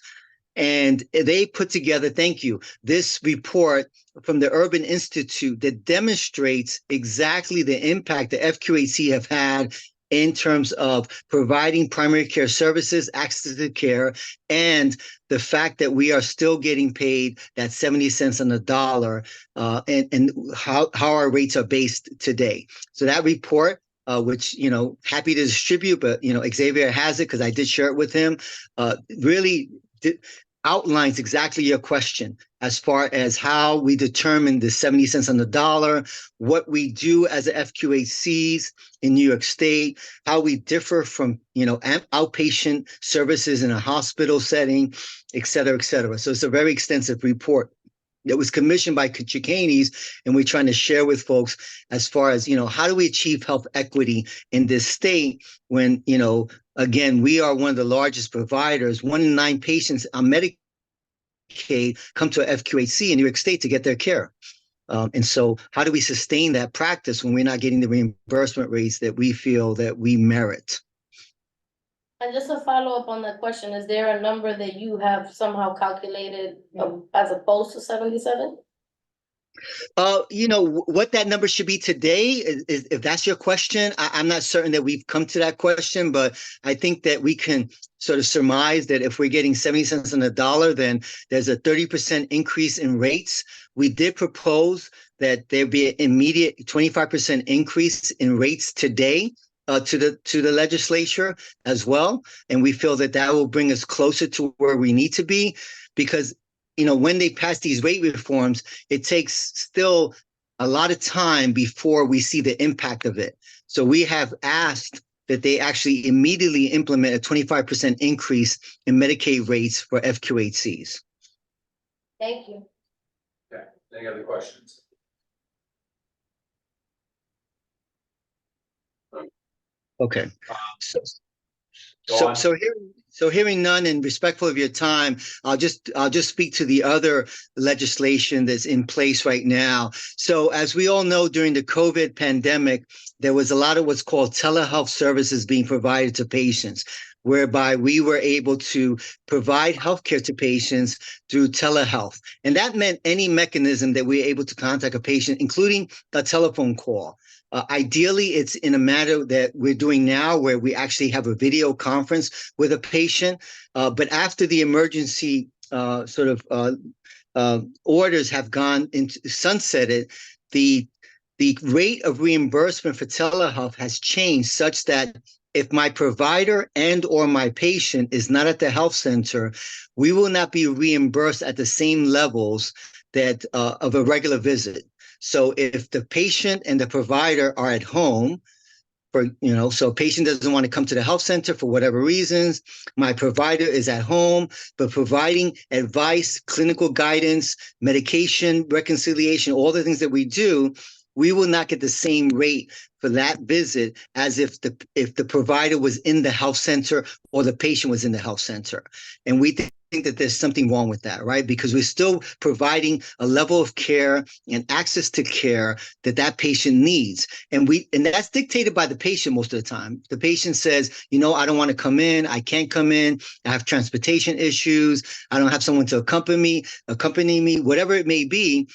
And they put together, thank you, this report from the Urban Institute that demonstrates exactly the impact the FQAC have had in terms of providing primary care services, access to care, and the fact that we are still getting paid that 70 cents on the dollar, and how our rates are based today. So that report, which, happy to distribute, but, Xavier has it because I did share it with him, really outlines exactly your question as far as how we determine the 70 cents on the dollar, what we do as FQACs in New York State, how we differ from, outpatient services in a hospital setting, et cetera, et cetera. So it's a very extensive report that was commissioned by Chicanis, and we're trying to share with folks as far as, how do we achieve health equity in this state when, again, we are one of the largest providers. 1 in 9 patients on Medicaid come to a FQHC in New York State to get their care. And so how do we sustain that practice when we're not getting the reimbursement rates that we feel that we merit? And just a follow-up on that question, is there a number that you have somehow calculated as opposed to 77? What that number should be today is if that's your question, I'm not certain that we've come to that question, but I think that we can sort of surmise that if we're getting 70 cents on the dollar, then there's a 30% increase in rates. We did propose that there be an immediate 25% increase in rates today to the legislature as well. And we feel that that will bring us closer to where we need to be, because when they pass these rate reforms, it takes still a lot of time before we see the impact of it. So we have asked that they actually immediately implement a 25% increase in Medicaid rates for FQHCs. Thank you. Okay, any other questions? Okay. Go on. So hearing none and respectful of your time, I'll just speak to the other legislation that's in place right now. So as we all know, during the COVID pandemic, there was a lot of what's called telehealth services being provided to patients, whereby we were able to provide healthcare to patients through telehealth. And that meant any mechanism that we were able to contact a patient, including a telephone call. Ideally, it's in a matter that we're doing now where we actually have a video conference with a patient. But after the emergency orders have gone into sunsetted, the rate of reimbursement for telehealth has changed such that if my provider and or my patient is not at the health center, we will not be reimbursed at the same levels that of a regular visit. So if the patient and the provider are at home, so a patient doesn't want to come to the health center for whatever reasons, my provider is at home, but providing advice, clinical guidance, medication, reconciliation, all the things that we do, we will not get the same rate for that visit as if the provider was in the health center or the patient was in the health center. And we think that there's something wrong with that, right? Because we're still providing a level of care and access to care that patient needs. And that's dictated by the patient most of the time. The patient says, I don't want to come in. I can't come in. I have transportation issues. I don't have someone to accompany me, whatever it may be.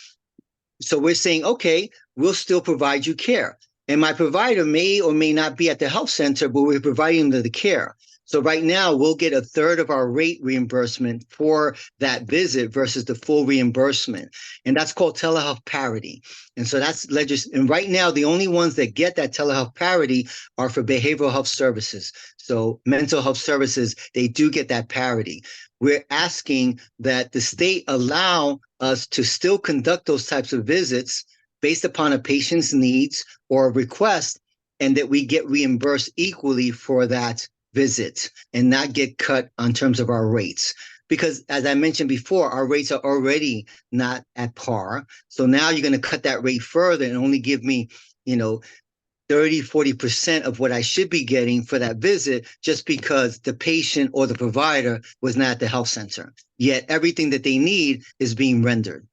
So we're saying, okay, we'll still provide you care. And my provider may or may not be at the health center, but we're providing them the care. So right now, we'll get a third of our rate reimbursement for that visit versus the full reimbursement. And that's called telehealth parity. And so that's and right now, the only ones that get that telehealth parity are for behavioral health services. So mental health services, they do get that parity. We're asking that the state allow us to still conduct those types of visits based upon a patient's needs or a request, and that we get reimbursed equally for that visit and not get cut on terms of our rates. Because as I mentioned before, our rates are already not at par. So now you're going to cut that rate further and only give me, 30-40% of what I should be getting for that visit just because the patient or the provider was not at the health center. Yet everything that they need is being rendered.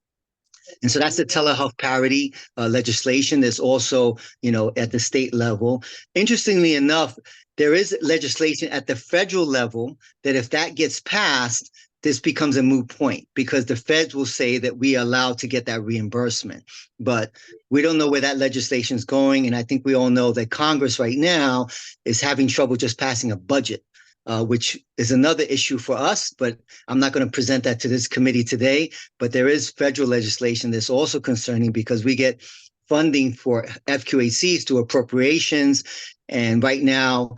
And so that's the telehealth parity legislation. There's also, at the state level. Interestingly enough, there is legislation at the federal level that if that gets passed, this becomes a moot point because the feds will say that we are allowed to get that reimbursement. But we don't know where that legislation is going. And I think we all know that Congress right now is having trouble just passing a budget, which is another issue for us. But I'm not going to present that to this committee today. But there is federal legislation that's also concerning because we get funding for FQHCs through appropriations. And right now,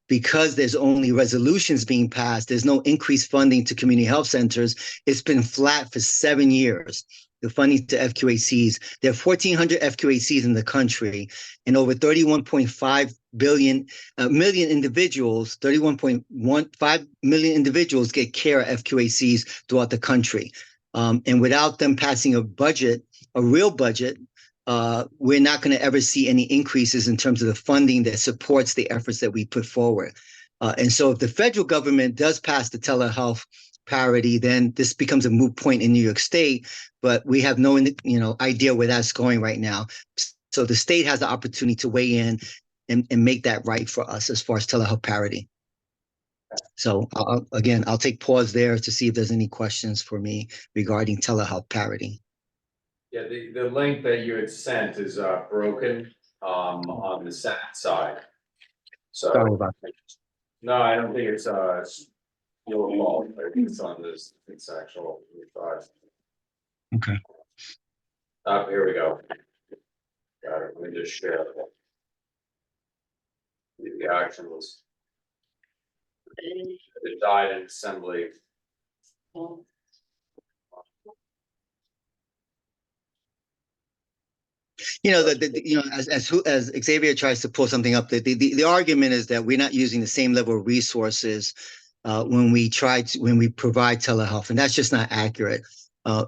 because there's only resolutions being passed, there's no increased funding to community health centers. It's been flat for 7 years, the funding to FQHCs. There are 1,400 FQHCs in the country, and over 31.5 million individuals, 31.15 million individuals get care at FQHCs throughout the country. And without them passing a real budget, we're not going to ever see any increases in terms of the funding that supports the efforts that we put forward. And so if the federal government does pass the telehealth parity, then this becomes a moot point in New York State, but we have no idea where that's going right now. So the state has the opportunity to weigh in and make that right for us as far as telehealth parity. So again, I'll take pause there to see if there's any questions for me regarding telehealth parity. Yeah, the link that you had sent is broken on the Senate side. So. Sorry about that. No, I don't think it's your fault. I think it's on this, it's actual. Okay. Here we go. Got it. Let me just share it. The action was. It died in assembly. You know, as Xavier tries to pull something up, the argument is that we're not using the same level of resources when we provide telehealth, and that's just not accurate.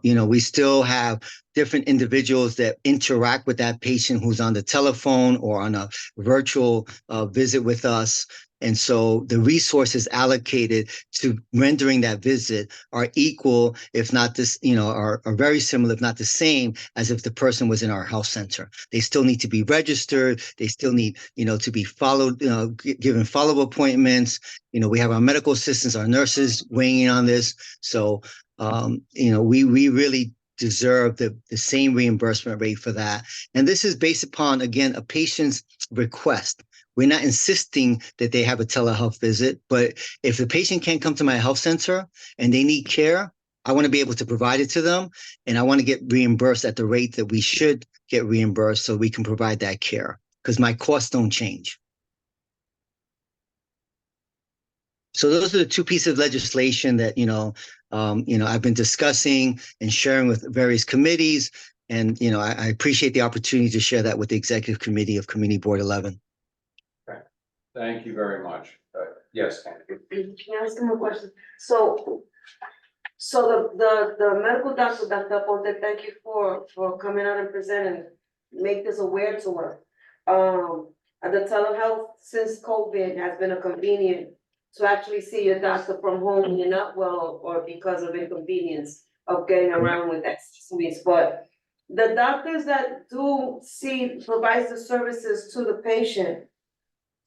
You know, we still have different individuals that interact with that patient who's on the telephone or on a virtual visit with us. And so the resources allocated to rendering that visit are equal, if not this, you know, are very similar, if not the same, as if the person was in our health center. They still need to be registered. They still need, you know, to be followed, given follow-up appointments. You know, we have our medical assistants, our nurses weighing in on this. So, you know, we really deserve the same reimbursement rate for that. And this is based upon, again, a patient's request. We're not insisting that they have a telehealth visit, but if the patient can't come to my health center and they need care, I want to be able to provide it to them, and I want to get reimbursed at the rate that we should get reimbursed so we can provide that care, because my costs don't change. So those are the two pieces of legislation that, I've been discussing and sharing with various committees. And, I appreciate the opportunity to share that with the Executive Committee of Community Board 11. Thank you very much. Yes. Can I ask him a question? So the medical doctor, Dr. Aponte, thank you for coming out and presenting, make this aware to her. The telehealth since COVID has been a convenient to actually see your doctor from home when you're not well or because of inconvenience of getting around with accessories. But the doctors that do provide the services to the patient,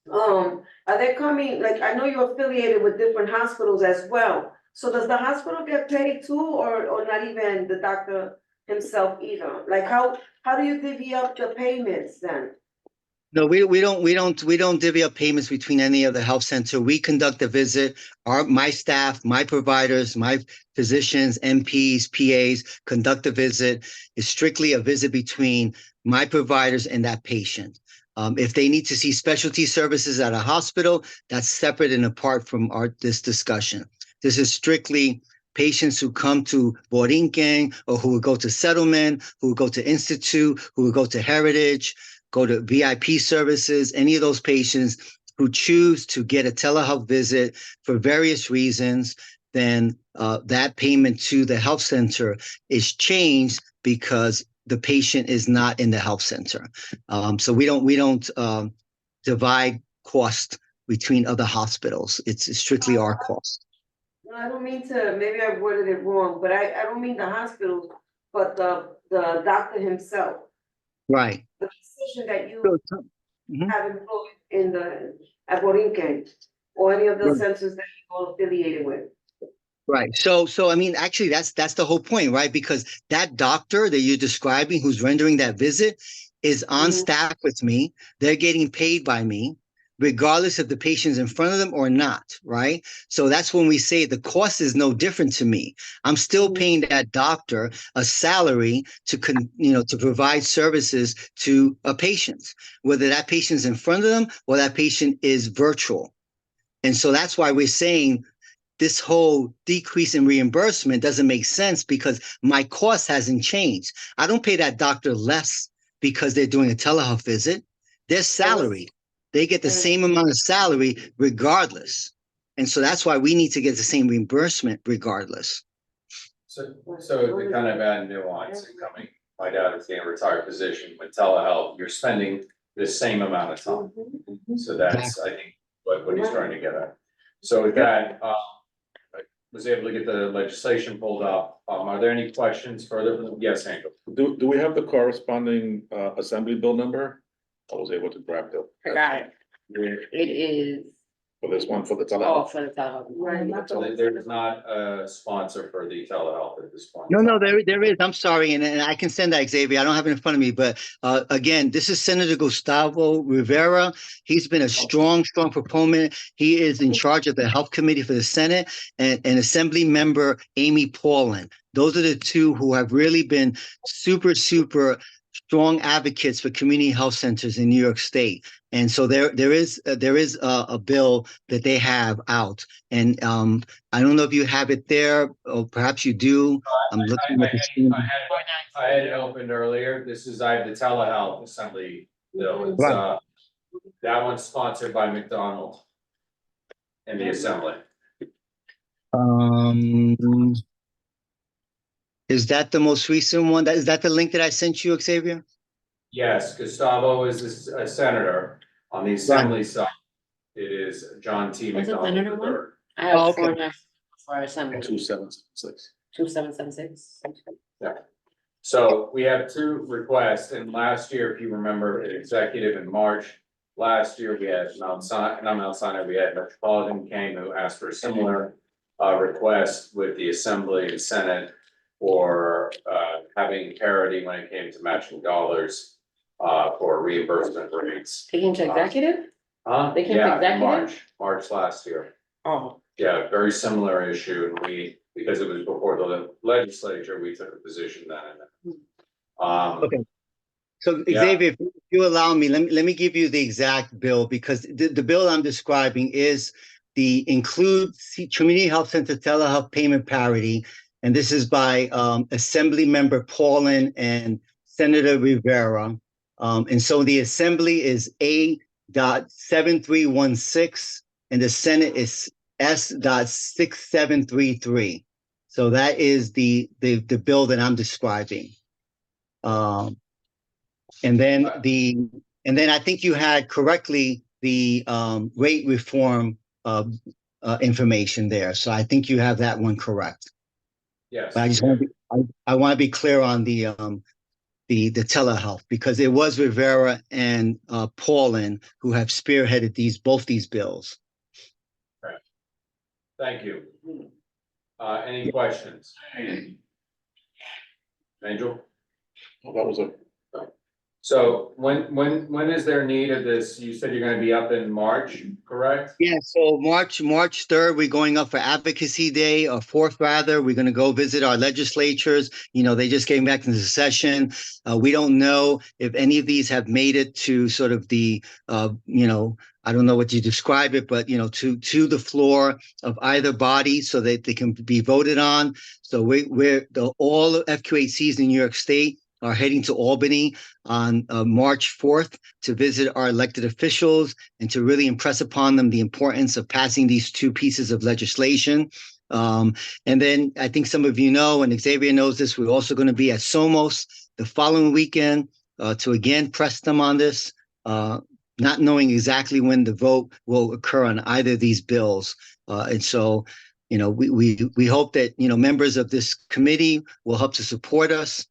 are they coming, like, I know you're affiliated with different hospitals as well. So does the hospital get paid too, or not even the doctor himself either? Like, how do you divvy up the payments then? No, we don't divvy up payments between any of the health center. We conduct the visit. My staff, my providers, my physicians, MPs, PAs conduct the visit. It's strictly a visit between my providers and that patient. If they need to see specialty services at a hospital, that's separate and apart from this discussion. This is strictly patients who come to Borinquen or who will go to Settlement, who will go to Institute, who will go to Heritage, go to VIP services, any of those patients who choose to get a telehealth visit for various reasons, then that payment to the health center is changed because the patient is not in the health center. So we don't divide cost between other hospitals. It's strictly our cost. No, I don't mean to, maybe I worded it wrong, but I don't mean the hospital, but the doctor himself. Right. The position that you have employed at Borinquen or any of the centers that you're affiliated with. Right. So I mean, actually, that's the whole point, right? Because that doctor that you're describing who's rendering that visit is on staff with me. They're getting paid by me, regardless if the patient's in front of them or not, right? So that's when we say the cost is no different to me. I'm still paying that doctor a salary to provide services to a patient, whether that patient's in front of them or that patient is virtual. And so that's why we're saying this whole decrease in reimbursement doesn't make sense because my cost hasn't changed. I don't pay that doctor less because they're doing a telehealth visit. They're salaried. They get the same amount of salary regardless. And so that's why we need to get the same reimbursement regardless. So to kind of add nuance and coming, my dad is in a retired position with telehealth, you're spending the same amount of time. So that's, I think, what he's trying to get at. So with that, I was able to get the legislation pulled up. Are there any questions further? Yes, Angel. Do we have the corresponding assembly bill number? I was able to grab the. I got it. It is For this one, for the Oh, telehealth. for the telehealth. So there's not a sponsor for the telehealth at this point. No, there is. I'm sorry, and I can send that, Xavier. I don't have it in front of me, but again, this is Senator Gustavo Rivera. He's been a strong proponent. He is in charge of the Health Committee for the Senate, and Assembly Member Amy Paulin. Those are the two who have really been super strong advocates for community health centers in New York State. And so there is a bill that they have out, and I don't know if you have it there, or perhaps you do. I'm looking at the screen. I had it opened earlier. I have the telehealth assembly bill. It's, Right. that one's sponsored by McDonald in the assembly. Is that the most recent one? Is that the link that I sent you, Xavier? Yes, Gustavo is a senator. On the assembly side, it is John T. What's the McDonald senator one? III. I have Oh, okay. 4.5 for assembly, 2776. 2776. Yeah. So we have two requests, and last year, if you remember, an executive in March. Last year, we had Mount Sinai, we had Metropolitan came who asked for a similar request with the Assembly and Senate for having parity when it came to matching dollars for reimbursement rates. They came to executive? They came to Yeah, executive? March last year. Oh, Yeah, very similar issue, and we, because it was before the legislature, we took a position then. Okay. So Yeah. Xavier, if you allow me, let me give you the exact bill, because the bill I'm describing is the community health center telehealth payment parity. And this is by Assembly Member Paulin and Senator Rivera. And so the Assembly is A.7316 and the Senate is S.6733. So that is the bill that I'm describing. And then I think you had correctly the rate reform information there. So I think you have that one correct. Yes. But I just want to be clear on the telehealth, because it was Rivera and Paulin who have spearheaded both these bills. Right. Thank you. Any questions? Angel? Well, that was a. So when is there need of this? You said you're gonna be up in March, correct? Yeah, so March 3rd, we're going up for Advocacy Day, or 4th rather. We're going to go visit our legislatures. You know, they just came back into session. We don't know if any of these have made it to sort of the, I don't know what you describe it, but, to the floor of either body so that they can be voted on. So all FQHCs in New York State are heading to Albany on March 4th to visit our elected officials and to really impress upon them the importance of passing these two pieces of legislation. And then I think some of you know, and Xavier knows this, we're also going to be at Somos the following weekend to again press them on this, not knowing exactly when the vote will occur on either of these bills. And so, we hope that, members of this committee will help to support us.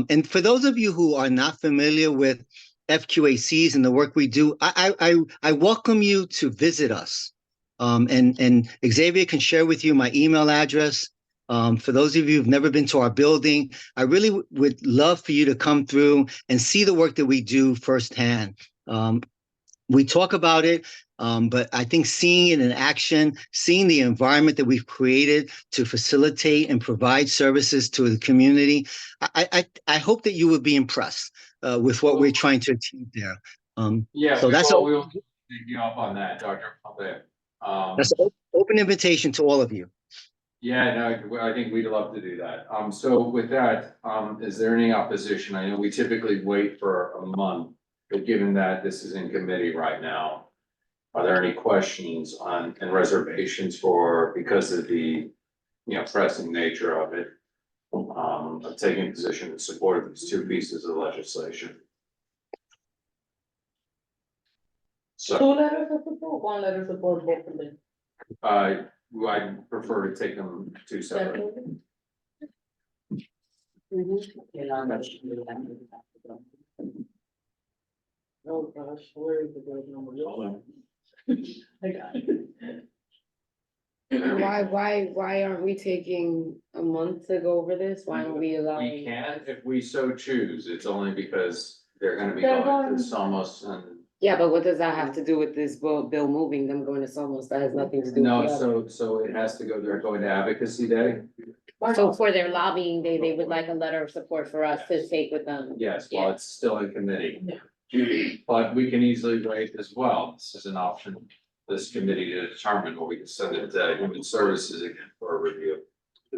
And for those of you who are not familiar with FQACs and the work we do, I welcome you to visit us. And Xavier can share with you my email address. For those of you who've never been to our building, I really would love for you to come through and see the work that we do firsthand. We talk about it, but I think seeing it in action, seeing the environment that we've created to facilitate and provide services to the community, I hope that you would be impressed with what we're trying to achieve there. Yeah, so we'll take you up on that, Dr. Pumpet. That's an open invitation to all of you. Yeah, no, I think we'd love to do that. So with that, is there any opposition? I know we typically wait for a month, but given that this is in committee right now, are there any questions and reservations because of the, pressing nature of it? Of taking a position in support of these two pieces of legislation. So, 2 letters of support, 1 letter of support, both of them. I prefer to take them two separate. Oh gosh, where is the number? I got it. Why aren't we taking a month to go over this? Why aren't we We allowing? can if we so choose, it's only because they're gonna be They're going to going- Somos and. Yeah, but what does that have to do with this bill moving, them going to Somos? That has nothing to do with No, the other. so it has to go, they're going to advocacy day. So for their lobbying day, they would like a letter of support for us to take with them. Yes, well, it's still in committee. But we can easily wait as well. This is an option, this committee to determine, or we can send it to Human Services again for a review.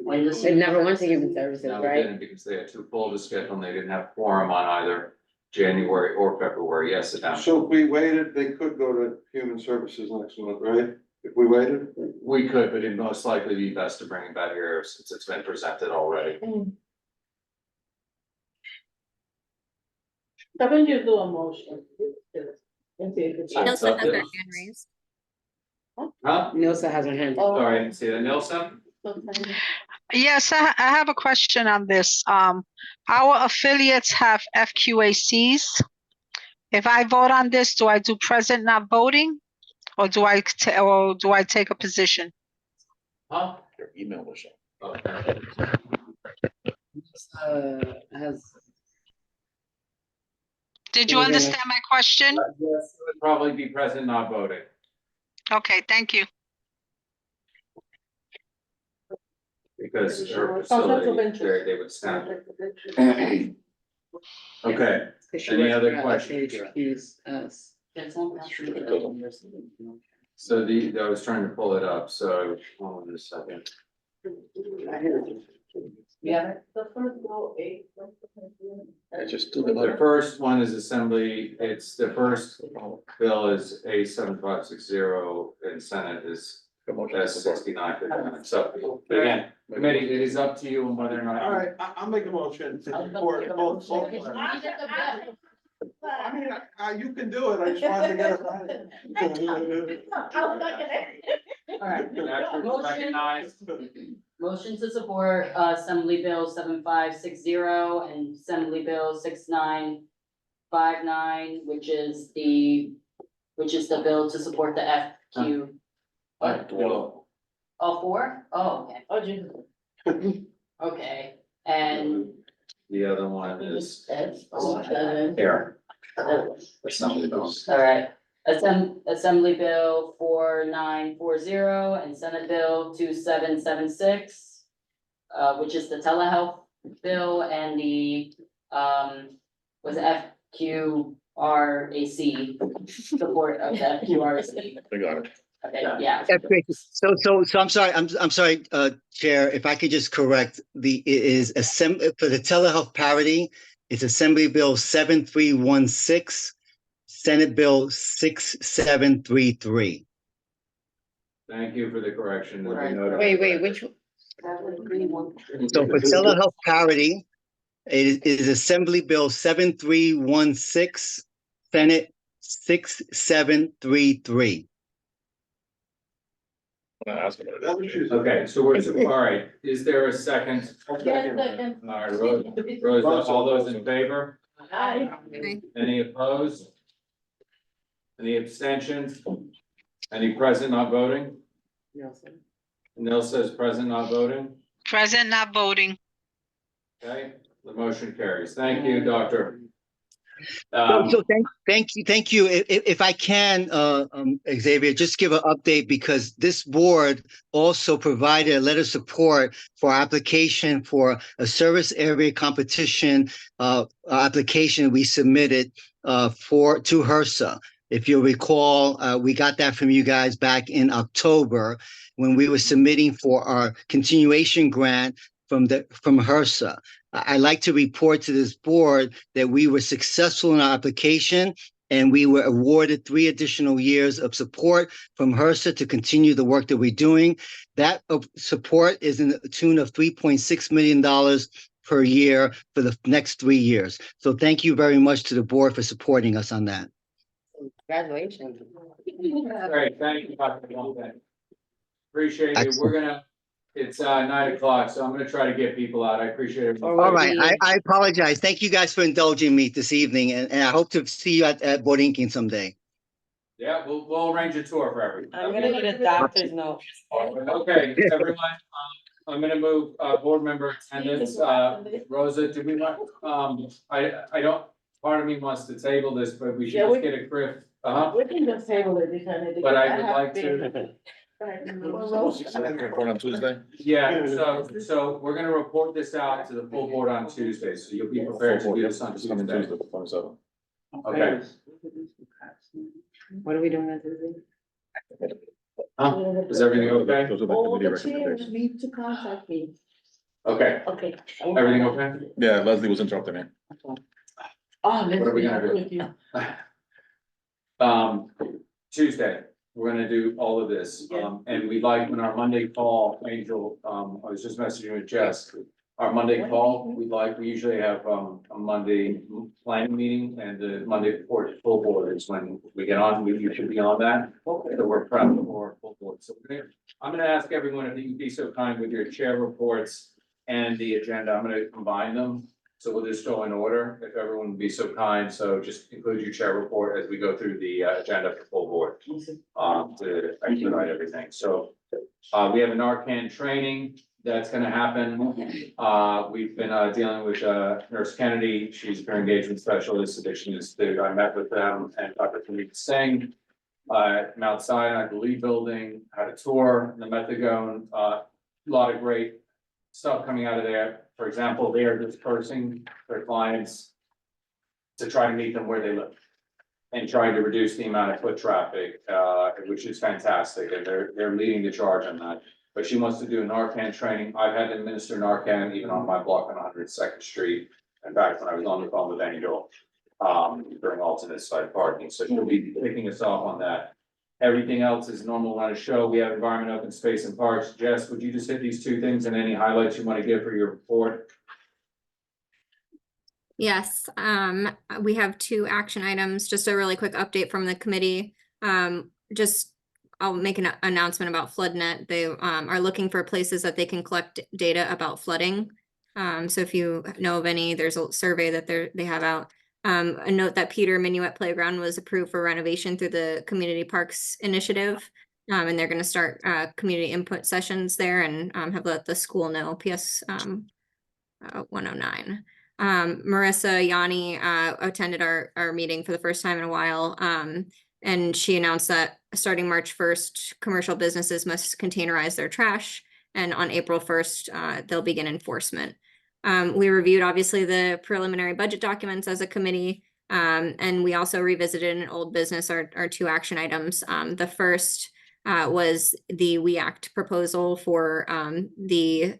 When this. It never went to Human Services, No, we right? didn't, because they had too full of a schedule and they didn't have quorum on either January or February. Yes, it happened. So if we waited, they could go to Human Services next month, right? If we waited? We could, but it'd most likely be best to bring it back here since it's been presented already. How about you do a motion? And see if it's- Sure. Nelson has up her to- hand raised. Huh? Nilsa has her hand. Sorry, I didn't see that. Nelson? Yes, I have a question on this. Our affiliates have FQACs. If I vote on this, do I do present not voting? Or do I take a position? Huh? Your email was. Okay. Has. Did you We're gonna- understand my question? Yes, it would probably be present not voting. Okay, thank you. Because their Conflict of facility, interest. they would stand. Okay, Any other questions? so I was trying to pull it up, so hold on a second. Yeah. The first row, eight. I just do The first one is assembly, it's the first bill is A 7560 and Senate is S 6959. So again, committee, it is up to you on whether or not. All right, I'll make a motion to support both. I mean, you can do it, I just wanted to get it right. Alright, Actually, motion, recognized. motion to support Assembly Bill 7560 and Assembly Bill 6959, which is the bill to support the FQ. Well, All four? Oh, okay. Oh, Jesus. Okay, and the other one is Alright, here. Assembly bills. Assembly Bill 4940 and Senate Bill 2776. Which is the telehealth bill and the was FQRAC support of the FQRAC. I got it. Okay, yeah. That's great. So I'm sorry, I'm sorry, Chair, if I could just correct, it is for the telehealth parity, it's Assembly Bill 7316, Senate Bill 6733. Thank you for the correction. Wait, which? So for telehealth parity, it is Assembly Bill 7316, Senate 6733. I'm gonna ask about That it. was you. Okay, so all right, is there a second? All right, Rose, all those in favor? Okay. Any opposed? Any abstentions? Any present not voting? Nil says present not voting. Present not voting. Okay, the motion carries. Thank you, Doctor. So thank you. If I can, Xavier, just give an update because this board also provided a letter of support for application for a service area competition application we submitted to HRSA. If you'll recall, we got that from you guys back in October when we were submitting for our continuation grant from HRSA. I'd like to report to this board that we were successful in our application and we were awarded 3 additional years of support from HRSA to continue the work that we're doing. That support is in the tune of $3.6 million per year for the next 3 years. So thank you very much to the board for supporting us on that. Congratulations. Great, thank you, Dr. Wong. Appreciate it. Excellent. It's 9 o'clock, so I'm gonna try to get people out. I appreciate it. All right, I apologize. Thank you guys for indulging me this evening and I hope to see you at Borinquen someday. Yeah, we'll arrange a tour for everyone. I'm gonna need a doctor's note. Okay, everyone, I'm gonna move, board member attendance, Rosa, do we want, I don't, part of me wants to table this, but we should Yeah, just get a grip. We can just table it because. But I would like to, Report on Tuesday? yeah, so we're gonna report this out to the full board on Tuesday, so you'll be prepared to do this on It's coming Tuesday. Tuesday, 27th. Okay. What are we doing on Tuesday? Is everything okay? Those are the All committee the chairs recommendations. need to contact me. Okay, Okay. everything okay? Yeah, Leslie was interrupting me. Oh, What are we gonna do? with you. Tuesday, we're gonna do all of this, and we'd like, when our Monday call, Angel, I was just messaging with Jess. Our Monday call, we usually have, a Monday planning meeting, and the Monday before the full board is when we get on, you should be on that. So we're prepping for full board, so I'm gonna ask everyone if you can be so kind with your chair reports and the agenda, I'm gonna combine them. So we'll just go in order, if everyone would be so kind, so just include your chair report as we go through the agenda for full board. To expedite everything, so we have a Narcan training that's gonna happen. We've been dealing with Nurse Kennedy, she's a peer engagement specialist, addiction institute, I met with them and Dr. Puneet Singh. Mount Sinai, the Lee Building, had a tour, the methadone, a lot of great stuff coming out of there. For example, they are dispersing their clients to try to meet them where they live and trying to reduce the amount of foot traffic, which is fantastic, and they're leading the charge on that. But she wants to do a Narcan training. I've had to administer Narcan even on my block on 102nd Street. In fact, when I was on the phone with Angel, during alternate side parking, so she'll be picking us off on that. Everything else is normal on a show. We have environment, open space and parks. Jess, would you just hit these two things and any highlights you want to give for your report? Yes, we have 2 action items, just a really quick update from the committee. I'll make an announcement about FloodNet. They are looking for places that they can collect data about flooding. So if you know of any, there's a survey that they have out. A note that Peter Minuet Playground was approved for renovation through the Community Parks Initiative. And they're gonna start community input sessions there and have let the school know, PS 109. Marissa Yanni attended our meeting for the first time in a while. And she announced that starting March 1st, commercial businesses must containerize their trash. And on April 1st, they'll begin enforcement. We reviewed obviously the preliminary budget documents as a committee. And we also revisited an old business, our 2 action items. The first was the We Act proposal for the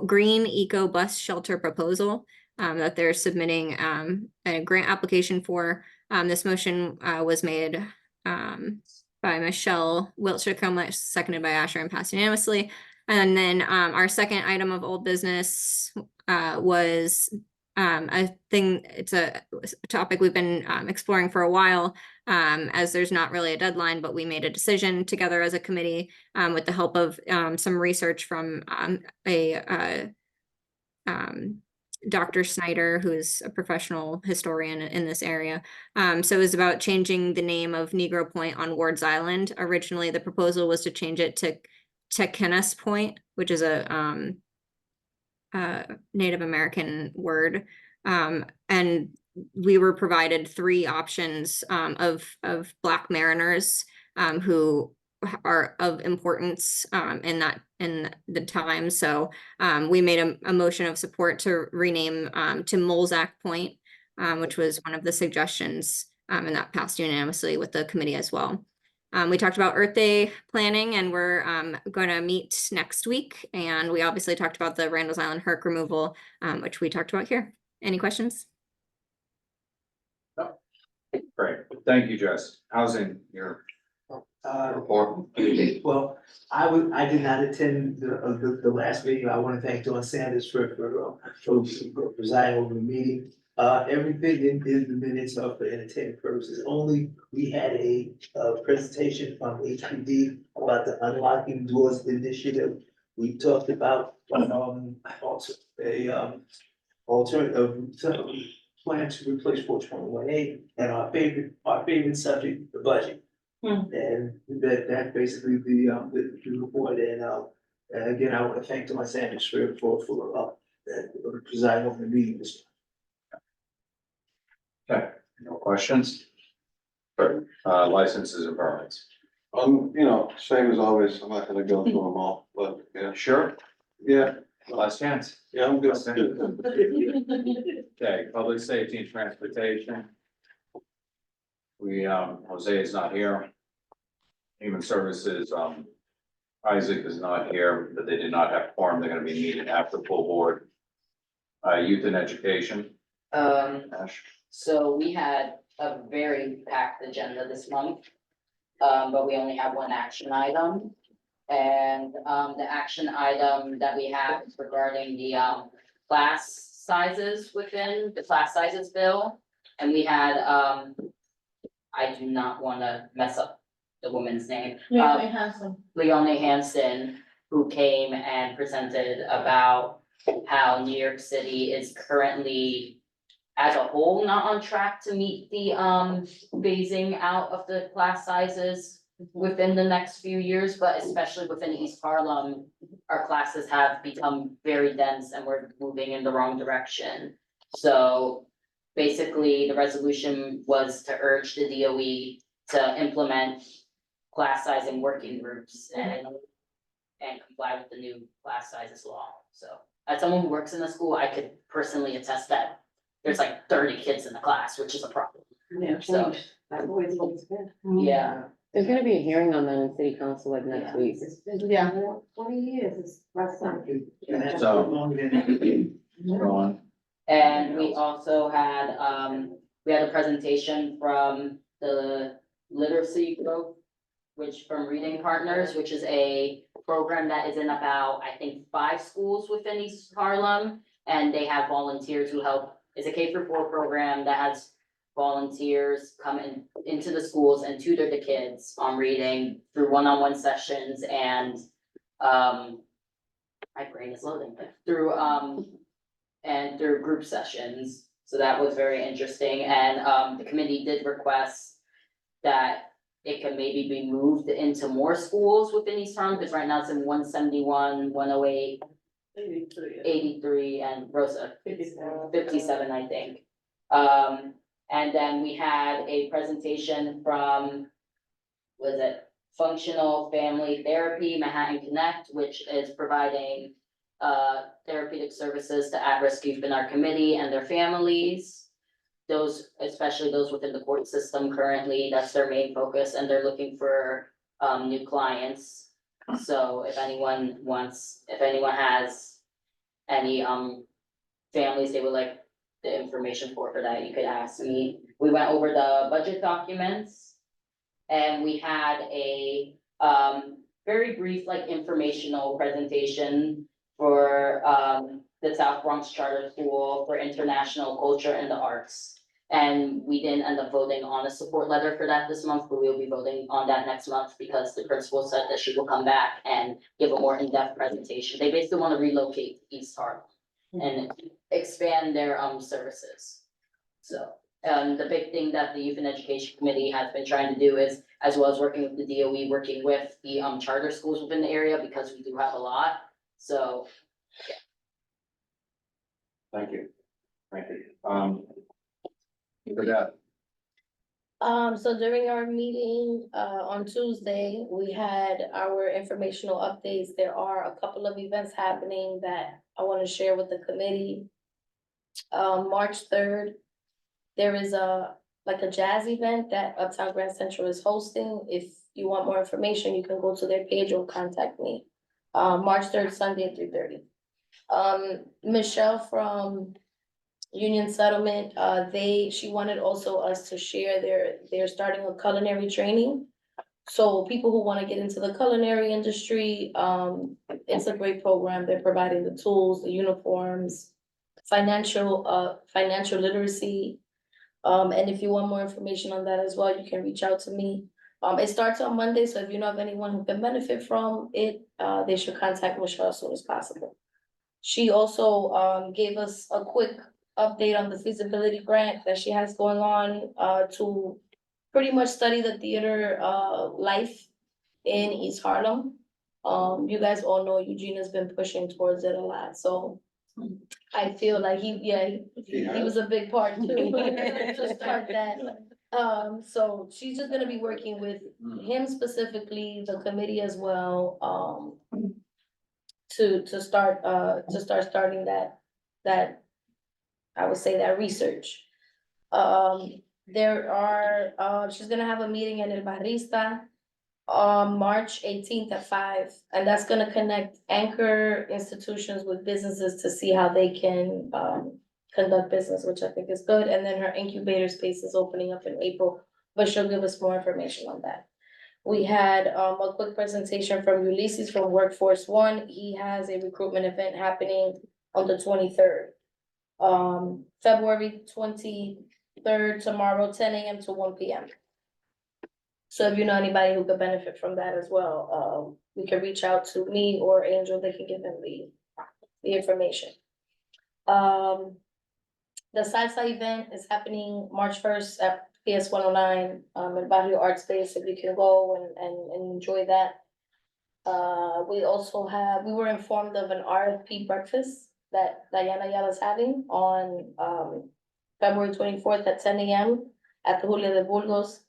green eco bus shelter proposal that they're submitting a grant application for. This motion was made by Michelle Wiltshire, seconded by Asher, and passed unanimously. And then our second item of old business was it's a topic we've been exploring for a while, as there's not really a deadline, but we made a decision together as a committee with the help of some research from Dr. Snyder, who is a professional historian in this area. So it was about changing the name of Negro Point on Ward's Island. Originally, the proposal was to change it to Kenneth Point, which is a Native American word. And we were provided 3 options of Black mariners who are of importance in the time. So we made a motion of support to rename to Molzac Point, which was one of the suggestions, and that passed unanimously with the committee as well. We talked about Earth Day planning, and we're going to meet next week. And we obviously talked about the Randall's Island herc removal, which we talked about here. Any questions? Great, thank you, Jess. Housing, your report. Well, I did not attend the last meeting. I want to thank Dawn Sanders for presiding over the meeting. Everything in the minutes are for entertainment purposes only. We had a presentation from HPD about the Unlocking Doors Initiative. We talked about alternative plan to replace 421A, and our favorite subject, the budget. And that's basically the report, and again, I want to thank Thomas Sanders for presiding over the meeting this. Okay, no questions? Licenses and permits. You know, same as always, I'm not gonna go through them all, but yeah, Sure, yeah, last chance. yeah, I'm good. Okay, public safety and transportation. Jose is not here. Human services, Isaac is not here, but they did not have quorum, they're gonna be meeting after full board. Youth and education, Ash. So we had a very packed agenda this month. But we only have one action item. And, the action item that we have is regarding the, class sizes within the class sizes bill. And we had, I do not wanna mess up the woman's name. Leonie Hansen, who came and presented about how New York City is currently as a whole not on track to meet the phasing out of the class sizes within the next few years, but especially within East Harlem, our classes have become very dense and we're moving in the wrong direction. So basically, the resolution was to urge the DOE to implement class sizing working groups and comply with the new class sizes law. So as someone who works in the school, I could personally attest that there's like 30 kids in the class, which is a problem. Yeah, So, yeah, there's gonna be a hearing on that in city council like next week. Yeah. 20 years, it's last time. So- Go on. and we also had, we had a presentation from the literacy group, which from Reading Partners, which is a program that is in about, I think, 5 schools within East Harlem. And they have volunteers who help, it's a K-4 program that has volunteers come into the schools and tutor the kids on reading through one-on-one sessions and, my brain is loading, through, and through group sessions. So that was very interesting, and, the committee did request that it can maybe be moved into more schools within East Harlem, because right now it's in 171, 108, 83, and Rosa, 57, I think. And then we had a presentation from, was it Functional Family Therapy Manhattan Connect, which is providing therapeutic services to at-risk youth in our committee and their families. Those, especially those within the court system currently, that's their main focus, and they're looking for new clients. So if anyone has any families they would like the information for that, you could ask me. We went over the budget documents, and we had a very brief, like, informational presentation for the South Bronx Charter School for International Culture and the Arts. And we didn't end up voting on a support letter for that this month, but we'll be voting on that next month because the principal said that she will come back and give a more in-depth presentation. They basically want to relocate East Harlem and expand their services. So, the big thing that the Youth and Education Committee has been trying to do is, as well as working with the DOE, working with the charter schools within the area, because we do have a lot, so. Thank you. For that, So during our meeting, on Tuesday, we had our informational updates. There are a couple of events happening that I want to share with the committee. March 3rd, there is a jazz event that Uptown Grand Central is hosting. If you want more information, you can go to their page or contact me. March 3rd, Sunday at 3:30. Michelle from Union Settlement, she wanted also us to share they're starting a culinary training. So people who want to get into the culinary industry, it's a great program. They're providing the tools, the uniforms, financial literacy. And if you want more information on that as well, you can reach out to me. It starts on Monday, so if you know of anyone who can benefit from it, they should contact Michelle as soon as possible. She also gave us a quick update on the feasibility grant that she has going on, to pretty much study the theater, life in East Harlem. You guys all know Eugene has been pushing towards it a lot, so I feel like he was a big part too, to start that. So she's just gonna be working with him specifically, the committee as well, to start starting that, I would say that research. There are, she's gonna have a meeting in El Barrista on March 18th at 5, and that's gonna connect anchor institutions with businesses to see how they can, conduct business, which I think is good, and then her incubator space is opening up in April, but she'll give us more information on that. We had, a quick presentation from Ulysses from Workforce One. He has a recruitment event happening on the 23rd. February 23rd, tomorrow, 10 a.m. to 1 p.m. So if you know anybody who could benefit from that as well, we can reach out to me or Angel, they can give them the information. The salsa event is happening March 1st at PS 109, in Barrio Art Space, if you can go and enjoy that. We also we were informed of an RFP breakfast that Diana Ayala's having on, February 24th at 10 a.m. at the Julia de Burgos.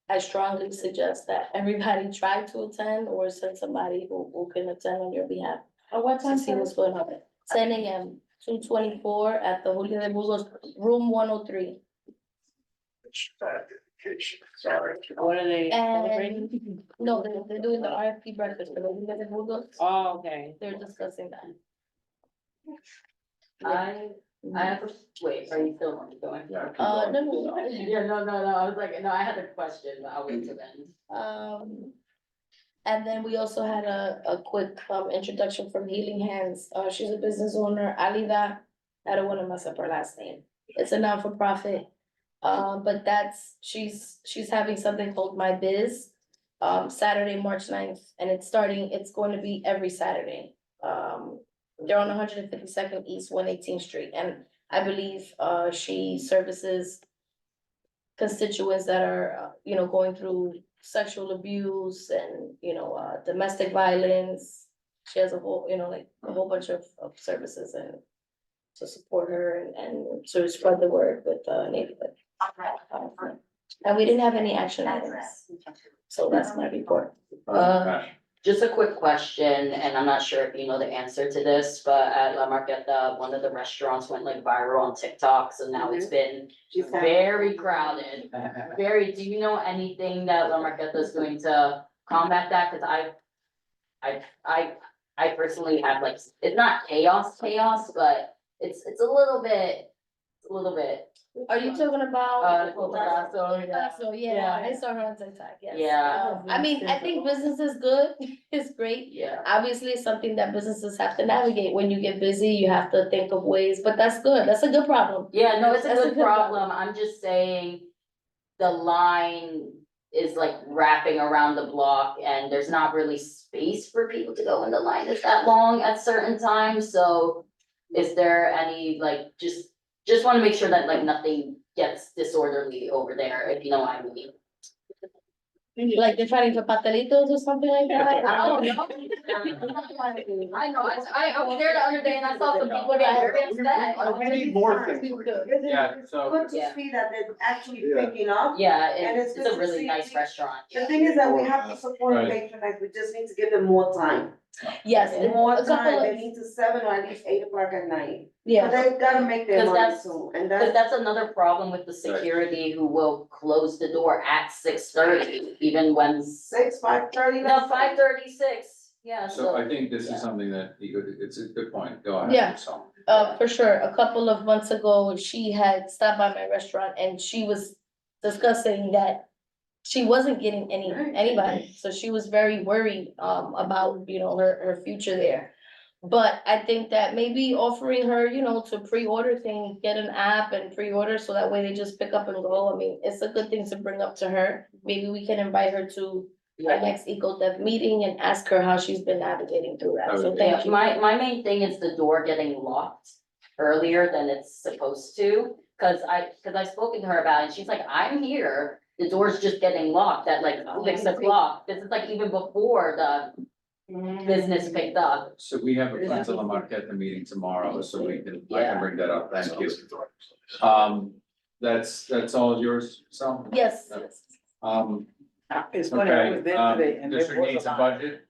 I strongly suggest that everybody try to attend or send somebody who can attend on your behalf. What To see what's going on. 10 a.m., 224 at the Julia de Burgos, room 103. Sorry. What are they And, celebrating? no, they're doing the RFP breakfast for the Julia de Burgos. Oh, okay. They're discussing that. I have, wait, are you still going? No. Yeah, no, I was like, no, I had a question, but I'll wait till then. And then we also had a quick, introduction from Healing Hands. She's a business owner, Alida. I don't wanna mess up her last name. It's a non-for-profit. But she's having something called My Biz, Saturday, March 9th, and it's going to be every Saturday. They're on 152nd East, 118th Street, and I believe, she services constituents that are, going through sexual abuse and, domestic violence. She has a whole, like a whole bunch of services and to support her and to spread the word with the neighborhood. And we didn't have any action items. So that's my report. Just a quick question, and I'm not sure if you know the answer to this, but at La Marqueta, one of the restaurants went like viral on TikTok, so now it's been very crowded. Do you know anything that La Marqueta is doing to combat that? Cause I personally have like, it's not chaos, but it's a little bit. Are you talking about? Picasso, Yeah, I saw her on TikTok, yes. Yeah. I mean, I think business is good, it's great. Yeah. Obviously, it's something that businesses have to navigate. When you get busy, you have to think of ways, but that's good, that's a good problem. Yeah, no, it's a That's good problem, I'm just saying, the line is like wrapping around the block and there's not really space for people to go in the line is that long at certain times, so. Is there any, like, just wanna make sure that like nothing gets disorderly over there, if you know what I mean. Like they're trying for pastelitos or something like that? I don't know. I know, I was there the other day and I saw some people get very upset. We need more things. Yeah, so. Good to Yeah. see that they're actually Yeah. picking up. Yeah, And it's it's a good to really see- nice restaurant. The thing is that we have to support Right. patronize, we just need to give them more time. Yes, More a couple time, they of, need to 7 or at least 8 o'clock at night. yeah. But they've gotta make their 'Cause money that's- soon, and Cause that's, that's another problem with the security who will close the door at 6:30, even when. 5:30. No, 5:36, yeah, So I think this yeah. is something that it's a good point, go ahead. Yeah. So. For sure, a couple of months ago, she had stopped by my restaurant and she was discussing that she wasn't getting anybody, so she was very worried, about, her future there. But I think that maybe offering her, to pre-order things, get an app and pre-order, so that way they just pick up and go, I mean, it's a good thing to bring up to her. Maybe we can invite her to our next EcoDev meeting and ask her how she's been navigating through that, so Yeah, thank you. my main thing is the door getting locked. earlier than it's supposed to. Cause I've spoken to her about it, and she's like, I'm here, the door's just getting locked at like 6 o'clock. This is like even before the business picked up. So we have a Friends of La Marquette meeting tomorrow, so I can bring that up, thank you. That's all yours, so, Yes. It's funny, I was there today and there district was needs a a line. budget.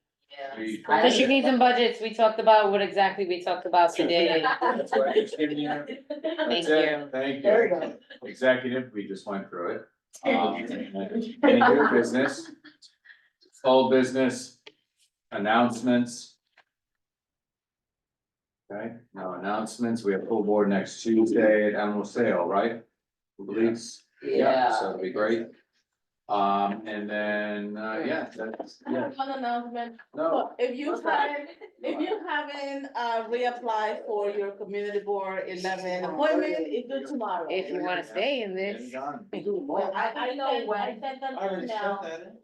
We- District needs and budgets, we talked about what exactly we talked about today. That's what I just giving you. Thank That's you. it. Thank There you you. go. Executive, we just went through it. Any new business? Old business? Announcements? Okay, no announcements. We have full board next Tuesday at Animal Sale, right? Police? Yeah. So it'll be great. And then, yeah, that's, yeah, One announcement, no. if you haven't reapplied for your community board 11 appointment, it's due tomorrow. If you wanna stay in this. Well, I know when. I sent them I already sent email. that.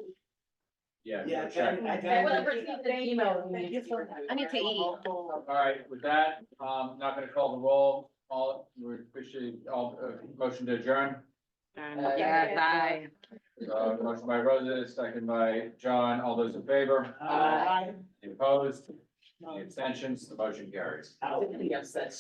Yeah. Yeah, go check. I would have received an email. Thank you so much. I need to eat. All right, with that, not gonna call the roll, we appreciate all, motion to adjourn. Yeah, bye. Motion by Rosa, second by John, all those in favor? Any opposed? Any abstentions? The motion carries. I'll be upset.